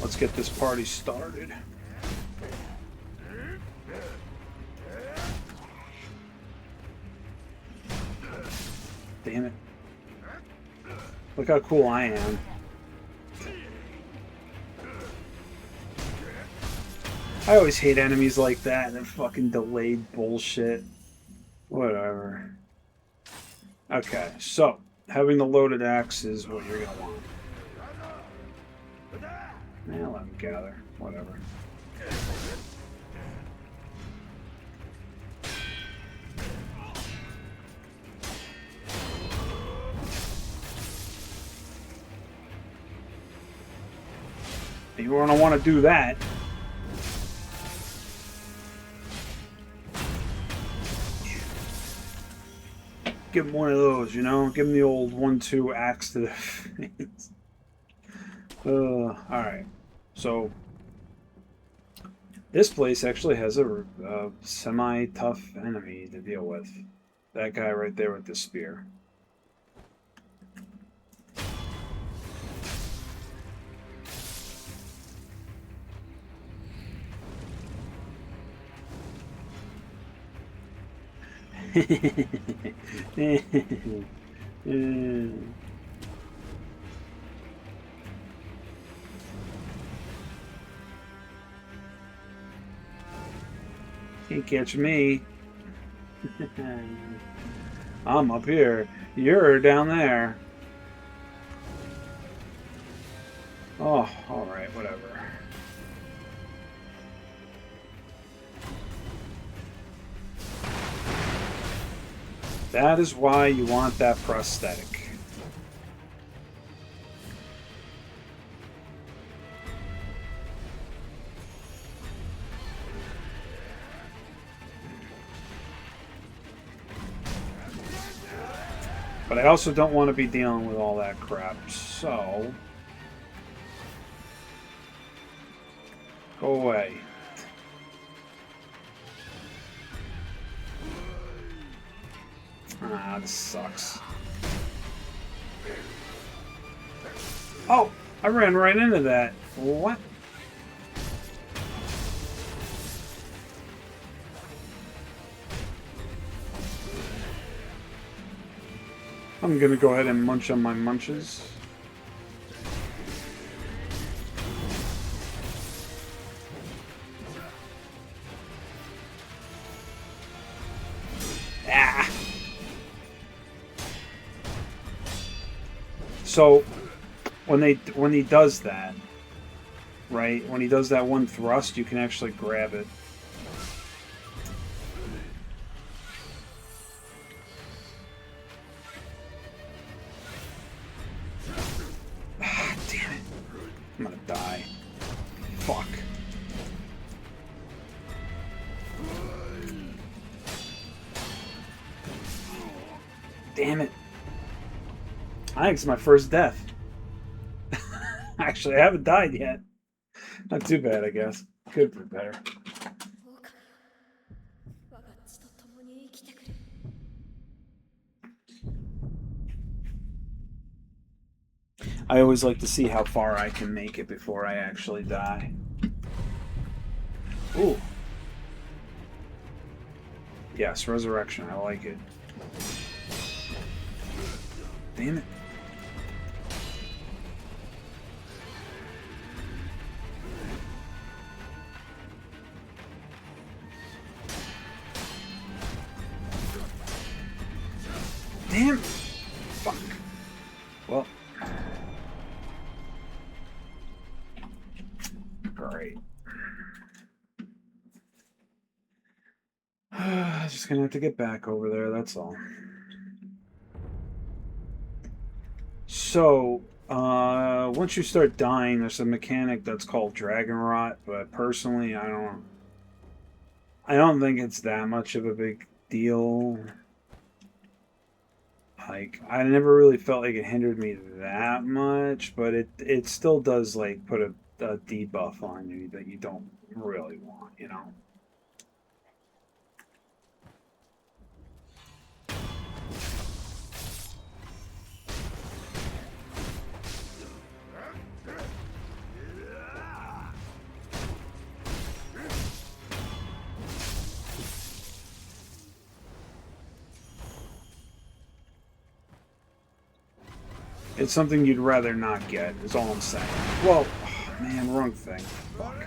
Let's get this party started. Damn it. Look how cool I am. I always hate enemies like that and fucking delayed bullshit. Whatever. Okay, so having the loaded axe is what you're gonna want. Yeah, let them gather. Whatever. You don't want to do that. Give him one of those, you know? Give him the old 1-2 axe to the face. Alright. So, this place actually has a semi-tough enemy to deal with. That guy right there with the spear. Can't catch me. I'm up here. You're down there. Oh, alright, whatever. That is why you want that prosthetic. But I also don't want to be dealing with all that crap, so... Go away. Ah, this sucks. Oh, I ran right into that. What? I'm gonna go ahead and munch on my munches. Ah! So, when he does that, right? When he does that one thrust, you can actually grab it. Ah, damn it. I'm gonna die. Fuck. Damn it. I think it's my first death. Actually, I haven't died yet. Not too bad, I guess. Could be better. I always like to see how far I can make it before I actually die. Ooh. Yes, resurrection. I like it. Damn it. Damn. Fuck. Well, Great. Just gonna have to get back over there, that's all. So, once you start dying, there's a mechanic that's called Dragon Rot, but personally, I don't think it's that much of a big deal. Like, I never really felt like it hindered me that much, but it still does, like, put a debuff on you that you don't really want, you know? It's something you'd rather not get, is all I'm saying. Well, oh, man, wrong thing. Fuck.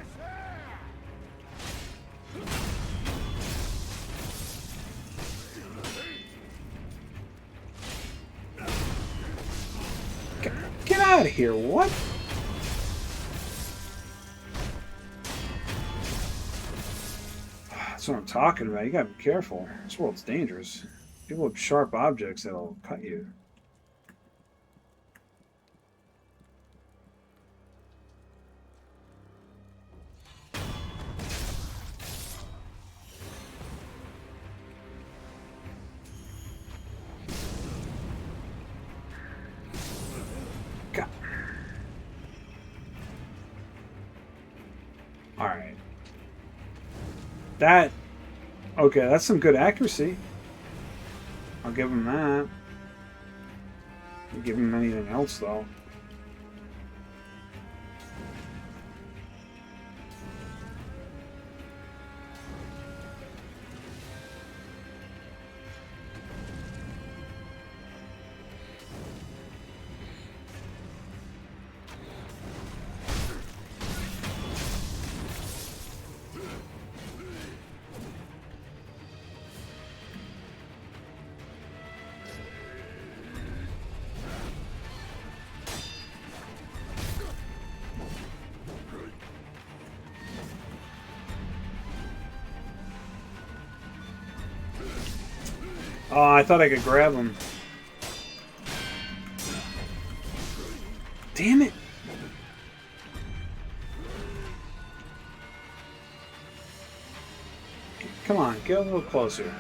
Get out of here, what? That's what I'm talking about. You gotta be careful. This world's dangerous. People with sharp objects that'll cut you. Alright. Okay, that's some good accuracy. I'll give him that. I'll give him anything else, though. Oh, I thought I could grab him. Damn it! Come on, get a little closer.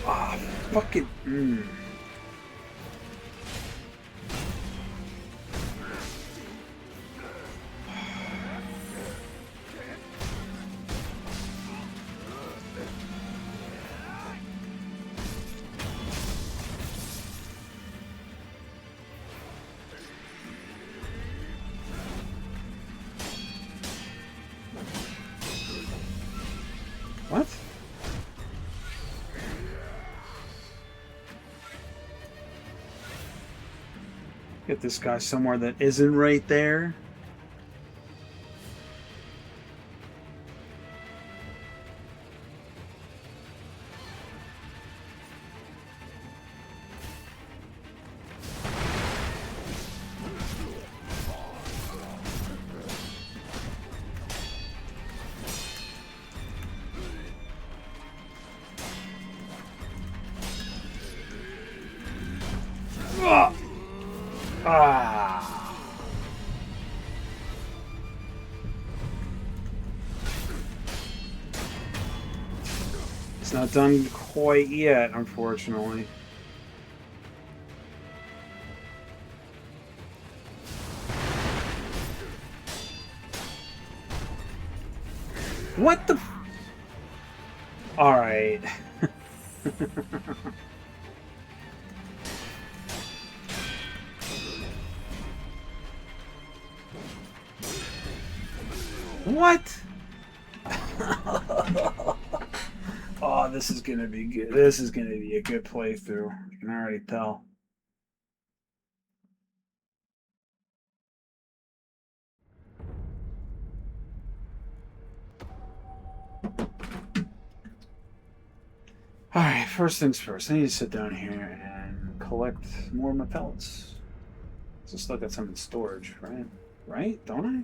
Ah, fucking. What? Get this guy somewhere that isn't right there. Ah. It's not done quite yet, unfortunately. What the? All right. What? Oh, this is gonna be good. This is gonna be a good playthrough. You can already tell. Alright, first things first. I need to sit down here and collect more of my pellets. So still got some in storage, right? Right? Don't I?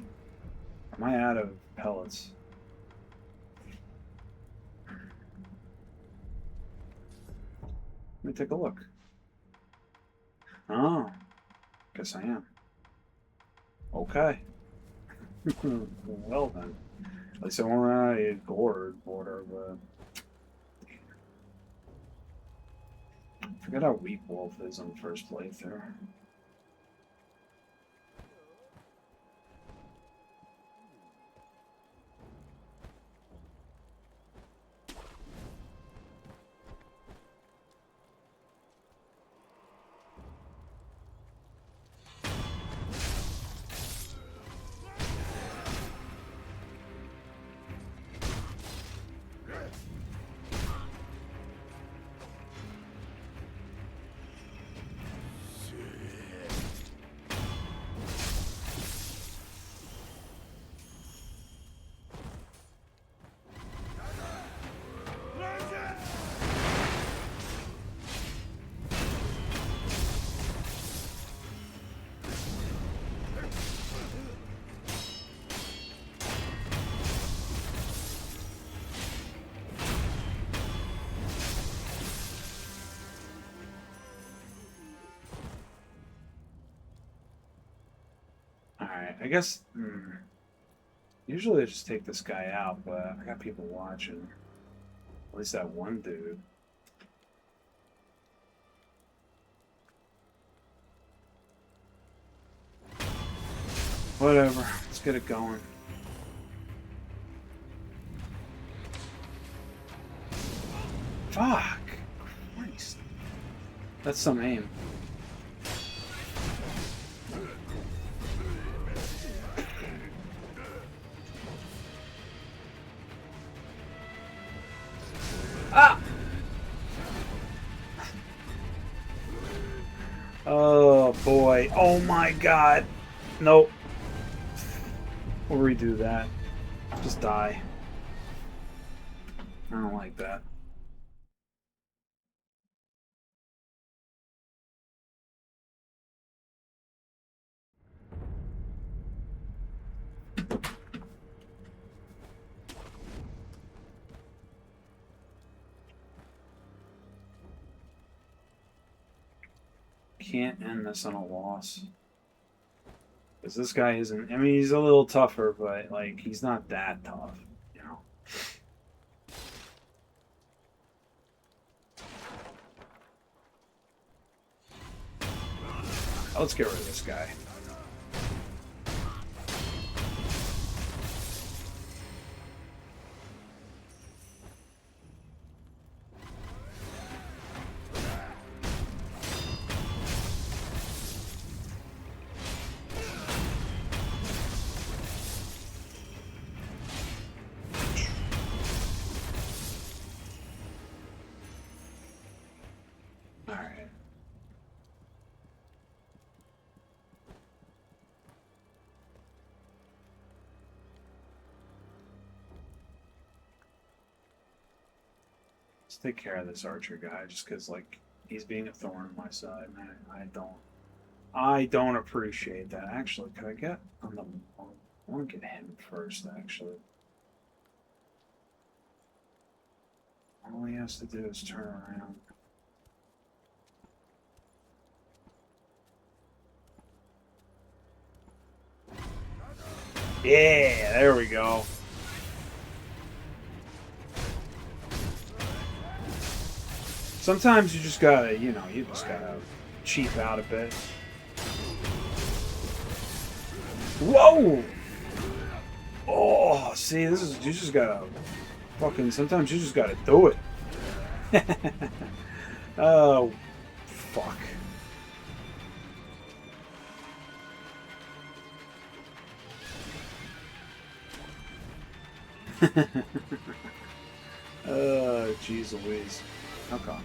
Or am I out of pellets? Let me take a look. Oh, guess I am. Okay. Well then. At least I won't run out of gourd border, but I forget how weak Wolf is on the first playthrough. Alright, I guess... usually I just take this guy out, but I got people watching. At least that one dude. Whatever, let's get it going. Fuck! Christ. That's some aim. Ah! Oh boy. Oh my god. Nope. We'll redo that. Just die. I don't like that. Can't end this on a loss. Because this guy isn't... I mean, he's a little tougher, but, like, he's not that tough, you know? Let's get rid of this guy. Alright. Let's take care of this archer guy, just because, like, he's being a thorn in my side, man. I don't appreciate that. Actually, could I get on the... I want to get him first, actually. All he has to do is turn around. Yeah, there we go. Sometimes you just gotta, you know, you just gotta cheap out a bit. Whoa! Oh, see, this is, you just gotta fucking, sometimes you just gotta do it. Oh, fuck. Oh, jeez Louise. Okay.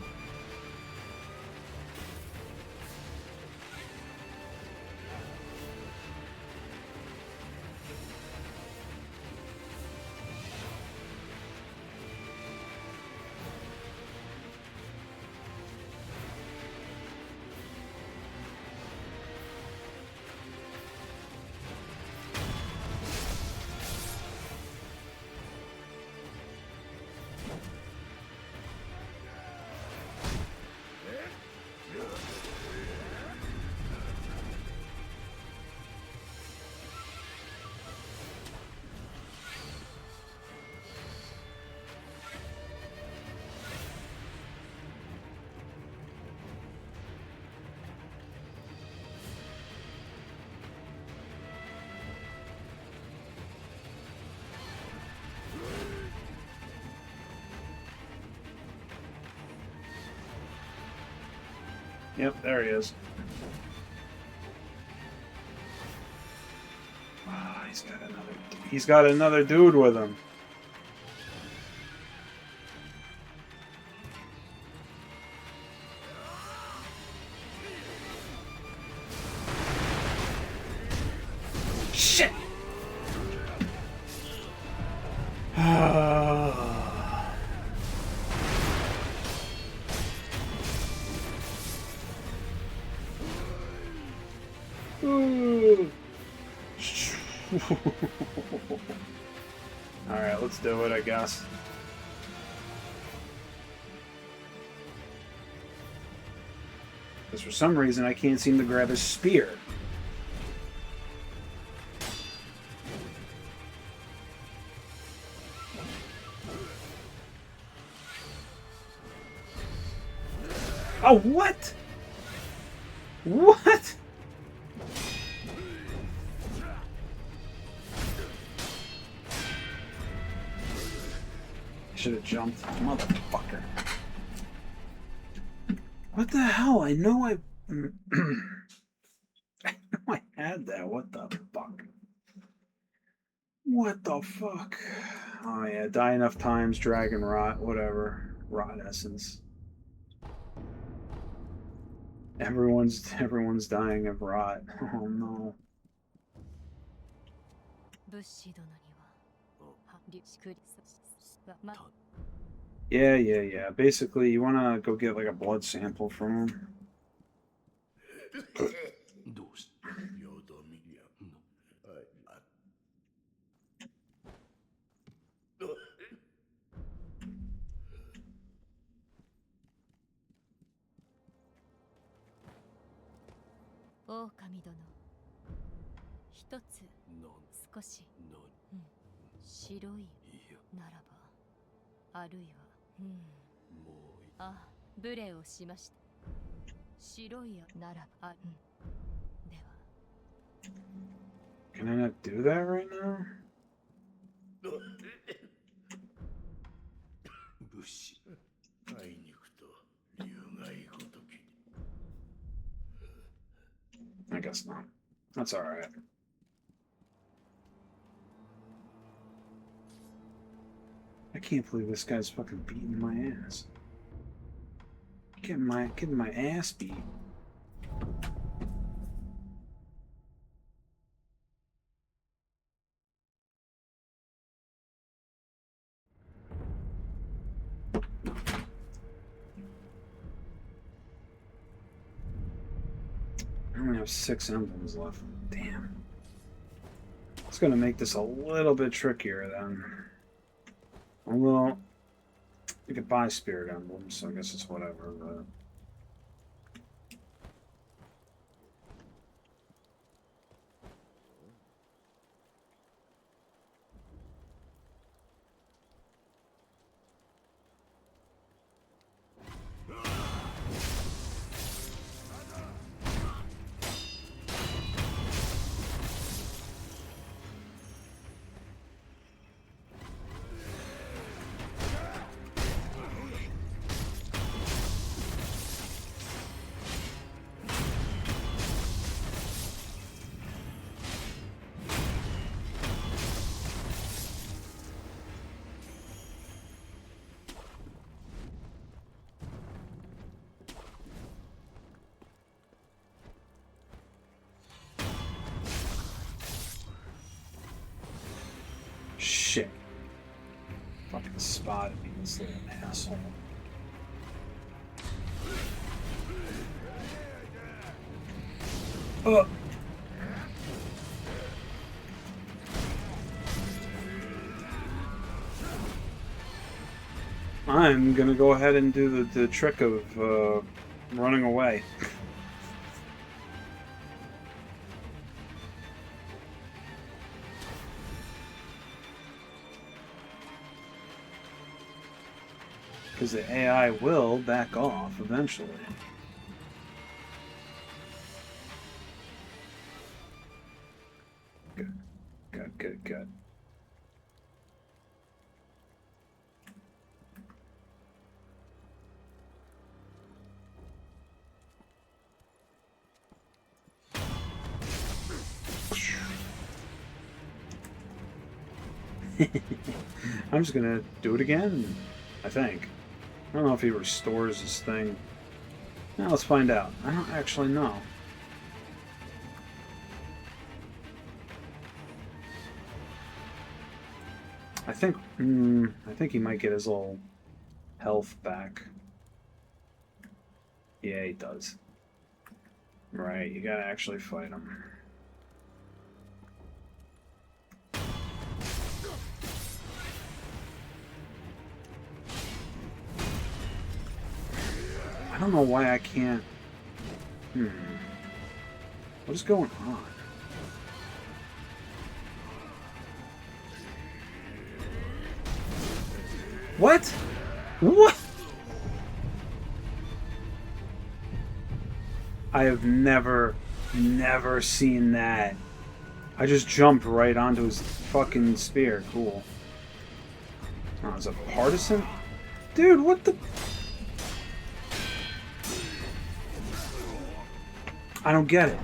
Yep, there he is. Ah, he's got another dude with him. Shit! Alright, let's do it, I guess. Because for some reason I can't seem to grab his spear. Oh, what? What? Should have jumped, motherfucker. What the hell? I know I had that. What the fuck? What the fuck? Oh yeah, die enough times, dragon rot, whatever. Rot essence. Everyone's dying of rot. Oh no. Yeah. Basically, you want to go get like a blood sample from him. どうして平等ミリアンはい。狼殿、一つ少し、白いならば、あるいは、あ、無礼をしました。白いならば、では。Can I not do that right now? 武士あいにくと竜が如き I guess not. That's alright. I can't believe this guy's fucking beating my ass. Getting my ass beat. I only have 6 emblems left. Damn. It's gonna make this a little bit trickier then. Although, we could buy spirit emblems, so I guess it's whatever, but... Shit. Fucking spotted me, this little asshole. I'm gonna go ahead and do the trick of running away. Because the AI will back off eventually. Good. I'm just gonna do it again, I think. I don't know if he restores his thing. Now let's find out. I don't actually know. I think he might get his little health back. Yeah, he does. Right, you gotta actually fight him. I don't know why I can't... What is going on? What? What? I have never seen that. I just jumped right onto his fucking spear. Cool. Oh, it's a partisan? Dude, what the... I don't get it.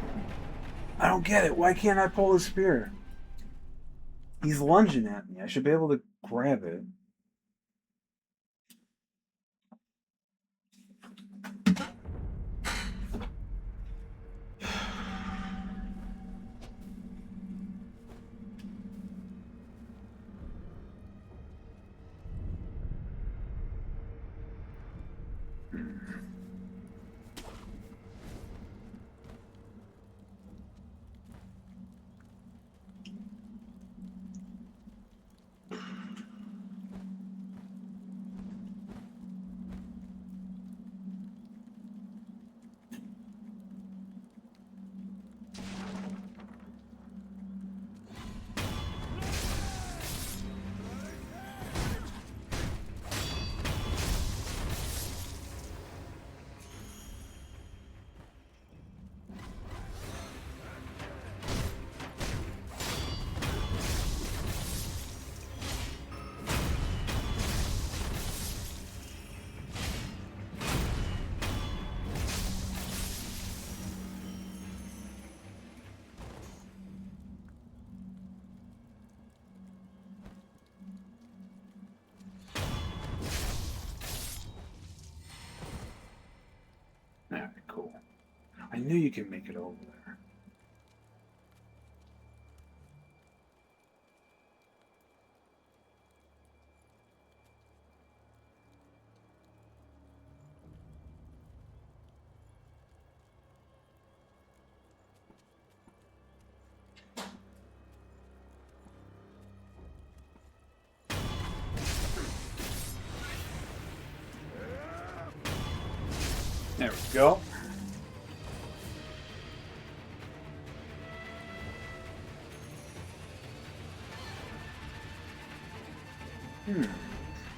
I don't get it. Why can't I pull the spear? He's lunging at me. I should be able to grab it. Alright, cool. I knew you could make it over there. There we go.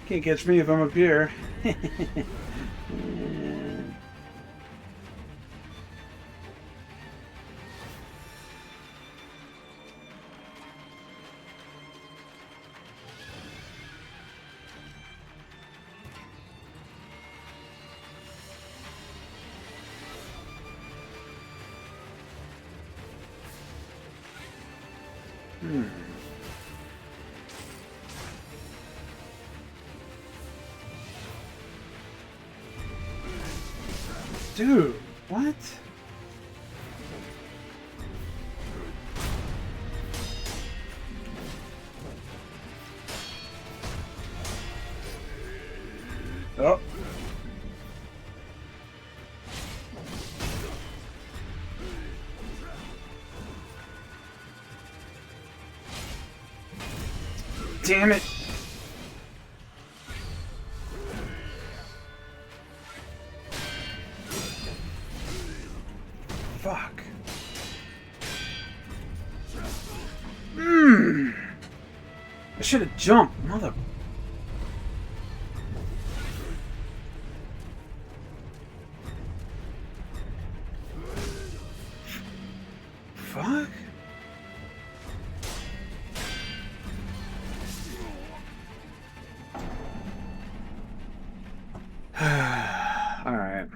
Can't catch me if I'm up here. Dude, what? Oh. Damn it. Fuck. I should have jumped, mother. Fuck. All right.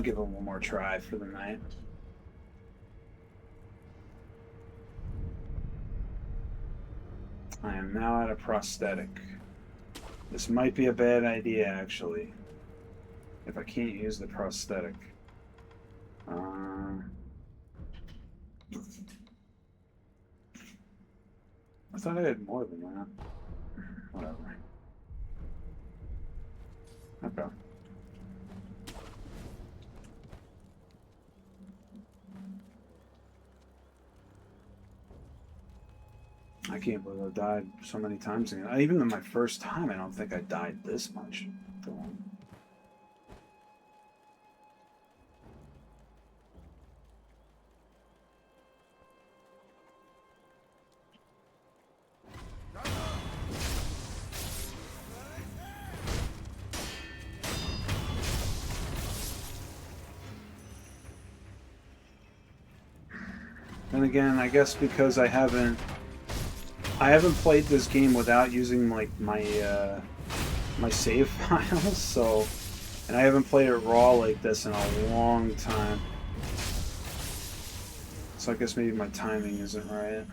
give it one more try for the night. I am now at a prosthetic. This might be a bad idea, actually. If I can't use the prosthetic. I thought I had more than that. Whatever. Okay. I can't believe I died so many times again. Even in my first time, I don't think I died this much. Then again, I guess because I haven't played this game without using like my my save files, so, and I haven't played it raw like this in a long time. So I guess maybe my timing isn't right.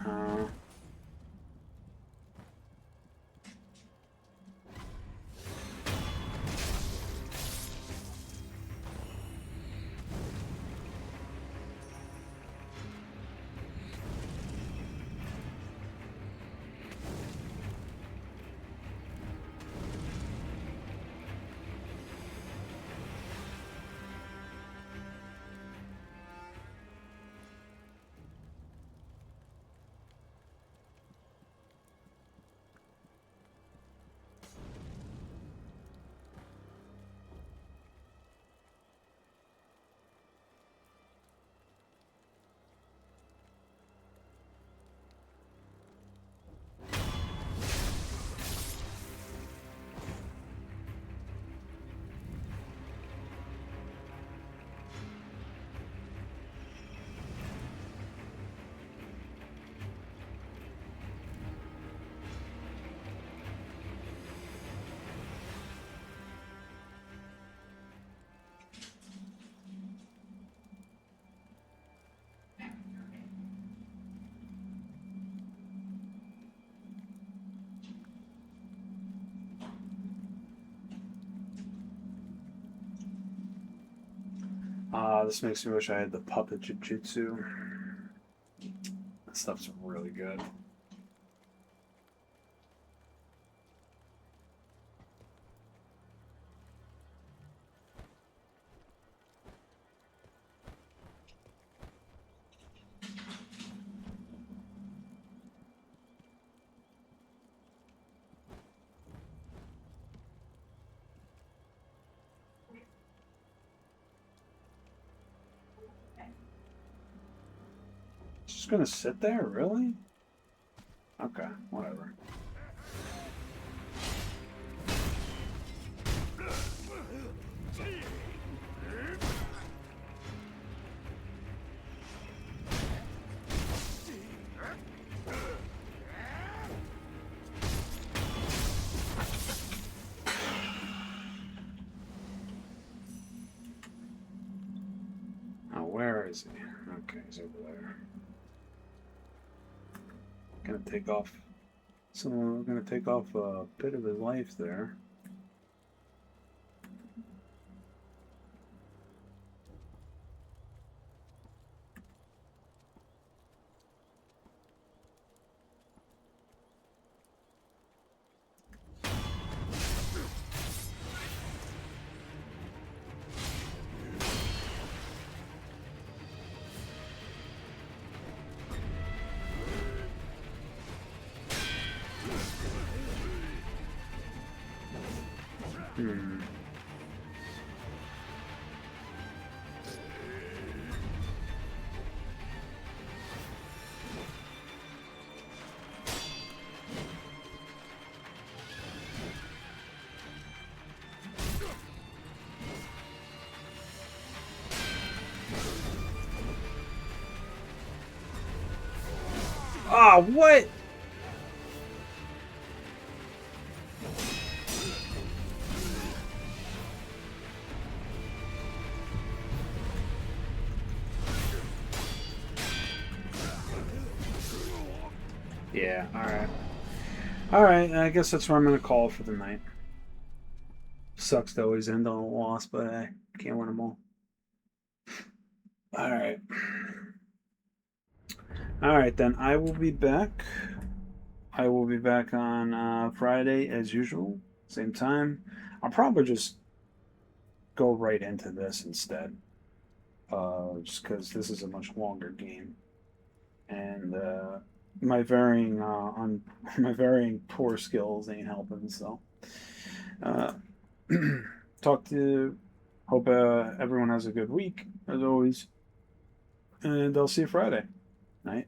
This makes me wish I had the puppet jujutsu. That stuff's really good. Just gonna sit there, really? Okay, whatever. Now, where is he? Okay, he's over there. Gonna take off. So we're gonna take off a bit of his life there. Ah, what? Yeah, alright. Alright, I guess that's where I'm going to call for the night. Sucks to always end on a loss, but I can't win them all. Alright. Alright, then I will be back. I will be back on Friday as usual, same time. I'll probably just go right into this instead. Just because this is a much longer game. And my varying my varying poor skills ain't helping, so hope everyone has a good week as always, and I'll see you Friday night.